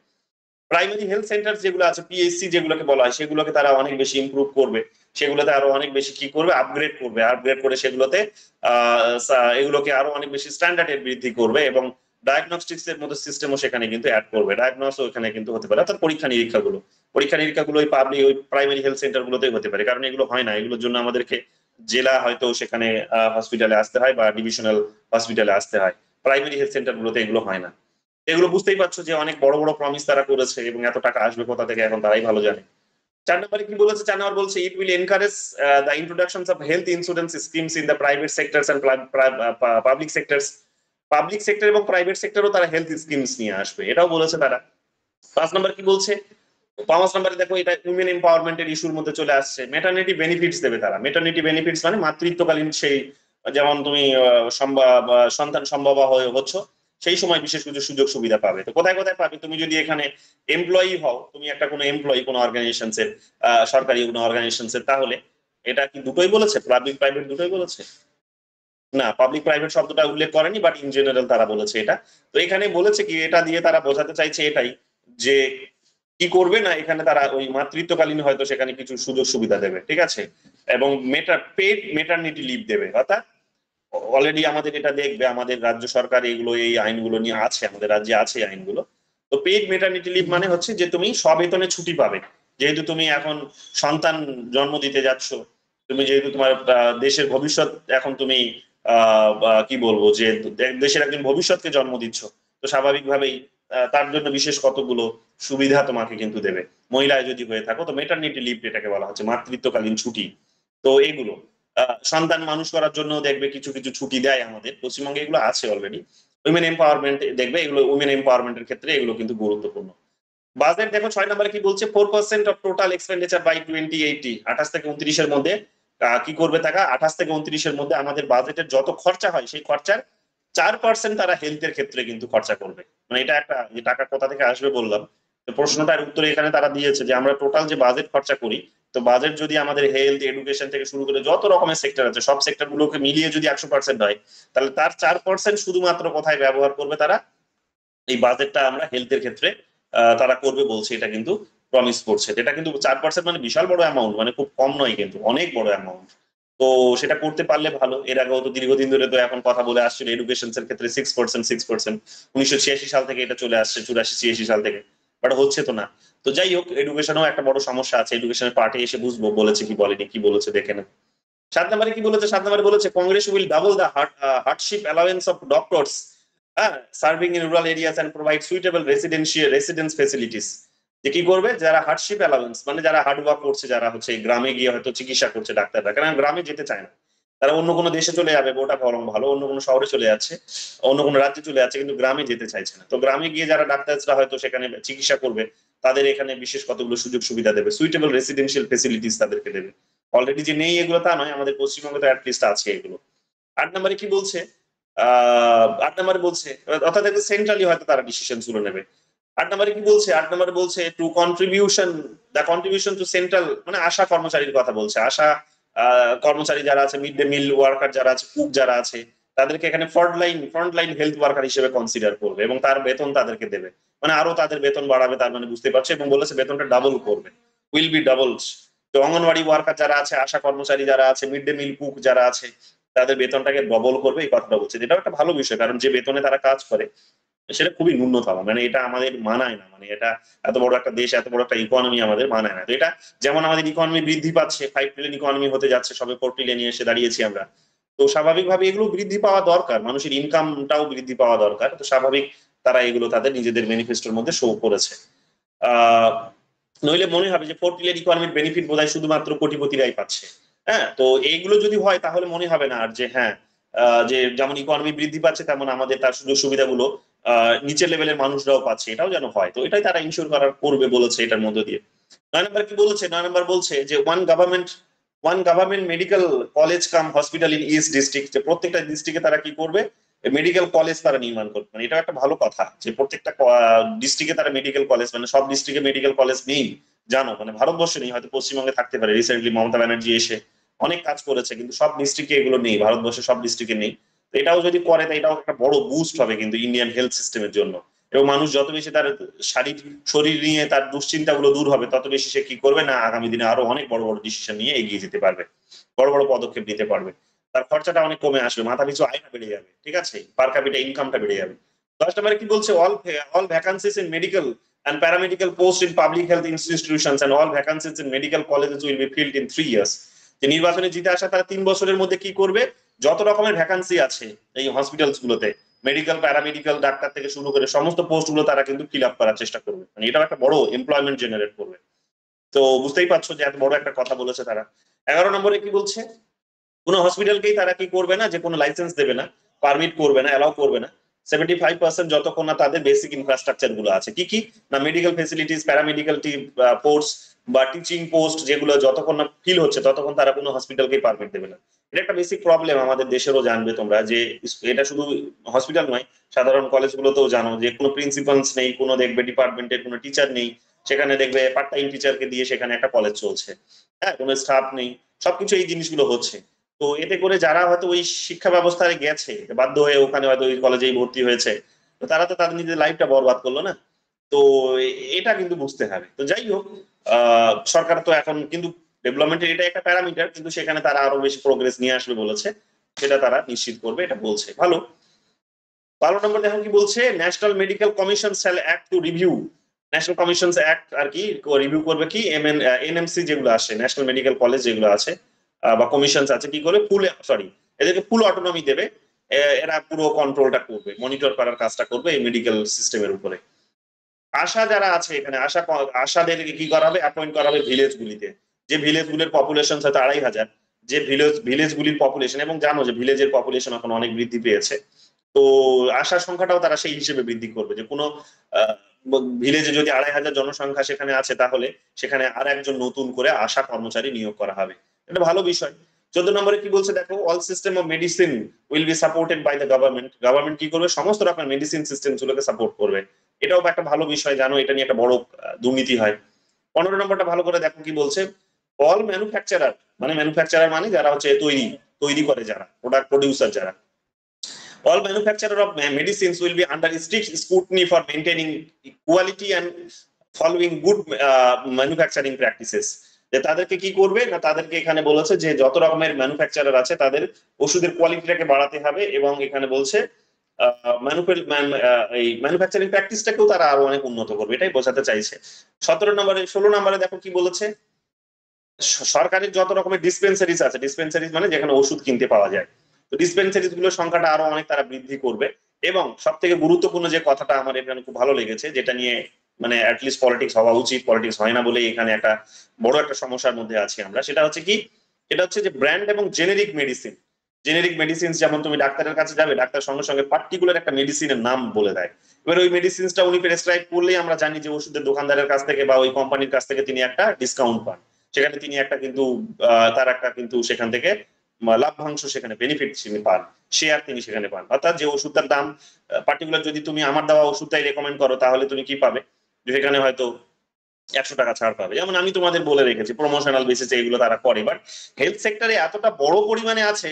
প্রাইমারি হেলথ সেন্টার যেগুলো আছে, পিএইচসি যেগুলোকে বলা হয়, সেগুলোকে তারা অনেক বেশি ইমপ্রুভ করবে, সেগুলোতে আরো অনেক বেশি কি করবে, আপগ্রেড করে সেগুলোতে এগুলোকে আরো অনেক বেশি স্ট্যান্ডার্ডের বৃদ্ধি করবে, এবং ডায়াগনস্টিক্স এর মতো সিস্টেমও সেখানে কিন্তু অ্যাড করবে, ডায়াগনোসও এখানে কিন্তু হতে পারে, অর্থাৎ পরীক্ষা নিরীক্ষাগুলো ওই প্রাইমারি হেলথ সেন্টার গুলোতেই হতে পারে, কারণ এগুলো হয় না, এগুলোর জন্য আমাদেরকে জেলা হয়তো সেখানে হসপিটালে আসতে হয় বা ডিভিশনাল হসপিটালে আসতে হয়, প্রাইমারি হেলথ সেন্টার গুলোতে এগুলো হয় না। এগুলো বুঝতেই পারছো যে অনেক বড় বড় প্রমিস তারা করেছে, এবং এত টাকা আসবে কোথা থেকে এখন তারাই ভালো জানে। 4 নম্বরে কি বলেছে, 4 নম্বর বলছে it will encourage the introductions of health insurance schemes in the private sectors and public sectors, public sector এবং প্রাইভেট সেক্টরও তারা হেলথ স্কিমস নিয়ে আসবে, এটাও বলেছে তারা। 5 নম্বর কি বলছে, 5 নম্বরে দেখো, এটা উইমেন এম্পাওয়ারমেন্টের ইস্যুর মধ্যে চলে আসছে, ম্যাটারনিটি বেনিফিটস দেবে তারা। ম্যাটারনিটি বেনিফিটস মানে মাতৃত্বকালীন সেই, যেমন তুমি সন্তান সম্ভবা হচ্ছ, সেই সময় বিশেষ কিছু সুযোগ সুবিধা পাবে। তো কোথায় কোথায় পাবে, তুমি যদি এখানে এমপ্লয়ি হও, তুমি একটা কোনো এমপ্লয়ি কোনো অর্গানাইজেশনস এর, সরকারি কোনো অর্গানাইজেশনস এর, তাহলে এটা কি দুটোই বলেছে, পাবলিক প্রাইভেট দুটোই বলেছে না, পাবলিক প্রাইভেট শব্দটা উল্লেখ করেনি, বাট ইন জেনারেল তারা বলেছে এটা। তো এখানে বলেছে কি, এটা দিয়ে তারা বোঝাতে চাইছে এটাই, যে কি করবে না, এখানে তারা ওই মাতৃত্বকালীন হয়তো সেখানে কিছু সুযোগ সুবিধা দেবে, ঠিক আছে, এবং পেড মেটারনিটি লিভ দেবে, অর্থাৎ অলরেডি আমাদের এটা দেখবে, আমাদের রাজ্য সরকার এগুলো, এই আইনগুলো নিয়ে আছে, আমাদের রাজ্যে আছে এই আইনগুলো। তো পেইড মেটারনিটি লিভ মানে হচ্ছে যে তুমি সবেতনে ছুটি পাবে, যেহেতু তুমি এখন সন্তান জন্ম দিতে যাচ্ছ, তুমি যেহেতু তোমার দেশের ভবিষ্যৎ, এখন তুমি কি বলবো, যে দেশের একজন ভবিষ্যৎকে জন্ম দিচ্ছ, তো স্বাভাবিকভাবেই তার জন্য বিশেষ কতগুলো সুবিধা তোমাকে কিন্তু দেবে, মহিলায় যদি হয়ে থাকো। তো মেটারনিটি লিভ এটাকে বলা হচ্ছে, মাতৃত্বকালীন ছুটি। তো এগুলো সন্তান মানুষ করার জন্য দেখবে কিছু কিছু ছুটি দেয় আমাদের পশ্চিমবঙ্গে, এগুলো আছে অলরেডি। উইমেন এম্পাওয়ারমেন্ট দেখবে, এগুলো উইমেন এম্পাওয়ারমেন্টের ক্ষেত্রে এগুলো কিন্তু গুরুত্বপূর্ণ। বাজেট দেখো 6 নম্বরে কি বলছে, 4% অফ টোটাল এক্সপেন্ডিচার বাই 2080, 28 থেকে 29-এর মধ্যে কি করবে তারা, 28 থেকে 29-এর মধ্যে আমাদের বাজেটের যত খরচা হয় সেই খরচার 4% তারা হেলথের ক্ষেত্রে কিন্তু খরচা করবে। মানে এটা একটা, যে টাকা কোথা থেকে আসবে বললাম, তো প্রশ্নটার উত্তরে এখানে তারা দিয়েছে যে আমরা টোটাল যে বাজেট খরচা করি, তো বাজেট যদি আমাদের হেলথ, এডুকেশন থেকে শুরু করে যত রকমের সেক্টর আছে সব সেক্টর গুলোকে মিলিয়ে যদি 100% হয়, তাহলে তার 4% শুধুমাত্র কোথায় ব্যবহার করবে তারা, এই বাজেটটা আমরা হেলথের ক্ষেত্রে তারা করবে বলছে, এটা কিন্তু প্রমিস করছে। এটা কিন্তু 4% মানে বিশাল বড় অ্যামাউন্ট, মানে খুব কম নয়, কিন্তু অনেক বড় অ্যামাউন্ট। তো সেটা করতে পারলে ভালো। এর আগেও তো দীর্ঘদিন ধরে তো এখন কথা বলে আসছিল এডুকেশন এর ক্ষেত্রে 6%, 1986 সাল থেকে এটা চলে আসছে, 84-86 সাল থেকে, বাট হচ্ছে তো না। তো যাই হোক, এডুকেশনেও একটা বড় সমস্যা আছে, এডুকেশনের পার্টে এসে বুঝবো বলেছে কি বলেনি, কি বলেছে দেখে নেব। 7 নম্বরে কি বলেছে, 7 নম্বরে বলেছে Congress will double the hardship allowance of doctors serving in rural areas and provide suitable residence facilities. যে কি করবে, যারা হার্ডশিপ অ্যালাউয়েন্স মানে যারা হার্ড ওয়ার্ক করছে, যারা হচ্ছে গ্রামে গিয়ে হয়তো চিকিৎসা করছে ডাক্তাররা, কারণ গ্রামে যেতে চায় না, তারা অন্য কোনো দেশে চলে যাবে, ওটা বরং ভালো, অন্য কোনো শহরে চলে যাচ্ছে, অন্য কোনো রাজ্যে চলে যাচ্ছে, কিন্তু গ্রামে যেতে চাইছে না। তো গ্রামে গিয়ে যারা ডাক্তাররা হয়তো সেখানে চিকিৎসা করবে, তাদের এখানে বিশেষ কতগুলো সুযোগ সুবিধা দেবে, সুইটেবল রেসিডেন্সিয়াল ফেসিলিটিস তাদেরকে দেবে। অলরেডি যে নেই এগুলো তা নয়, আমাদের পশ্চিমবঙ্গে তো অ্যাটলিস্ট আছে এগুলো। 8 নম্বরে কি বলছে, 8 নম্বরে বলছে, অর্থাৎ সেন্ট্রালি হয়তো তারা ডিসিশন গুলো নেবে। 8 নম্বরে কি বলছে, 8 নম্বরে বলছে টু কন্ট্রিবিউশন টু সেন্ট্রাল, মানে আশা কর্মচারীর কথা বলছে। আশা কর্মচারী যারা আছে, মিড ডে মিল ওয়ার্কার যারা আছে, কুক যারা আছে, তাদেরকে এখানে ফ্রন্টলাইন হেলথ ওয়ার্কার হিসেবে কনসিডার করবে এবং তার বেতন তাদেরকে দেবে, মানে আরো তাদের বেতন বাড়াবে, তার মানে বুঝতে পারছে, এবং বলেছে বেতনটা ডাবল করবে, উইল বি ডাবলস। তো অঙ্গনওয়াড়ি ওয়ার্কার যারা আছে, আশা কর্মচারী যারা আছে, মিড ডে মিল কুক যারা আছে, তাদের বেতনটাকে ডবল করবে, এই কথাটা বলছে। এটাও একটা ভালো বিষয়, কারণ যে বেতনে তারা কাজ করে সেটা খুবই ন্যূনতম, মানে এটা আমাদের মানায় না, মানে এটা এত বড় একটা দেশ, এত বড় একটা ইকোনমি আমাদের মানায় না। তো এটা যেমন আমাদের ইকোনমি বৃদ্ধি পাচ্ছে, 5 ট্রিলিয়ন ইকোনমি হতে যাচ্ছে, সবে 4 ট্রিলিয়নে এসে দাঁড়িয়েছি আমরা। তো স্বাভাবিকভাবে এগুলো বৃদ্ধি পাওয়া দরকার, মানুষের ইনকামটাও বৃদ্ধি পাওয়া দরকার। তো স্বাভাবিক তারা এগুলো তাদের নিজেদের ম্যানিফেস্টোর মধ্যে শো করেছে। নইলে মনে হবে যে 4 ট্রিলিয়ন ইকোনমির বেনিফিট বোধহয় শুধুমাত্র কোটিপতিরাই পাচ্ছে। হ্যাঁ, তো এইগুলো যদি হয় তাহলে মনে হবে না আর যে হ্যাঁ, যে যেমন ইকোনমি বৃদ্ধি পাচ্ছে তেমন আমাদের তার সুযোগ সুবিধাগুলো নিচের লেভেলের মানুষরাও পাচ্ছে, এটাও যেন হয়। তো এটাই তারা ইনশিওর করার করবে বলেছে এটার মধ্যে দিয়ে। 9 নম্বর কি বলেছে, 9 নম্বর বলছে যে one government medical college cum hospital in east district, যে প্রত্যেকটা ডিস্ট্রিক্টে তারা কি করবে, মেডিকেল কলেজ তারা নির্মাণ করবে। মানে এটা একটা ভালো কথা যে প্রত্যেকটা ডিস্ট্রিক্টে তারা মেডিকেল কলেজ, মানে সব ডিস্ট্রিক্টে মেডিকেল কলেজ নেই, জানো, মানে ভারতবর্ষে নেই, হয়তো পশ্চিমবঙ্গে থাকতে পারে, রিসেন্টলি মমতা ব্যানার্জি এসে অনেক কাজ করেছে, কিন্তু সব ডিস্ট্রিক্টে এগুলো নেই, ভারতবর্ষে সব ডিস্ট্রিক্টে নেই। তো এটাও যদি করে তাই এটাও একটা বড় বুস্ট হবে কিন্তু ইন্ডিয়ান হেলথ সিস্টেমের জন্য। এবং মানুষ যত বেশি তার শরীর নিয়ে তার দুশ্চিন্তাগুলো দূর হবে, তত বেশি সে কি করবে না, আগামী দিনে আরো অনেক বড় বড় ডিসিশন নিয়ে এগিয়ে যেতে পারবে, বড় বড় পদক্ষেপ নিতে পারবে, তার খরচাটা অনেক কমে আসবে, মাথা পিছু আয়টা বেড়ে যাবে, ঠিক আছে, পার ক্যাপিটা ইনকামটা বেড়ে যাবে। 10 নম্বরে কি বলছে, all vacancies in medical and paramedical posts in public health institutions and all vacancies in medical colleges will be filled in 3 years। যে নির্বাচনে জিতে আসা তারা 3 বছরের মধ্যে কি করবে, যত রকমের ভ্যাকান্সি আছে এই হসপিটালস গুলোতে, মেডিকেল, প্যারামেডিক্যাল, ডাক্তার থেকে শুরু করে সমস্ত পোস্ট গুলো তারা কিন্তু ফিল আপ করার চেষ্টা করবে, মানে এটাও একটা বড় এমপ্লয়মেন্ট জেনারেট করবে। তো বুঝতেই পারছো যে এত বড় একটা কথা বলেছে তারা। 11 নম্বরে কি বলছে, কোনো হসপিটালকেই তারা কি করবে না, যে কোনো লাইসেন্স দেবে না, পারমিট করবে না, অ্যালাউ করবে না 75% যতক্ষণ না তাদের বেসিক ইনফ্রাস্ট্রাকচার গুলো আছে। কি কি না, মেডিকেল ফেসিলিটিস, প্যারামেডিক্যাল পোস্ট বা টিচিং পোস্ট, যেগুলো যতক্ষণ না ফিল হচ্ছে ততক্ষণ তারা কোনো হসপিটালকে পারমিট দেবে না। এটা একটা বেসিক প্রবলেম আমাদের দেশেরও, জানবে তোমরা, যে এটা শুধু হসপিটাল নয়, সাধারণ কলেজগুলোতেও জানো যে কোনো প্রিন্সিপালস নেই, কোনো দেখবে ডিপার্টমেন্টের কোনো টিচার নেই, সেখানে দেখবে পার্ট টাইম টিচারকে দিয়ে সেখানে একটা কলেজ চলছে, হ্যাঁ, কোনো স্টাফ নেই, সবকিছু এই জিনিসগুলো হচ্ছে। তো এতে করে যারা হয়তো ওই শিক্ষা ব্যবস্থায় গেছে বাধ্য হয়ে, ওখানে হয়তো ওই কলেজেই ভর্তি হয়েছে, তো তারা তো তাদের নিজের লাইফটা বরবাদ করলো না। তো এটা কিন্তু বুঝতে হবে। তো যাই হোক, সরকার তো এখন কিন্তু ডেভেলপমেন্টের এটা একটা প্যারামিটার, কিন্তু সেখানে তারা আরো বেশি প্রোগ্রেস নিয়ে আসবে বলেছে, সেটা তারা নিশ্চিত করবে, এটা বলছে। ভালো। 12 নম্বর দেখো কি বলছে, national medical commission shall act to review, national commissions act আর কি রিভিউ করবে কি এনএমসি যেগুলো আসে, ন্যাশনাল মেডিকেল কলেজ যেগুলো আছে বা কমিশন আছে, কি করে এদেরকে ফুল অটোনমি দেবে, এরা পুরো কন্ট্রোলটা করবে, মনিটর করার কাজটা করবে এই মেডিকেল সিস্টেমের উপরে। আশা যারা আছে এখানে, আশাদেরকে কি করা হবে, অ্যাপয়েন্ট করা হবে ভিলেজ গুলিতে, যে ভিলেজ গুলির পপুলেশন হয়তো 2500, যে ভিলেজগুলির পপুলেশন, এবং জানো যে ভিলেজের পপুলেশন এখন অনেক বৃদ্ধি পেয়েছে, তো আশার সংখ্যাটাও তারা সেই হিসেবে বৃদ্ধি করবে। যে কোনো ভিলেজে যদি 2,500 জনসংখ্যা সেখানে আছে, তাহলে সেখানে আর একজন নতুন করে আশা কর্মচারী নিয়োগ করা হবে। এটা ভালো বিষয়। 14 নম্বরে কি বলছে দেখো, all system of medicine will be supported by the government. Government কি করবে, সমস্ত রকম মেডিসিন সিস্টেম গুলোকে সাপোর্ট করবে। এটাও একটা ভালো বিষয়, জানো এটা নিয়ে একটা বড় দুর্নীতি হয়। 15 নম্বরটা ভালো করে দেখো কি বলছে, অল ম্যানুফ্যাকচারার, মানে ম্যানুফ্যাকচারার মানে যারা হচ্ছে তৈরি করে, যারা প্রোডাক্ট প্রডিউসার, যারা all manufacturer of medicines will be under strict scrutiny for maintaining quality and following good manufacturing practices। যে তাদেরকে কি করবে না, তাদেরকে এখানে বলেছে যে যত রকমের ম্যানুফ্যাকচারার আছে তাদের ওষুধের কোয়ালিটিটাকে বাড়াতে হবে, এবং এখানে বলছে এই ম্যানুফ্যাকচারিং প্র্যাকটিসটাকেও তারা আরো অনেক উন্নত করবে, এটাই বোঝাতে চাইছে। 16 নম্বরে দেখো কি বলেছে, সরকারের যত রকমের ডিসপেন্সারিজ আছে, ডিসপেন্সারিজ মানে যেখানে ওষুধ কিনতে পাওয়া যায়, তো ডিসপেন্সারিজ গুলোর সংখ্যাটা আরো অনেক তারা বৃদ্ধি করবে। এবং সব থেকে গুরুত্বপূর্ণ যে কথাটা আমার এখানে খুব ভালো লেগেছে, যেটা নিয়ে মানে অ্যাটলিস্ট পলিটিক্স হওয়া উচিত, পলিটিক্স হয় না বলে এখানে একটা বড় একটা সমস্যার মধ্যে আছি আমরা, সেটা হচ্ছে কি, এটা হচ্ছে যে ব্র্যান্ড এবং জেনেরিক মেডিসিন। জেনেরিক মেডিসিন যেমন তুমি ডাক্তারের কাছে যাবে, ডাক্তার সঙ্গে সঙ্গে পার্টিকুলার একটা মেডিসিনের নাম বলে দেয়, এবার ওই মেডিসিনটা উনি প্রেসক্রাইব করলেই আমরা জানি যে ওষুধের দোকানদারের কাছ থেকে বা ওই কোম্পানির কাছ থেকে তিনি একটা ডিসকাউন্ট পান, সেখানে তিনি একটা কিন্তু তার একটা কিন্তু সেখান থেকে লাভ্যাংশ, সেখানে বেনিফিট তিনি পান, শেয়ার তিনি সেখানে পান। অর্থাৎ যে ওষুধটার দাম পার্টিকুলার, যদি তুমি আমার দেওয়া ওষুধটাই রেকমেন্ড করো, তাহলে তুমি কি পাবে, সেখানে হয়তো 100 টাকা ছাড় পাবে। যেমন আমি তোমাদের বলে রেখেছি প্রমোশনাল বেসিসে এগুলো তারা করে, বাট হেলথ সেক্টরে এতটা বড় পরিমাণে আছে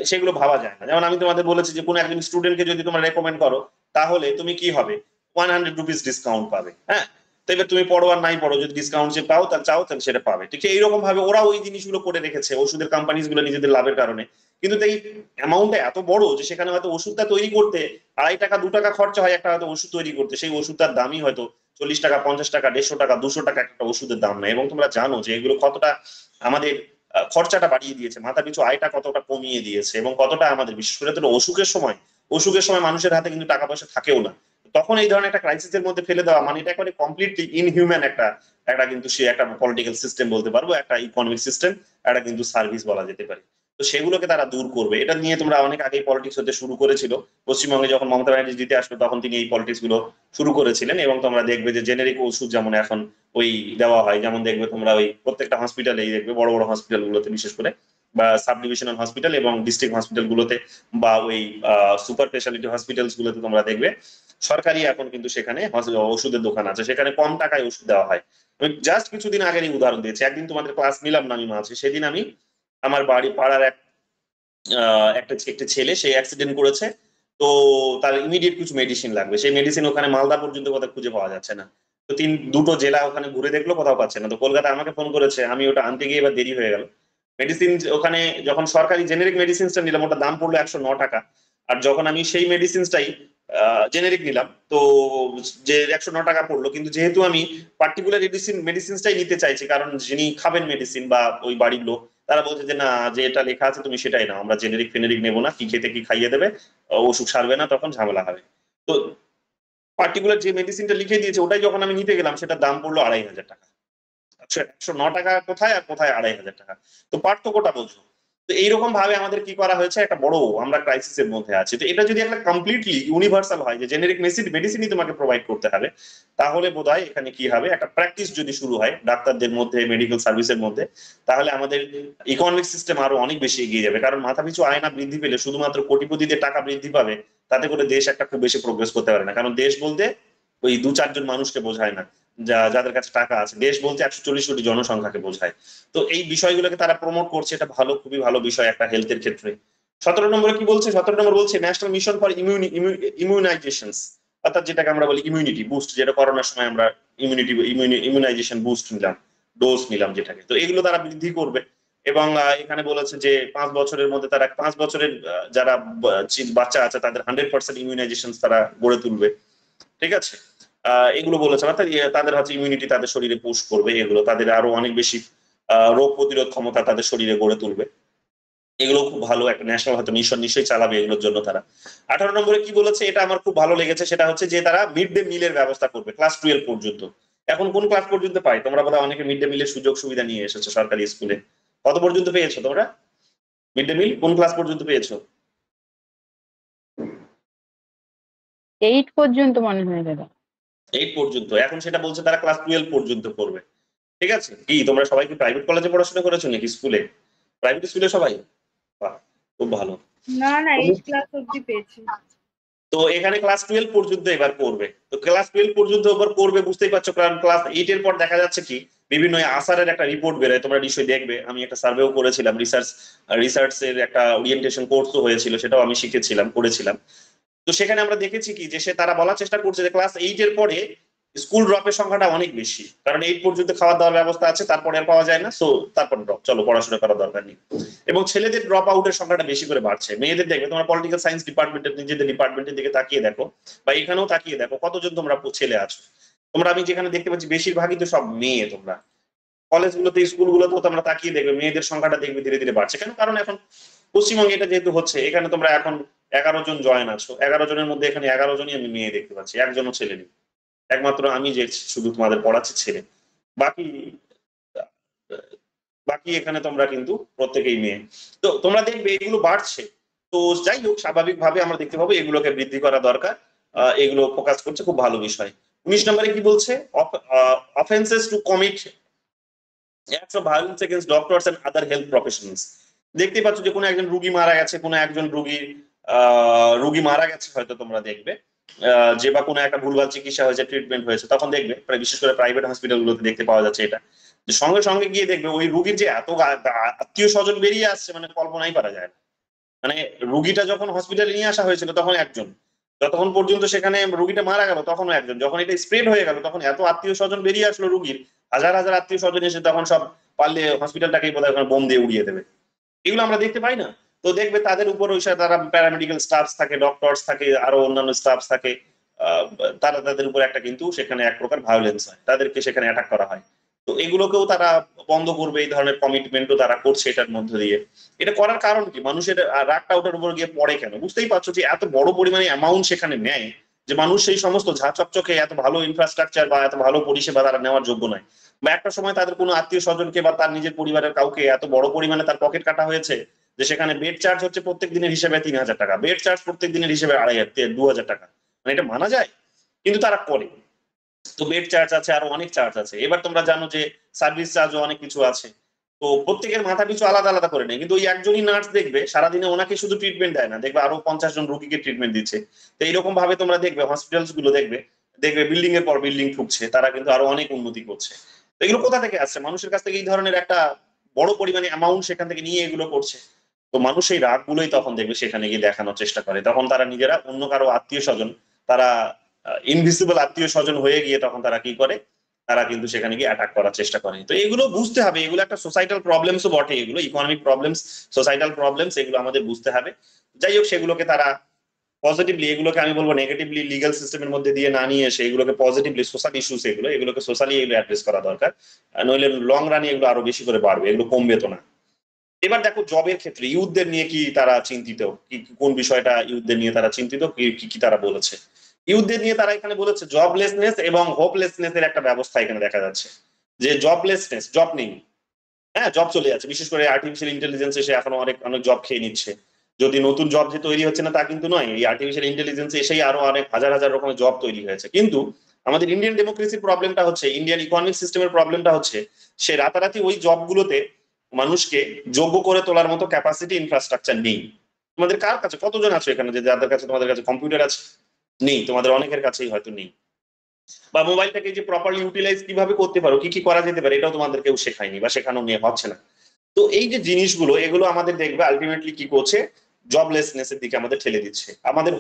সেগুলো ভাবা যায় না। যেমন আমি তোমাদের বলেছি যে কোনো একজন স্টুডেন্টকে যদি তোমরা রেকমেন্ড করো, তাহলে তুমি কি হবে, 100 রুপিস ডিসকাউন্ট পাবে। হ্যাঁ, তো এবার তুমি পড়ো আর নাই পড়ো, যদি ডিসকাউন্ট যে পাও তাহলে চাও তাহলে সেটা পাবে। ঠিক এইরকম ভাবে ওরা ওই জিনিসগুলো করে রেখেছে ওষুধের কোম্পানিজ গুলো নিজেদের লাভের কারণে, কিন্তু এই অ্যামাউন্টটা এত বড় যে সেখানে হয়তো ওষুধটা তৈরি করতে 2.5 টাকা 2 টাকা খরচা হয় একটা হয়তো ওষুধ তৈরি করতে, সেই ওষুধটার দামই হয়তো 40 টাকা 50 টাকা 150 টাকা 200 টাকা একটা ওষুধের দাম নেয়। এবং তোমরা জানো যে এগুলো কতটা আমাদের খরচাটা বাড়িয়ে দিয়েছে, মাথা পিছু আয়টা কতটা কমিয়ে দিয়েছে, এবং কতটা আমাদের বিশেষ করে তো অসুখের সময় মানুষের হাতে কিন্তু টাকা পয়সা থাকেও না, তখন এই ধরনের একটা ক্রাইসিসের মধ্যে ফেলে দেওয়া মানে এটা একেবারে কমপ্লিটলি ইনহিউম্যান একটা কিন্তু সে একটা পলিটিক্যাল সিস্টেম বলতে পারবো, একটা ইকোনমিক সিস্টেম, একটা কিন্তু সার্ভিস বলা যেতে পারে। তো সেগুলোকে তারা দূর করবে, এটা নিয়ে তোমরা অনেক আগেই পলিটিক্স হতে শুরু করেছিল। পশ্চিমবঙ্গে যখন মমতা ব্যানার্জি জিতে আসলো তখন তিনি এই পলিটিক্স গুলো শুরু করেছিলেন, এবং তোমরা দেখবে যে জেনেরিক ওষুধ যেমন এখন ওই দেওয়া হয়, যেমন দেখবে তোমরা ওই প্রত্যেকটা হসপিটালেই দেখবে, বড় বড় হসপিটাল গুলোতে বিশেষ করে, বা সাব ডিভিশনাল হসপিটাল এবং ডিস্ট্রিক্ট হসপিটাল গুলোতে, বা ওই সুপার স্পেশালিটি হসপিটালস গুলোতে তোমরা দেখবে সরকারি এখন কিন্তু সেখানে ওষুধের দোকান আছে, সেখানে কম টাকায় ওষুধ দেওয়া হয়। আমি জাস্ট কিছুদিন আগেরই উদাহরণ দিয়েছি, একদিন তোমাদের ক্লাস নিলাম না আমি মাঝে, সেদিন আমি আমার পাড়ার একটা ছেলে সে অ্যাক্সিডেন্ট করেছে, তো তার ইমিডিয়েট কিছু মেডিসিন লাগবে, সেই মেডিসিন ওখানে মালদা পর্যন্ত কোথাও খুঁজে পাওয়া যাচ্ছে না, তো দুটো জেলা ওখানে ঘুরে দেখলো কোথাও পাচ্ছে না, তো কলকাতা আমাকে ফোন করেছে, আমি ওটা আনতে গিয়ে এবার দেরি হয়ে গেল। মেডিসিন ওখানে যখন সরকারি জেনেরিক মেডিসিনসটা নিলাম ওটা দাম পড়লো 109 টাকা, আর যখন আমি সেই মেডিসিনসটাই জেনেরিক নিলাম তো যে 109 টাকা পড়লো, কিন্তু যেহেতু আমি পার্টিকুলার মেডিসিনসটাই নিতে চাইছি, কারণ যিনি খাবেন মেডিসিন বা ওই বাড়ির লোক, তারা বলছে যে না, যে এটা লেখা আছে তুমি সেটাই নাও, আমরা জেনেরিক ফেনেরিক নেবো না, কি খেতে কি খাইয়ে দেবে, ওষুধ সারবে না, তখন ঝামেলা হবে। তো পার্টিকুলার যে মেডিসিনটা লিখে দিয়েছে ওটাই যখন আমি নিতে গেলাম, সেটা দাম পড়লো 2,500 টাকা। আচ্ছা, 109 টাকা কোথায় আর কোথায় 2,500 টাকা, তো পার্থক্যটা বোঝো। তো এইরকম ভাবে আমাদের কি করা হয়েছে, একটা বড় আমরা ক্রাইসিসের মধ্যে আছি। তো এটা যদি একটা কমপ্লিটলি ইউনিভার্সাল হয় যে জেনেরিক মেডিসিনই তোমাকে প্রোভাইড করতে হবে, তাহলে বোধহয় এখানে কি হবে, একটা প্র্যাকটিস যদি শুরু হয় ডাক্তারদের মধ্যে, মেডিকেল সার্ভিসের মধ্যে, তাহলে আমাদের ইকোনমিক সিস্টেম আরো অনেক বেশি এগিয়ে যাবে। কারণ মাথাপিছু আয় না বৃদ্ধি পেলে শুধুমাত্র কোটিপতিদের টাকা বৃদ্ধি পাবে, তাতে করে দেশ একটা খুব বেশি প্রোগ্রেস করতে পারে না। কারণ দেশ বলতে ওই 2-4 জন মানুষকে বোঝায় না যাদের কাছে টাকা আছে, দেশ বলতে 140 কোটি জনসংখ্যাকে বোঝায়। তো এই বিষয়গুলোকে তারা প্রমোট করছে, এটা ভালো, খুবই ভালো বিষয় একটা হেলথের ক্ষেত্রে। 17 নম্বরে কি বলছে, 17 নম্বর বলছে ন্যাশনাল মিশন ফর ইমিউনাইজেশন, অর্থাৎ যেটাকে আমরা বলি ইমিউনিটি বুস্ট, যেটা করোনার সময় আমরা ইমিউনাইজেশন বুস্ট নিলাম, ডোজ নিলাম যেটাকে, তো এগুলো তারা বৃদ্ধি করবে। এবং এখানে বলেছে যে 5 বছরের মধ্যে তারা 5 বছরের যারা বাচ্চা আছে তাদের 100% ইমিউনাইজেশন তারা গড়ে তুলবে। ঠিক আছে, এগুলো বলেছে, অর্থাৎ তাদের হচ্ছে ইমিউনিটি তাদের শরীরে পুশ করবে, এগুলো তাদের আরো অনেক বেশি রোগ প্রতিরোধ ক্ষমতা তাদের শরীরে গড়ে তুলবে। এগুলো খুব ভালো একটা ন্যাশনাল হয়তো মিশন নিশ্চয়ই চালাবে এগুলোর জন্য তারা। 18 নম্বরে কি বলেছে, এটা আমার খুব ভালো লেগেছে, সেটা হচ্ছে যে তারা মিড ডে মিলের ব্যবস্থা করবে ক্লাস 12 পর্যন্ত। এখন কোন ক্লাস পর্যন্ত পাই তোমরা বোধহয় অনেকে মিড ডে মিলের সুযোগ সুবিধা নিয়ে এসেছো সরকারি স্কুলে, কত পর্যন্ত পেয়েছো তোমরা? মিড ডে মিল কোন ক্লাস পর্যন্ত পেয়েছো? 8 পর্যন্ত মনে হয় দাদা। 8 পর্যন্ত। এখন সেটা বলছে তারা ক্লাস 12 পর্যন্ত করবে। ঠিক আছে? কি তোমরা সবাই কি প্রাইভেট কলেজে পড়াশোনা করেছো নাকি স্কুলে? প্রাইভেট স্কুলে সবাই? বাহ, খুব ভালো। না 8 ক্লাস অবধি পেয়েছি। তো এখানে ক্লাস 12 পর্যন্ত এবার করবে। তো ক্লাস 12 পর্যন্ত এবার করবে, বুঝতেই পারছো, কারণ ক্লাস 8 এর পর দেখা যাচ্ছে কি বিভিন্ন আসারের একটা রিপোর্ট বেরোয়, তোমরা নিশ্চয়ই দেখবে। আমি একটা সার্ভেও করেছিলাম, রিসার্চের একটা ওরিয়েন্টেশন কোর্সও হয়েছিল, সেটাও আমি শিখেছিলাম, করেছিলাম। তো সেখানে আমরা দেখেছি কি যে তারা বলার চেষ্টা করছে যে ক্লাস 8 এর পরে স্কুল ড্রপের সংখ্যাটা অনেক বেশি, কারণ 8 পর্যন্ত খাওয়া দাওয়ার ব্যবস্থা আছে, তারপরে আর পাওয়া যায় না, সো তারপর ড্রপ, চলো পড়াশোনা করার দরকার নেই। এবং ছেলেদের ড্রপ আউটের সংখ্যাটা বেশি করে বাড়ছে। মেয়েদের দেখবে, তোমার পলিটিক্যাল সায়েন্স ডিপার্টমেন্টের নিজেদের ডিপার্টমেন্টের দিকে তাকিয়ে দেখো, বা এখানেও তাকিয়ে দেখো কতজন তোমরা ছেলে আছো। তোমরা আমি যেখানে দেখতে পাচ্ছি বেশিরভাগই তো সব মেয়ে। তোমরা কলেজগুলোতে স্কুলগুলোতেও তোমরা তাকিয়ে দেখবে মেয়েদের সংখ্যাটা দেখবে ধীরে ধীরে বাড়ছে। কেন? কারণ এখন পশ্চিমবঙ্গে এটা যেহেতু হচ্ছে, এখানে তোমরা এখন 11 জন জয়েন আছো, 11 জনের মধ্যে এখানে 11 জনই আমি মেয়ে দেখতে পাচ্ছি, একজনও ছেলে নেই। একমাত্র আমি যে শুধু তোমাদের পড়াচ্ছি ছেলে, বাকি বাকি এখানে তোমরা কিন্তু প্রত্যেকেই মেয়ে। তো তোমরা দেখবে এগুলো বাড়ছে। তো যাই হোক, স্বাভাবিকভাবে আমরা দেখতে পাবো এগুলোকে বৃদ্ধি করা দরকার। এগুলো ফোকাস করছে, খুব ভালো বিষয়। 19 নম্বরে কি বলছে? Offences two commit acts of violence against doctors and other health professionals। দেখতেই পাচ্ছ যে কোনো একজন রুগী মারা গেছে, কোনো একজন রুগী মারা গেছে হয়তো, তোমরা দেখবে যে বা কোনো একটা ভুলভাল চিকিৎসা হয়েছে, ট্রিটমেন্ট হয়েছে, তখন দেখবে বিশেষ করে প্রাইভেট হসপিটালগুলোতে দেখতে পাওয়া যাচ্ছে এটা, যে সঙ্গে সঙ্গে গিয়ে দেখবে ওই রুগীর যে এত আত্মীয় স্বজন বেরিয়ে আসছে, মানে কল্পনাই করা যায় না। মানে রুগীটা যখন হসপিটালে নিয়ে আসা হয়েছিল তখন একজন, যতক্ষণ পর্যন্ত সেখানে রুগীটা মারা গেল তখনও একজন, যখন এটা স্প্রেড হয়ে গেল তখন এত আত্মীয় স্বজন বেরিয়ে আসলো রুগীর, হাজার হাজার আত্মীয় স্বজন এসে তখন সব পারলে হসপিটালটাকেই বোধহয় বোম দিয়ে উড়িয়ে দেবে। এগুলো আমরা দেখতে পাই না? তো দেখবে তাদের উপর ওই তারা প্যারামেডিক্যাল স্টাফ থাকে, ডক্টরস থাকে, আরো অন্যান্য স্টাফ থাকে, তারা তাদের উপর একটা কিন্তু সেখানে এক প্রকার ভায়োলেন্স হয়, তাদেরকে সেখানে অ্যাটাক করা হয়। তো এগুলোকেও তারা বন্ধ করবে, এই ধরনের কমিটমেন্টও তারা করছে এটার মধ্যে দিয়ে। এটা করার কারণ কি? মানুষের রাগটা ওটার উপর গিয়ে পড়ে কেন? বুঝতেই পারছো যে এত বড় পরিমাণে অ্যামাউন্ট সেখানে নেয় যে মানুষ সেই সমস্ত ঝাঁচকচকে এত ভালো ইনফ্রাস্ট্রাকচার বা এত ভালো পরিষেবা তারা নেওয়ার যোগ্য নয়। বা একটা সময় তাদের কোনো আত্মীয় স্বজনকে বা তার নিজের পরিবারের কাউকে এত বড় পরিমাণে তার পকেট কাটা হয়েছে যে সেখানে বেড চার্জ হচ্ছে প্রত্যেক দিনের হিসেবে 3000 টাকা, বেড চার্জ প্রত্যেক দিনের হিসেবে 2000 টাকা। মানে এটা মানা যায়? কিন্তু তারা করে। তো বেড চার্জ আছে, আরো অনেক চার্জ আছে। এবার তোমরা জানো যে সার্ভিস চার্জও অনেক কিছু আছে। তো প্রত্যেকের মাথা পিছু আলাদা আলাদা করে নেয়, কিন্তু ওই একজনই নার্স দেখবে সারাদিনে ওনাকে শুধু ট্রিটমেন্ট দেয় না, দেখবে আরো 50 জন রোগীকে ট্রিটমেন্ট দিচ্ছে। তো এইরকম ভাবে তোমরা দেখবে হসপিটালস গুলো দেখবে দেখবে বিল্ডিং এর পর বিল্ডিং ঠুকছে, তারা কিন্তু আরো অনেক উন্নতি করছে। তো এগুলো কোথা থেকে আসছে? মানুষের কাছ থেকে এই ধরনের একটা বড় পরিমাণে অ্যামাউন্ট সেখান থেকে নিয়ে এগুলো করছে। তো মানুষ এই রাগগুলোই তখন দেখবে সেখানে গিয়ে দেখানোর চেষ্টা করে, তখন তারা নিজেরা অন্য কারো আত্মীয় স্বজন, তারা ইনভিজিবল আত্মীয় স্বজন হয়ে গিয়ে তখন তারা কি করে, তারা কিন্তু সেখানে গিয়ে অ্যাটাক করার চেষ্টা করে। তো এগুলো বুঝতে হবে, এগুলো একটা সোসাইটাল প্রবলেমসও বটে, এগুলো ইকোনমিক প্রবলেমস, সোসাইটাল প্রবলেমস, এগুলো আমাদের বুঝতে হবে। যাই হোক, সেগুলোকে তারা পজিটিভলি, এগুলোকে আমি বলবো নেগেটিভলি লিগাল সিস্টেমের মধ্যে দিয়ে না নিয়ে এসে এগুলোকে পজিটিভলি সোশ্যাল ইস্যুস, এগুলোকে সোশ্যালি এগুলো অ্যাড্রেস করা দরকার। নইলে লং রানে এগুলো আরো বেশি করে বাড়বে, এগুলো কমবে তো না। এবার দেখো জবের ক্ষেত্রে ইউথদের নিয়ে কি তারা চিন্তিত, কি কোন বিষয়টা ইউথদের নিয়ে তারা চিন্তিত, কি কি তারা বলেছে। ইউথদের নিয়ে তারা এখানে বলেছে জবলেসনেস এবং হোপলেসনেস এর একটা ব্যবস্থা এখানে দেখা যাচ্ছে, যে জবলেসনেস, জব নেই, হ্যাঁ জব চলে যাচ্ছে, বিশেষ করে আর্টিফিশিয়াল ইন্টেলিজেন্স এসে এখন অনেক জব খেয়ে নিচ্ছে। যদি নতুন জব যে তৈরি হচ্ছে না তা কিন্তু নয়, এই আর্টিফিশিয়াল ইন্টেলিজেন্স এসেই আরো অনেক হাজার হাজার রকমের জব তৈরি হয়েছে। কিন্তু আমাদের ইন্ডিয়ান ডেমোক্রেসির প্রবলেমটা হচ্ছে, ইন্ডিয়ান ইকোনমিক সিস্টেমের প্রবলেমটা হচ্ছে, সে রাতারাতি ওই জবগুলোতে মানুষকে যোগ্য করে তোলার মতো ক্যাপাসিটি, ইনফ্রাস্ট্রাকচার নেই। তোমাদের কার কাছে, কতজন আছো এখানে যে যাদের কাছে তোমাদের কাছে কম্পিউটার আছে? নেই, তোমাদের অনেকের কাছেই হয়তো নেই। বা মোবাইলটাকে যে প্রপারলি ইউটিলাইজ কিভাবে করতে পারো, কি কি করা যেতে পারে, এটাও তোমাদের কেউ শেখায়নি বা শেখানো নিয়ে হচ্ছে না। তো এই যে জিনিসগুলো, এগুলো আমাদের দেখবে আলটিমেটলি কি করছে, জবলেসনেস এর দিকে আমাদের ঠেলে দিচ্ছে, আমাদের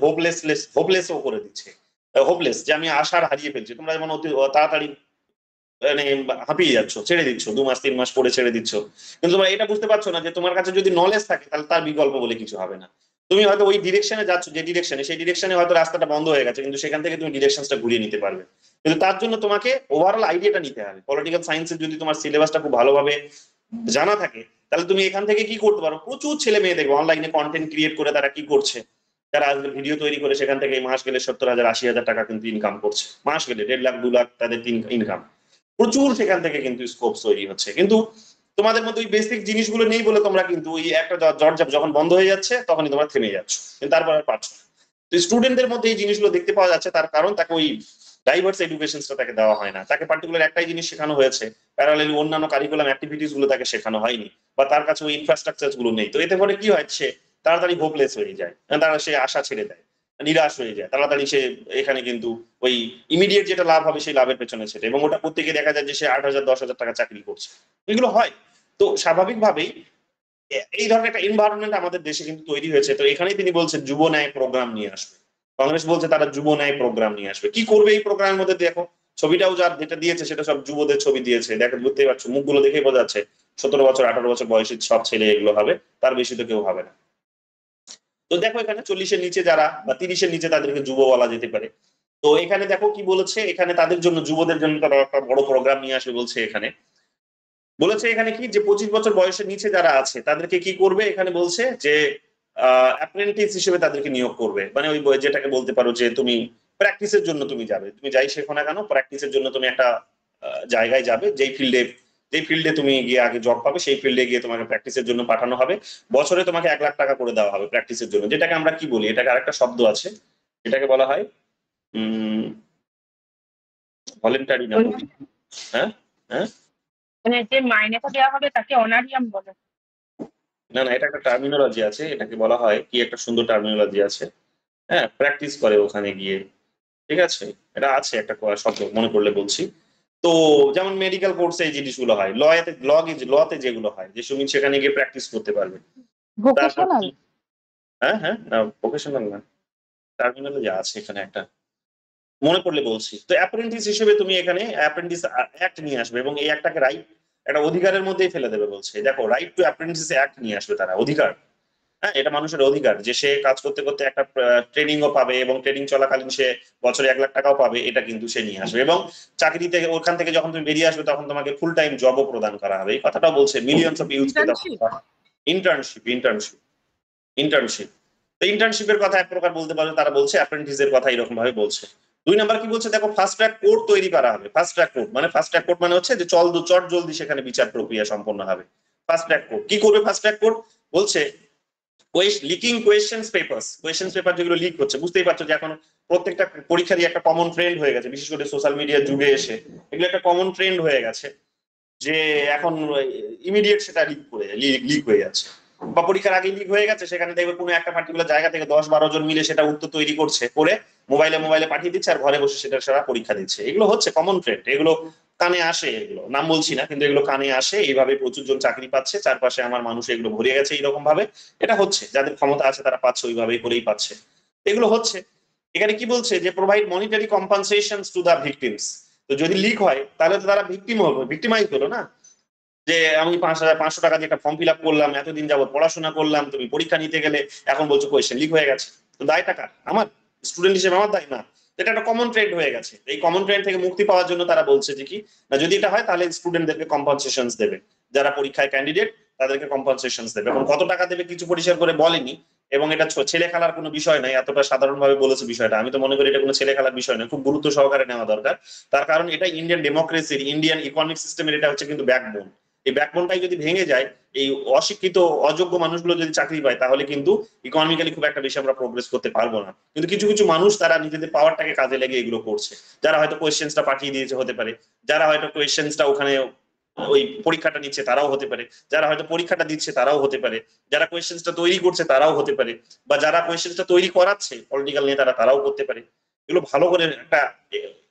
হোপলেসও করে দিচ্ছে। হোপলেস যে আমি আশার হারিয়ে ফেলছি, তোমরা যেমন অতি তাড়াতাড়ি মানে হাঁপিয়ে যাচ্ছ, ছেড়ে দিচ্ছ, 2 মাস 3 মাস পরে ছেড়ে দিচ্ছ। কিন্তু তোমরা এটা বুঝতে পারছো না যে তোমার কাছে যদি নলেজ থাকে তাহলে তার বিকল্প বলে কিছু হবে না। তুমি হয়তো ওই ডিরেকশনে যাচ্ছ, যে ডিরেকশনে, সেই ডিরেকশনে হয়তো রাস্তাটা বন্ধ হয়ে গেছে, কিন্তু সেখান থেকে তুমি ডিরেকশনটা ঘুরিয়ে নিতে পারবে। কিন্তু তার জন্য তোমাকে ওভারঅল আইডিয়াটা নিতে হবে। পলিটিক্যাল সায়েন্সের যদি তোমার সিলেবাসটা খুব ভালোভাবে জানা থাকে, তাহলে তুমি এখান থেকে কি করতে পারো, প্রচুর ছেলে মেয়ে দেখবে অনলাইনে কন্টেন্ট ক্রিয়েট করে তারা কি করছে, তারা আজকে ভিডিও তৈরি করে সেখান থেকে মাস গেলে 70,000 80,000 টাকা কিন্তু ইনকাম করছে, মাস গেলে 1.5 লাখ 2 লাখ তাদের ইনকাম, প্রচুর সেখান থেকে কিন্তু স্কোপ তৈরি হচ্ছে। কিন্তু তোমাদের মধ্যে ওই বেসিক জিনিসগুলো নেই বলে তোমরা কিন্তু ওই একটা দরজা যখন বন্ধ হয়ে যাচ্ছে তখনই তোমরা থেমে যাচ্ছ, কিন্তু তারপর আর পারছো না। তো স্টুডেন্টদের মধ্যে এই জিনিসগুলো দেখতে পাওয়া যাচ্ছে, তার কারণ তাকে ওই ডাইভার্স এডুকেশনটা তাকে দেওয়া হয় না, তাকে পার্টিকুলার একটাই জিনিস শেখানো হয়েছে, প্যারালালি অন্যান্য কারিকুলাম অ্যাক্টিভিটিস গুলো তাকে শেখানো হয়নি, বা তার কাছে ওই ইনফ্রাস্ট্রাকচার গুলো নেই। তো এতে করে কি হয়, সে তাড়াতাড়ি হোপলেস হয়ে যায়, তারা সে আশা ছেড়ে দেয়, নিরাশ হয়ে যায় তাড়াতাড়ি, সে এখানে কিন্তু ওই ইমিডিয়েট যেটা লাভ হবে সেই লাভের পেছনে ছেড়ে, এবং ওটা প্রত্যেকে দেখা যায় যে সে 8,000 10,000 টাকা চাকরি করছে, এগুলো হয়। তো স্বাভাবিকভাবেই এই ধরনের একটা এনভায়রনমেন্ট আমাদের দেশে কিন্তু তৈরি হয়েছে। তো এখানেই তিনি বলছেন যুব ন্যায় প্রোগ্রাম নিয়ে আসবে, কংগ্রেস বলছে তারা যুব ন্যায় প্রোগ্রাম নিয়ে আসবে। কি করবে এই প্রোগ্রামের মধ্যে? দেখো ছবিটাও যার যেটা দিয়েছে সেটা সব যুবদের ছবি দিয়েছে, দেখো বুঝতেই পারছো, মুখগুলো দেখেই বোঝা যাচ্ছে 17 বছর 18 বছর বয়সী সব ছেলে এগুলো হবে, তার বেশি তো কেউ হবে না। তো দেখো এখানে 40-এর নিচে যারা বা 30-এর নিচে তাদেরকে যুব বলা যেতে পারে। তো এখানে দেখো কি বলেছে, এখানে তাদের জন্য যুবদের জন্য তারা একটা বড় প্রোগ্রাম নিয়ে আসবে বলছে। এখানে বলেছে এখানে কি যে 25 বছর বয়সের নিচে যারা আছে তাদেরকে কি করবে, এখানে বলছে যে অ্যাপ্রেন্টিস হিসেবে তাদেরকে নিয়োগ করবে, মানে ওই যেটাকে বলতে পারো যে তুমি প্র্যাকটিসের জন্য তুমি যাবে, তুমি যাই শেখো না কেন প্র্যাকটিসের জন্য তুমি একটা জায়গায় যাবে, যেই ফিল্ডে তুমি গিয়ে আগে জব পাবে সেই ফিল্ডে গিয়ে তোমাকে প্র্যাকটিসের জন্য পাঠানো হবে, বছরে তোমাকে 1 লাখ টাকা করে দেওয়া হবে প্র্যাকটিসের জন্য, যেটাকে আমরা কি বলি, এটাকে আরেকটা শব্দ আছে, এটাকে বলা হয় ভলেন্টারি না? হ্যাঁ হ্যাঁ, মানে যে মাইনেটা দেওয়া হবে তাকে অনারিয়াম বলে। না এটা একটা টার্মিনোলজি আছে, এটাকে বলা হয় কি, একটা সুন্দর টার্মিনোলজি আছে, হ্যাঁ প্র্যাকটিস করে ওখানে গিয়ে, ঠিক আছে, এটা আছে একটা শব্দ মনে করলে বলছি। তো যেমন মেডিকেল কোর্সে এই জিনিসগুলো হয়, লতে যেগুলো হয় যে তুমি সেখানে গিয়ে প্র্যাকটিস করতে পারবে। ভোকেশনাল, হ্যাঁ হ্যাঁ, না ভোকেশনাল না, টার্মিনোলজি আছে এখানে একটা, মনে করলে বলছি। তো অ্যাপ্রেন্টিস হিসেবে তুমি এখানে অ্যাপ্রেন্টিস অ্যাক্ট নিয়ে আসবে, এবং এই একটাকে রাইট একটা অধিকারের মধ্যেই ফেলে দেবে বলছে। দেখো রাইট টু অ্যাপ্রেন্টিস অ্যাক্ট নিয়ে আসবে তারা, অধিকার, হ্যাঁ এটা মানুষের অধিকার যে সে কাজ করতে করতে একটা ট্রেনিংও পাবে, এবং ট্রেনিং চলাকালীন সে বছরে 1 লাখ টাকাও পাবে, এটা কিন্তু সে নিয়ে আসবে। এবং চাকরিতে ওখান থেকে যখন তুমি বেরিয়ে আসবে তখন তোমাকে ফুল টাইম জবও প্রদান করা হবে, এই কথাটাও বলছে। মিলিয়নস অফ ইউথ ইন্টার্নশিপ তো ইন্টার্নশিপের কথা এক প্রকার বলতে পারো, তারা বলছে অ্যাপ্রেন্টিসের কথা এরকম ভাবে বলছে। 2 নাম্বার কি বলছে, দেখো ফাস্ট ট্র্যাক কোর্ট তৈরি করা হবে। ফাস্ট ট্র্যাক কোর্ট মানে হচ্ছে যে চট জলদি সেখানে বিচার প্রক্রিয়া সম্পন্ন হবে। ফাস্ট ট্র্যাক কোর্ট কি করবে? ফাস্ট ট্র্যাক কোর্ট বলছে লিকিং কোয়েশ্চেন পেপার যেগুলো লিক হচ্ছে, বুঝতেই পারছো যে এখন প্রত্যেকটা পরীক্ষারই একটা কমন ট্রেন্ড হয়ে গেছে, বিশেষ করে সোশ্যাল মিডিয়ার যুগে এসে এগুলো একটা কমন ট্রেন্ড হয়ে গেছে যে এখন ইমিডিয়েট সেটা লিক হয়ে যাচ্ছে, বা পরীক্ষার আগে লিক হয়ে গেছে, সেখানে দেখবে কোনো একটা পার্টিকুলার জায়গা থেকে 10-12 জন মিলে সেটা উত্তর তৈরি করছে, করে মোবাইলে পাঠিয়ে দিচ্ছে, আর ঘরে বসে সেটা সারা পরীক্ষা দিচ্ছে। এগুলো হচ্ছে কমন ট্রেন্ড, এগুলো কানে আসে, এগুলো নাম বলছি না কিন্তু এগুলো কানে আসে, এইভাবে প্রচুর জন চাকরি পাচ্ছে, চারপাশে আমার মানুষ এগুলো ভরে গেছে এইরকম ভাবে, এটা হচ্ছে যাদের ক্ষমতা আছে তারা পাচ্ছে, ওইভাবেই করেই পাচ্ছে, এগুলো হচ্ছে। এখানে কি বলছে যে provide monetary compensations to the victims. তো যদি লিক হয় তাহলে তো তারা ভিকটিমাইজ হলো না, যে আমি 5,500 টাকা দিয়ে একটা ফর্ম ফিল আপ করলাম, এতদিন যাবত পড়াশোনা করলাম, তুমি পরীক্ষা নিতে গেলে এখন বলছো কোয়েশ্চেন লিক হয়ে গেছে, তো দায় টাকা আমার স্টুডেন্ট হিসেবে আমার দায় না। এটা একটা কমন ট্রেন্ড হয়ে গেছে। এই কমন ট্রেন্ড থেকে মুক্তি পাওয়ার জন্য তারা বলছে যে কি না, যদি এটা হয় তাহলে স্টুডেন্টদেরকে কম্পেনসেশনস দেবে, যারা পরীক্ষায় ক্যান্ডিডেট তাদেরকে কম্পেনসেশনস দেবে। এখন কত টাকা দেবে কিছু পরিষ্কার করে বলেনি, এবং এটা ছেলে খেলার কোনো বিষয় নাই, এতটা সাধারণভাবে বলেছে বিষয়টা। আমি তো মনে করি এটা কোনো ছেলে খেলার বিষয় নয়, খুব গুরুত্ব সহকারে নেওয়া দরকার, তার কারণ এটা ইন্ডিয়ান ডেমোক্রেসির, ইন্ডিয়ান ইকোনমিক সিস্টেমের এটা হচ্ছে কিন্তু ব্যাকবোন। এই ব্যাকবোনটাই যদি ভেঙে যায়, এই অশিক্ষিত অযোগ্য মানুষগুলো যদি চাকরি পায়, তাহলে কিন্তু ইকোনমিক্যালি খুব একটা বেশি আমরা প্রোগ্রেস করতে পারবো না। কিন্তু কিছু কিছু মানুষ তারা নিজেদের পাওয়ারটাকে কাজে লেগে এগুলো করছে, যারা হয়তো কোয়েশ্চেন্সটা পাঠিয়ে দিয়েছে হতে পারে, যারা হয়তো কোয়েশ্চেন্সটা ওখানে ওই পরীক্ষাটা নিচ্ছে তারাও হতে পারে, যারা হয়তো পরীক্ষাটা দিচ্ছে তারাও হতে পারে, যারা কোয়েশ্চেন্সটা তৈরি করছে তারাও হতে পারে, বা যারা কোয়েশ্চেন্সটা তৈরি করাচ্ছে পলিটিক্যাল নেতারা তারাও করতে পারে। এগুলো ভালো করে একটা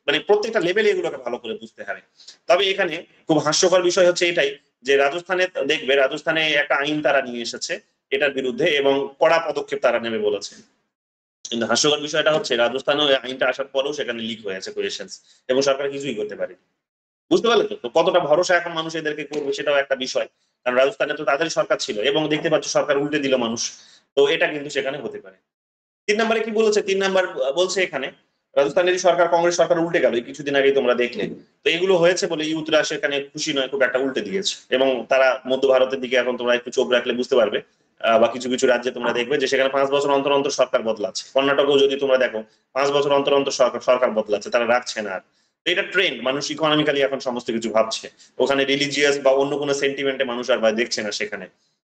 মানে প্রত্যেকটা লেভেলে এগুলোকে ভালো করে বুঝতে হবে। তবে এখানে খুব হাস্যকর বিষয় হচ্ছে এটাই যে রাজস্থানে দেখবে, রাজস্থানে একটা আইন তারা নিয়ে এসেছে এটার বিরুদ্ধে, এবং কড়া পদক্ষেপ তারা নেবে বলেছে। কিন্তু হাস্যকর বিষয়টা হচ্ছে রাজস্থানে আইনটা আসার পরেও সেখানে লিক হয়েছে কোয়েশ্চেন্স, এবং সরকার কিছুই করতে পারে। বুঝতে পারলে তো কতটা ভরসা এখন মানুষ এদেরকে করবে, সেটাও একটা বিষয়। কারণ রাজস্থানে তো তাদেরই সরকার ছিল, এবং দেখতে পাচ্ছ সরকার উল্টে দিল মানুষ, তো এটা কিন্তু সেখানে হতে পারে। 3 নম্বরে কি বলেছে? 3 নম্বর বলছে এখানে রাজস্থানের সরকার, কংগ্রেস সরকার উল্টে গেল কিছুদিন আগেই তোমরা দেখলে। তো এগুলো হয়েছে বলে ইউথরা সেখানে খুশি নয়, খুব একটা উল্টে দিয়েছে, এবং তারা মধ্য ভারতের দিকে এখন তোমরা একটু চোখ রাখলে বুঝতে পারবে, বা কিছু কিছু রাজ্যে তোমরা দেখবে যে সেখানে 5 বছর অন্তর অন্তর সরকার বদলাচ্ছে। কর্ণাটকেও যদি তোমরা দেখো 5 বছর অন্তর অন্তর সরকার বদলাচ্ছে, তারা রাখছে না আর। এটা ট্রেন্ড, মানুষ ইকোনমিক্যালি এখন সমস্ত কিছু ভাবছে, ওখানে রিলিজিয়াস বা অন্য কোনো সেন্টিমেন্টে মানুষ আর দেখছে না সেখানে।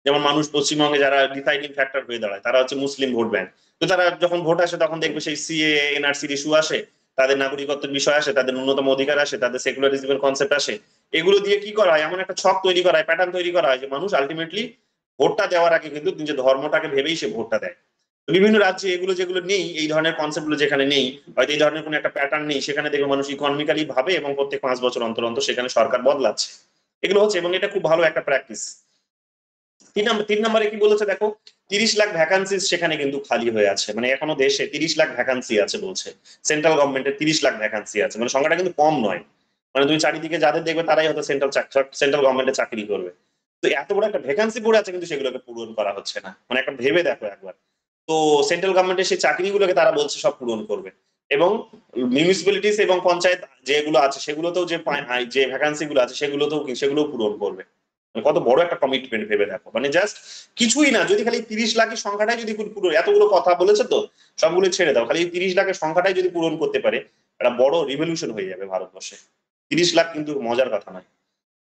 যেমন মানুষ পশ্চিমবঙ্গে যারা ডিসাইডিং ফ্যাক্টর হয়ে দাঁড়ায় তারা হচ্ছে মুসলিম ভোট ব্যাংক, তো তারা যখন ভোট আসে তখন দেখবে সেই সিএ এনআরসির ইস্যু আসে, তাদের নাগরিকত্বের বিষয় আসে, তাদের ন্যূনতম অধিকার আসে, তাদের সেকুলারিজমের কনসেপ্ট আসে, এগুলো দিয়ে কি করা হয়, এমন একটা ছক তৈরি করা হয়, প্যাটার্ন তৈরি করা হয় যে মানুষ আলটিমেটলি ভোটটা দেওয়ার আগে কিন্তু নিজের ধর্মটাকে ভেবেই সে ভোটটা দেয়। বিভিন্ন রাজ্যে এগুলো যেগুলো নেই, এই ধরনের কনসেপ্ট গুলো যেখানে নেই, হয়তো এই ধরনের কোনো একটা প্যাটার্ন নেই, সেখানে দেখবে মানুষ ইকোনমিক্যালি ভাবে এবং প্রত্যেক 5 বছর অন্তর অন্তর সেখানে সরকার বদলাচ্ছে, এগুলো হচ্ছে, এবং এটা খুব ভালো একটা প্র্যাকটিস। 3 নম্বরে কি বলেছে দেখো, 30 লাখ ভ্যাকান্সি সেখানে কিন্তু খালি হয়ে আছে, মানে এখনো দেশে 30 লাখ ভ্যাকান্সি আছে বলছে, সেন্ট্রাল গভর্নমেন্টের 30 লাখ ভ্যাকান্সি আছে, মানে সংখ্যাটা কিন্তু কম নয়, মানে তুমি চারিদিকে যাদের দেখবে তারাই হয়তো সেন্ট্রাল গভর্নমেন্টে চাকরি করবে। তো এত বড় একটা ভ্যাকান্সি পড়ে আছে কিন্তু সেগুলোকে পূরণ করা হচ্ছে না, মানে একটা ভেবে দেখো একবার। তো সেন্ট্রাল গভর্নমেন্টের সেই চাকরিগুলোকে তারা বলছে সব পূরণ করবে, এবং মিউনিসিপ্যালিটিস এবং পঞ্চায়েত যেগুলো আছে সেগুলোতেও যে ভ্যাকান্সি গুলো আছে সেগুলোও পূরণ করবে। কত বড় একটা কমিটমেন্ট ভেবে দেখো, মানে জাস্ট কিছুই না, যদি খালি 30 লাখের সংখ্যাটাই যদি পুরো, এতগুলো কথা বলেছে তো সবগুলো ছেড়ে দাও, খালি 30 লাখের সংখ্যাটাই যদি পূরণ করতে পারে একটা বড় রিভলিউশন হয়ে যাবে ভারতবর্ষে। 30 লাখ কিন্তু মজার কথা নয়,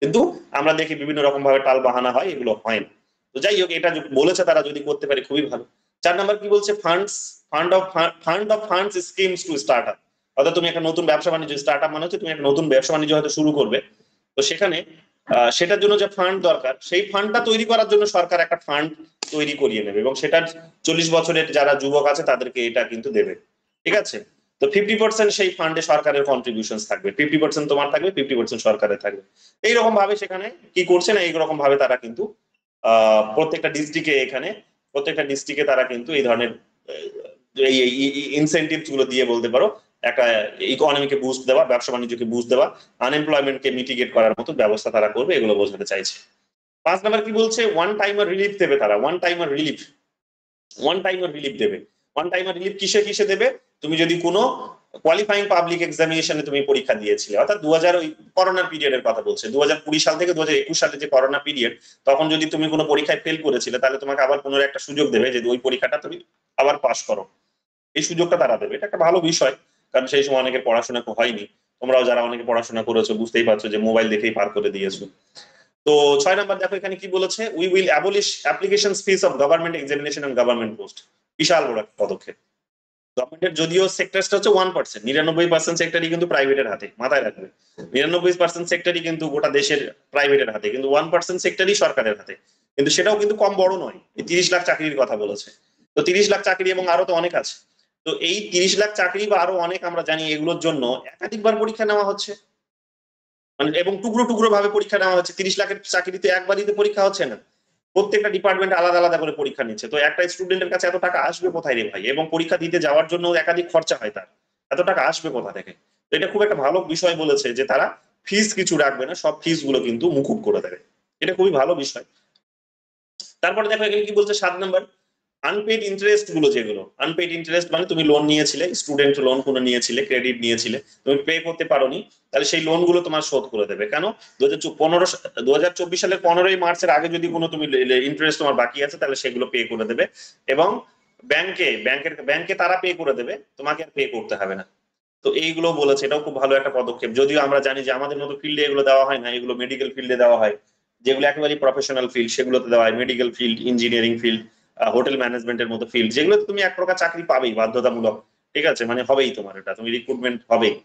কিন্তু আমরা দেখি বিভিন্ন রকম ভাবে টাল বাহানা হয়, এগুলো হয় না। তো যাই হোক, এটা বলেছে তারা যদি করতে পারে খুবই ভালো। 4 নম্বর কি বলছে, fund of funds schemes to start up, অর্থাৎ তুমি একটা নতুন ব্যবসা বাণিজ্য, স্টার্ট আপ মানে হচ্ছে তুমি একটা নতুন ব্যবসা বাণিজ্য হয়তো শুরু করবে, তো সেখানে সেটার জন্য যে ফান্ড দরকার সেই ফান্ডটা তৈরি করার জন্য সরকার একটা ফান্ড তৈরি করিয়ে নেবে, এবং সেটা 40 বছরের যারা যুবক আছে তাদেরকে এটা কিন্তু দেবে, ঠিক আছে। তো 50% সেই ফান্ডে সরকারের কন্ট্রিবিউশন থাকবে, 50% তোমার থাকবে, 50% সরকারের থাকবে। এইরকম ভাবে সেখানে কি করছে না, এইরকম ভাবে তারা কিন্তু প্রত্যেকটা ডিস্ট্রিক্টে তারা কিন্তু এই ধরনের এই ইনসেন্টিভ গুলো দিয়ে বলতে পারো একটা ইকোনমিকে বুস্ট দেওয়া, ব্যবসা বাণিজ্যকে বুস্ট দেওয়া, আনএমপ্লয়মেন্টকে মিটিগেট করার মতো ব্যবস্থা তারা করবে, এগুলো বোঝাতে চাইছে। 5 নম্বর কি বলছে, ওয়ান টাইমার রিলিফ দেবে তারা, ওয়ান টাইমার রিলিফ দেবে। ওয়ান টাইমার রিলিফ কিসে দেবে, তুমি যদি কোনো কোয়ালিফাইং পাবলিক এক্সামিনেশনে তুমি পরীক্ষা দিয়েছিলে, অর্থাৎ 2000 ওই করোনার পিরিয়ডের কথা বলছে, 2020 সাল থেকে 2021 সালে যে করোনা পিরিয়ড, তখন যদি তুমি কোনো পরীক্ষায় ফেল করেছিলে তাহলে তোমাকে আবার পুনরায় একটা সুযোগ দেবে যে ওই পরীক্ষাটা তুমি আবার পাস করো, এই সুযোগটা তারা দেবে। এটা একটা ভালো বিষয়, কারণ সেই সময় অনেকের পড়াশোনা হয়নি, তোমরাও যারা অনেকে পড়াশোনা করেছো বুঝতেই পারছো যে মোবাইল দেখেই পার করে দিয়েছো। তো 6 নম্বর দেখো এখানে কি বলেছে, we will abolish application fees of government examination and government post. বিশাল বড় একটা পদক্ষেপ। গভর্নমেন্টের যদিও সেক্টরটা হচ্ছে 1%, 99% সেক্টরই কিন্তু প্রাইভেটের হাতে, মাথায় রাখবে 99% সেক্টরই কিন্তু গোটা দেশের প্রাইভেটের হাতে, কিন্তু 1% সেক্টরই সরকারের হাতে, কিন্তু সেটাও কিন্তু কম বড় নয়। এই 30 লাখ চাকরির কথা বলেছে, তো 30 লাখ চাকরি এবং আরো তো অনেক আছে, তো এই 30 লাখ চাকরি বা আরো অনেক আমরা জানি এগুলোর জন্য একাধিকবার পরীক্ষা নেওয়া হচ্ছে, মানে এবং টুকরো টুকরো ভাবে পরীক্ষা নেওয়া হচ্ছে। 30 লাখের চাকরিতে একবারই তো পরীক্ষা হচ্ছে না, প্রত্যেকটা ডিপার্টমেন্ট আলাদা আলাদা করে পরীক্ষা নিচ্ছে, তো একটা স্টুডেন্টের কাছে এত টাকা আসবে কোথায় রে ভাই, এবং পরীক্ষা দিতে যাওয়ার জন্য একাধিক খরচা হয়, তার এত টাকা আসবে কোথা থেকে। তো এটা খুব একটা ভালো বিষয় বলেছে যে তারা ফিস কিছু রাখবে না, সব ফিস গুলো কিন্তু মুকুব করে দেবে, এটা খুবই ভালো বিষয়। তারপরে দেখো এখানে কি বলছে 7 নম্বর, আনপেড ইন্টারেস্ট গুলো, যেগুলো আনপেড ইন্টারেস্ট মানে তুমি লোন নিয়েছিলে, স্টুডেন্ট লোন কোনো নিয়েছিলে, ক্রেডিট নিয়েছিলে, তুমি পে করতে পারোনি, তাহলে সেই লোন গুলো তোমার শোধ করে দেবে। কেন, 2024 সালের 15ই মার্চের আগে যদি কোনো তুমি ইন্টারেস্ট তোমার বাকি আছে তাহলে সেগুলো পে করে দেবে, এবং ব্যাংকে তারা পে করে দেবে, তোমাকে আর পে করতে হবে না। তো এইগুলো বলেছে, এটাও খুব ভালো একটা পদক্ষেপ, যদিও আমরা জানি যে আমাদের মতো ফিল্ডে এগুলো দেওয়া হয় না, এগুলো মেডিকেল ফিল্ডে দেওয়া হয়, যেগুলো একেবারে প্রফেশনাল ফিল্ড সেগুলোতে দেওয়া হয়, medical field, engineering field, hotel ম্যানেজমেন্টের মতো ফিল্ড, যেগুলোতে তুমি এক প্রকার চাকরি পাবেই বাধ্যতামূলক, ঠিক আছে, মানে হবেই তোমার, এটা তুমি রিক্রুটমেন্ট হবেই,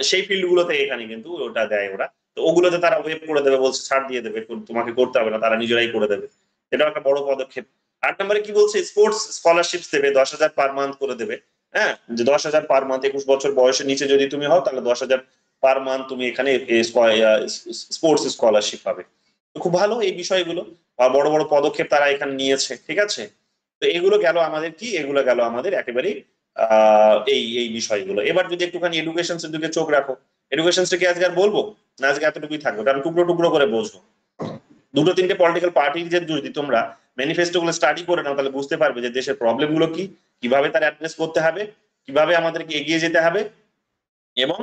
সেই ফিল্ড গুলোতে এখানে কিন্তু ওটা দেয় ওরা। তো ওগুলোতে তারা ওয়েব করে দেবে, বলছে ছাড় দিয়ে দেবে, তোমাকে করতে হবে না, তারা নিজেরাই করে দেবে, এটাও একটা বড় পদক্ষেপ। 8 নম্বরে কি বলছে, স্পোর্টস স্কলারশিপস দেবে, 10,000 পার মান্থ করে দেবে, হ্যাঁ, যে 10,000 পার মান্থ, 21 বছর বয়সের নিচে যদি তুমি হও তাহলে 10,000 পার মান্থ তুমি এখানে স্পোর্টস স্কলারশিপ পাবে। খুব ভালো এই বিষয়গুলো, বড় বড় পদক্ষেপ তারা এখানে নিয়েছে, ঠিক আছে। তো এগুলো গেল আমাদের কি, এগুলো গেল আমাদের একেবারে এই বিষয়গুলো। এবার যদি একটুখানি এডুকেশন এর দিকে চোখ রাখো, এডুকেশনটাকে আজকে আর বলবো না, আজকে এতটুকুই থাকবে, কারণ টুকরো টুকরো করে বোঝো। 2-3টে পলিটিক্যাল পার্টির যে যদি তোমরা ম্যানিফেস্টো গুলো স্টাডি করে নাও তাহলে বুঝতে পারবে যে দেশের প্রবলেম গুলো কি, কিভাবে তার অ্যাড্রেস করতে হবে, কিভাবে আমাদেরকে এগিয়ে যেতে হবে, এবং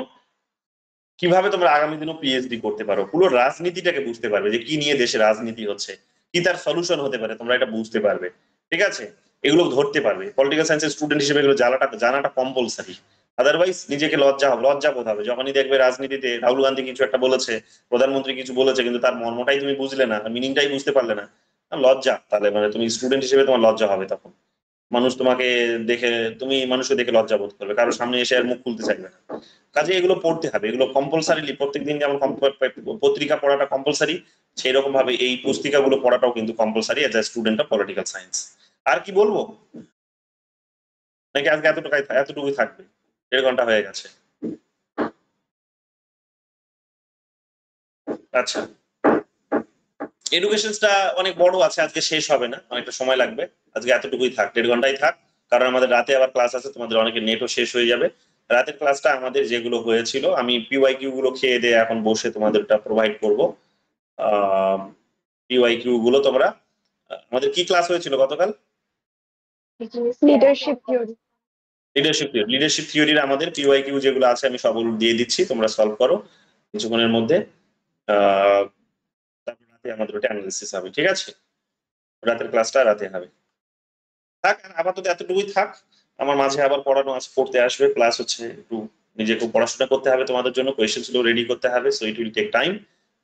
কিভাবে তোমরা আগামী দিনও পিএইচডি করতে পারো, পুরো রাজনীতিটাকে বুঝতে পারবে যে কি নিয়ে দেশে রাজনীতি হচ্ছে, কি তার সলিউশন হতে পারে, তোমরা এটা বুঝতে পারবে, ঠিক আছে, এগুলো ধরতে পারবে। পলিটিক্যাল সায়েন্সের স্টুডেন্ট হিসেবে এগুলো জানাটা কম্পালসারি, আদারওয়াইজ নিজেকে লজ্জাবোধ হবে যখনই দেখবে রাজনীতিতে রাহুল গান্ধী কিছু একটা বলেছে, প্রধানমন্ত্রী কিছু বলেছে, কিন্তু তার মর্মটাই তুমি বুঝলে না, মিনিংটাই বুঝতে পারলে না, লজ্জা। তাহলে মানে তুমি স্টুডেন্ট হিসেবে তোমার লজ্জা হবে তখন। মানুষ তোমাকে দেখে, তুমি মানুষকে দেখে লজ্জা বোধ করবে, কারোর সামনে এসে আর মুখ খুলতে চাইবে না। কাজে এগুলো পড়তে হবে, এগুলো কম্পালসারিলি প্রত্যেকদিন যেমন পত্রিকা পড়াটা কম্পালসারি, সেই রকম ভাবে এই পুস্তিকাগুলো পড়াটাও কিন্তু compulsory as a student of political science. আর কি বলবো, নাকি আজকে এতটুকুই থাকবে? 1.5 ঘন্টা হয়ে গেছে। আচ্ছা, এডুকেশনটা অনেক বড় আছে, আজকে শেষ হবে না, অনেকটা সময় লাগবে। আজকে এতটুকুই থাক, 1.5 ঘন্টাই থাক, কারণ আমাদের রাতে আবার ক্লাস আছে, তোমাদের অনেকের নেটও শেষ হয়ে যাবে। রাতের ক্লাসটা আমাদের যেগুলো হয়েছিল, আমি পিওয়াইকিউ গুলো খেয়ে দিয়ে এখন বসে তোমাদেরটা প্রোভাইড করবো। পিওয়াইকিউ গুলো তোমরা, আমাদের কি ক্লাস হয়েছিল গতকাল? Leadership theory. লিডারশিপ থিওরির আমাদের পিওয়াইকিউ যেগুলো আছে আমি সবগুলো দিয়ে দিচ্ছি, তোমরা সলভ করো কিছুক্ষণের মধ্যে। তারপর রাতে আমাদের ওটা অ্যানালিসিস হবে, ঠিক আছে? রাতের ক্লাসটা রাতে হবে। থাক, আপাতত এতটুকুই থাক। আমার মাঝে আবার পড়ানো আছে, পড়তে আসবে, প্লাস হচ্ছে একটু নিজেকে পড়াশোনা করতে হবে তোমাদের জন্য, কোয়েশ্চেন গুলো রেডি করতে হবে, so it will take time.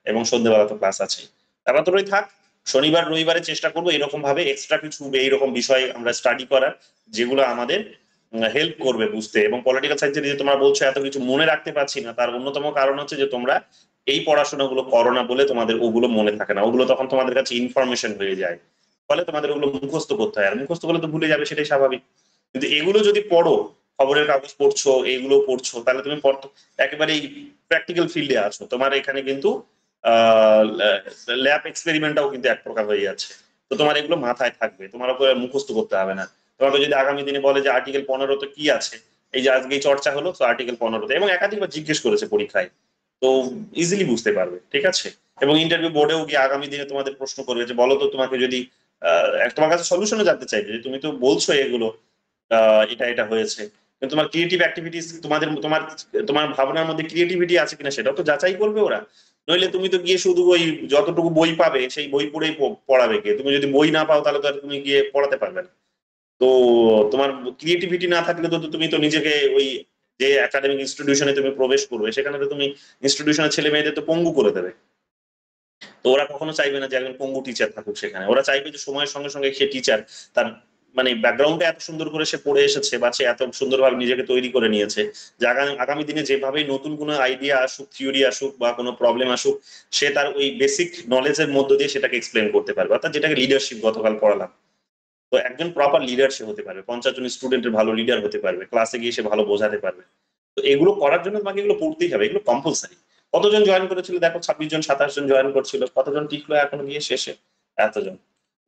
এবং সন্ধ্যেবেলা তো ক্লাস আছে, আপাততই থাক। শনিবার রবিবারে চেষ্টা করবো এরকম ভাবে এক্সট্রা কিছু এইরকম বিষয় আমরা স্টাডি করার, যেগুলো আমাদের হেল্প করবে বুঝতে। এবং পলিটিক্যাল সায়েন্সে যে তোমরা বলছো এত কিছু মনে রাখতে পারছি না, তার অন্যতম কারণ হচ্ছে যে তোমরা এই পড়াশোনাগুলো করো না বলে তোমাদের ওগুলো মনে থাকে না, ওগুলো তখন তোমাদের কাছে ইনফরমেশন হয়ে যায়, ফলে তোমাদের ওগুলো মুখস্থ করতে হয়, আর মুখস্থ করলে তো ভুলে যাবে, সেটাই স্বাভাবিক। কিন্তু এগুলো যদি পড়ো, খবরের কাগজ পড়ছো, এইগুলো পড়ছো, তাহলে তুমি একেবারে প্র্যাকটিক্যাল ফিল্ডে আছো। তোমার এখানে কিন্তু ল্যাব এক্সপেরিমেন্টটাও কিন্তু এক প্রকার হয়ে যাচ্ছে। তো তোমার এগুলো মাথায় থাকবে, তোমার উপরে মুখস্থ করতে হবে না। তোমাকে যদি আগামী দিনে বলে যে আর্টিকেল 15 কি আছে, এই যে আজকে চর্চা হলো, তো আর্টিকেল 15 এবং একাধিকবার জিজ্ঞেস করেছে পরীক্ষায়, তো ইজিলি বুঝতে পারবে, ঠিক আছে? এবং ইন্টারভিউ বোর্ডেও গিয়ে আগামী দিনে তোমাদের প্রশ্ন করবে যে বলো তো, তোমাকে যদি তোমার কাছে সলিউশনও জানতে চাইবে যে তুমি তো বলছো এগুলো এটা হয়েছে, কিন্তু তোমার ক্রিয়েটিভ অ্যাক্টিভিটিস, তোমার তোমার ভাবনার মধ্যে ক্রিয়েটিভিটি আছে কিনা সেটাও তো যাচাই করবে ওরা। নইলে তুমি তো গিয়ে শুধু ওই যতটুকু বই পাবে সেই বই পড়েই পড়াবে কে? তুমি যদি বই না পাও তাহলে তো আর তুমি গিয়ে পড়াতে পারবে না। তো তোমার ক্রিয়েটিভিটি না থাকলে তো তুমি তো নিজেকে ওই যে একাডেমিক ইনস্টিটিউশনে তুমি প্রবেশ করবে, সেখানে তো তুমি ইনস্টিটিউশনের ছেলে মেয়েদের তো পঙ্গু করে দেবে। তো ওরা কখনো চাইবে না যে একজন পঙ্গু টিচার থাকুক সেখানে, ওরা চাইবে যে সময়ের সঙ্গে সঙ্গে সে টিচার তার মানে ব্যাকগ্রাউন্ডে এত সুন্দর করে সে পড়ে এসেছে, বা সে এত সুন্দরভাবে নিজেকে তৈরি করে নিয়েছে যে আগামী দিনে যেভাবেই নতুন কোনো আইডিয়া আসুক, থিওরি আসুক, বা কোনো প্রবলেম আসুক, সে তার ওই বেসিক নলেজের মধ্য দিয়ে সেটাকে এক্সপ্লেন করতে পারবে, অর্থাৎ যেটাকে লিডারশিপ গতকাল পড়ালাম। তো একজন প্রপার লিডার সে হতে পারবে, 50 জন স্টুডেন্টের ভালো লিডার হতে পারবে, ক্লাসে গিয়ে সে ভালো বোঝাতে পারবে। তো এগুলো করার জন্য তোমাকে এগুলো পড়তেই হবে, এগুলো কম্পালসারি। কতজন জয়েন করেছিল দেখো, 26 জন 27 জন জয়েন করছিল, কতজন টিকলো এখনো গিয়ে শেষে? এতজন।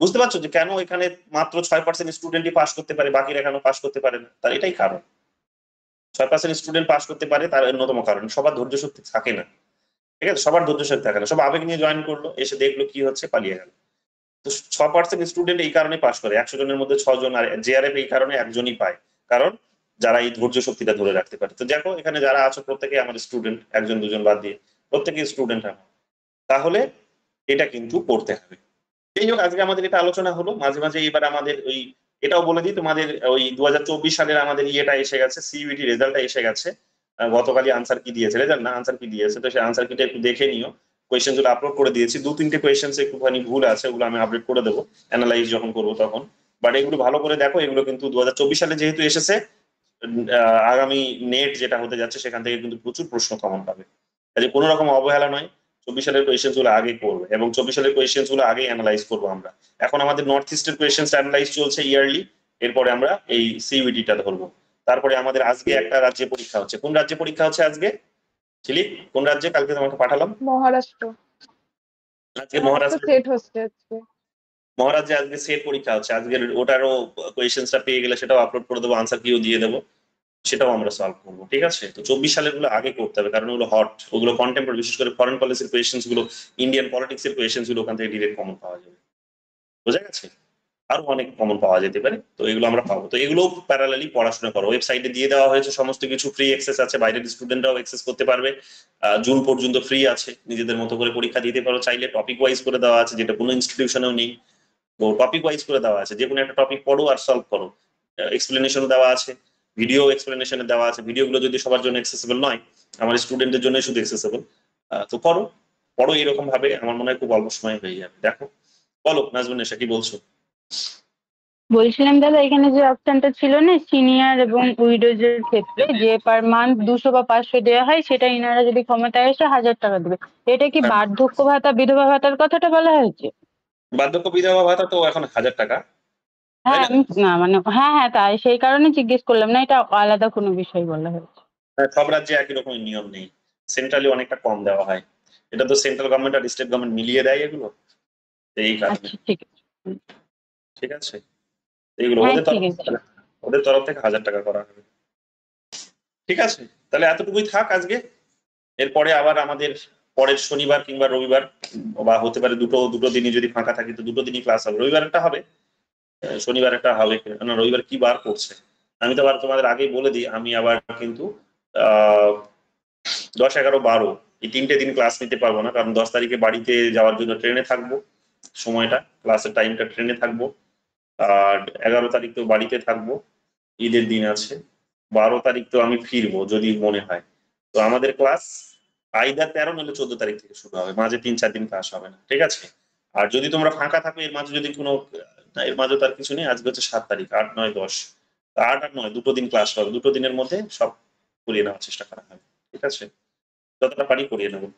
বুঝতে পারছো যে কেন এখানে মাত্র 6% স্টুডেন্টই পাস করতে পারে, বাকিরা কেন পাস করতে পারে না? তার এটাই কারণ। 6% স্টুডেন্ট পাস করতে পারে, তার অন্যতম কারণ সবার ধৈর্য শক্তি থাকে না, ঠিক আছে? সবার ধৈর্য শক্তি থাকে না, সব আবেগ নিয়ে জয়েন করলো, এসে দেখলো কি হচ্ছে, পালিয়ে গেল। তো 6% স্টুডেন্ট এই কারণে পাস করে, 100 জনের মধ্যে 6 জন, আর জেআরএফ এই কারণে একজনই পায়, কারণ যারা এই ধৈর্য শক্তিটা ধরে রাখতে পারে। তো দেখো এখানে যারা আছো প্রত্যেকে আমাদের স্টুডেন্ট, একজন দুজন বাদ দিয়ে প্রত্যেকে স্টুডেন্ট আমার, তাহলে এটা কিন্তু করতে হবে। এই হোক, আজকে আমাদের এটা আলোচনা হলো। মাঝে মাঝে এবার আমাদের ওই এটাও বলে দিই, তোমাদের ওই 2024 সালের আমাদের ইয়েটা এসে গেছে, সিইউটি রেজাল্টটা এসে গেছে। গতকালই আনসার কি দিয়েছে, রেজাল্ট না আনসার কি দিয়েছে, তো সেই আনসার কিটা একটু দেখে নিও। কোয়েশ্চেন গুলো আপলোড করে দিয়েছি, 2-3টে কোয়েশ্চেন একটুখানি ভুল আছে, ওগুলো আমি আপডেট করে দেবো অ্যানালাইজ যখন করবো তখন। বাট এগুলো ভালো করে দেখো, এগুলো কিন্তু 2024 সালে যেহেতু এসেছে, আগামী নেট যেটা হতে যাচ্ছে সেখান থেকে কিন্তু প্রচুর প্রশ্ন কমন পাবে, কাজে কোনো রকম অবহেলা নয়। 24 সালের কোয়েশ্চেন গুলো আগে করবে, এবং 24 সালের কোয়েশ্চেন গুলো আগে অ্যানালাইজ করবো আমরা। এখন আমাদের নর্থ ইস্টের কোয়েশ্চেন অ্যানালাইজ চলছে ইয়ারলি, এরপরে আমরা এই সিইউটিটা ধরবো। তারপরে আমাদের আজকে একটা রাজ্যে পরীক্ষা হচ্ছে। কোন রাজ্যে পরীক্ষা হচ্ছে আজকে? ছিলি কোন রাজ্যে? কালকে তোমাকে পাঠালাম মহারাষ্ট্র। আজকে মহারাষ্ট্র সেট হচ্ছে আজকে। মহারাজ্যে আজকে সেট পরীক্ষা হচ্ছে। আজকের ওটারও কোয়েশ্চেনটা পেয়ে গেলে সেটাও আপলোড করে দেবো, আনসার কিও দিয়ে দেবো, সেটাও আমরা সলভ করবো, ঠিক আছে? তো 24 সালের গুলো আগে করতে হবে, কারণ ওগুলো হট, ওগুলো কন্টেম্পোরারি, বিশেষ করে ফরেন পলিসির কোয়েশ্চেন গুলো, ইন্ডিয়ান পলিটিক্স এর কোয়েশ্চেন গুলো ওখান থেকে ডিরেক্ট কমন পাওয়া যাবে, বোঝা গেছে? আরো অনেক কমন পাওয়া যেতে পারে, তো এগুলো আমরা পাবো। তো এগুলো প্যারালালি পড়াশোনা করো, ওয়েবসাইটে দিয়ে দেওয়া হয়েছে সমস্ত কিছু, ফ্রি অ্যাক্সেস আছে, বাইরের স্টুডেন্টরাও অ্যাক্সেস করতে পারবে। জুন পর্যন্ত ফ্রি আছে, নিজেদের মতো করে পরীক্ষা দিতে পারো চাইলে। টপিক ওয়াইজ করে দেওয়া আছে, যেটা কোনো ইনস্টিটিউশনেও নেই। তো টপিক ওয়াইজ করে দেওয়া আছে, যে কোনো একটা টপিক পড়ো আর সলভ করো, এক্সপ্লেনেশন দেওয়া আছে। ভিডিও এক্সপ্লেনেশনে দেওয়া আছে, ভিডিওগুলো যদি সবার জন্য অ্যাক্সেসিবল নয়, আমার স্টুডেন্টদের জন্য শুধু অ্যাক্সেসিবল, তো পড়ো এরকম ভাবে, আমার মনে হয় খুব অল্প সময় হয়ে যাবে। দেখো বলো নাজমুন নেশা কি বলছো? বলছিলাম দাদা, এখানে যে অপশনটা ছিল না সিনিয়র এবং উইডোজ এর ক্ষেত্রে, যে পার মান্থ 200 বা 500 দেওয়া হয়, সেটা ইনারা যদি ক্ষমতায় এসে 1000 টাকা দেবে। এটা কি হ্যাঁ। বার্ধক্য ভাতা, বিধবা ভাতার কথাটা বলা হয়েছে? বার্ধক্য বিধবা ভাতা তো এখন 1000 টাকা। হ্যাঁ, তাই না? আমি না মানে হ্যাঁ তাই সেই কারণে জিজ্ঞেস করলাম, না এটা আলাদা কোনো বিষয় বলা হয়েছে। সব রাজ্যে একই রকম নিয়ম নেই, সেন্ট্রালি অনেকটা কম দেওয়া হয়। এটা তো সেন্ট্রাল গভর্নমেন্ট আর স্টেট গভর্নমেন্ট মিলিয়ে দেয় এগুলো, এই কারণে। আচ্ছা ঠিক আছে। ঠিক আছে, এইগুলো হ্যাঁ, ওদের ঠিক তরফ আছে। ওদের তরফ থেকে 1000 টাকা করা হবে। ঠিক আছে, তাহলে এতটুকুই থাক আজকে। এরপরে আবার আমাদের পরের শনিবার কিংবা রবিবার, বা হতে পারে দুটো দিনই যদি ফাঁকা থাকে তো দুটো দিনই ক্লাস হবে। রবিবার একটা হবে, শনিবার একটা হবে না। রবিবার কি বার করছে আমি তো আবার তোমাদের আগেই বলে দিই, আমি আবার কিন্তু 10, 11, 12 এই 3টে দিন ক্লাস নিতে পারবো না, কারণ 10 তারিখে বাড়িতে যাওয়ার জন্য ট্রেনে থাকবো, সময়টা ক্লাসের টাইমটা ট্রেনে থাকবো। আর 11 তারিখ তো বাড়িতে থাকবো, ঈদের দিন আছে। 12 তারিখ তো আমি ফিরবো যদি মনে হয়। তো আমাদের ক্লাস আইদার 13 নইলে 14 তারিখ থেকে শুরু হবে, মাঝে 3-4 দিন ক্লাস হবে না। ঠিক আছে, আর যদি তোমরা ফাঁকা থাকো এর মাঝে যদি কোনো, এর মাঝে তার কিছু নেই। আজকে হচ্ছে 7 তারিখ, 8, 9, 10, 8 আর 9 দুটো দিন ক্লাস হবে। দুটো দিনের মধ্যে সব করিয়ে নেওয়ার চেষ্টা করা হবে। ঠিক আছে, যতটা পারি করিয়ে নেবো।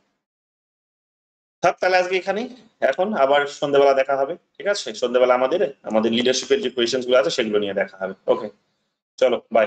থাক তাহলে আজকে এখানেই, এখন আবার সন্ধ্যাবেলা দেখা হবে। ঠিক আছে, সন্ধ্যাবেলা আমাদের লিডারশিপের যে কোয়েশ্চেন গুলো আছে সেগুলো নিয়ে দেখা হবে। ওকে, চলো বাই।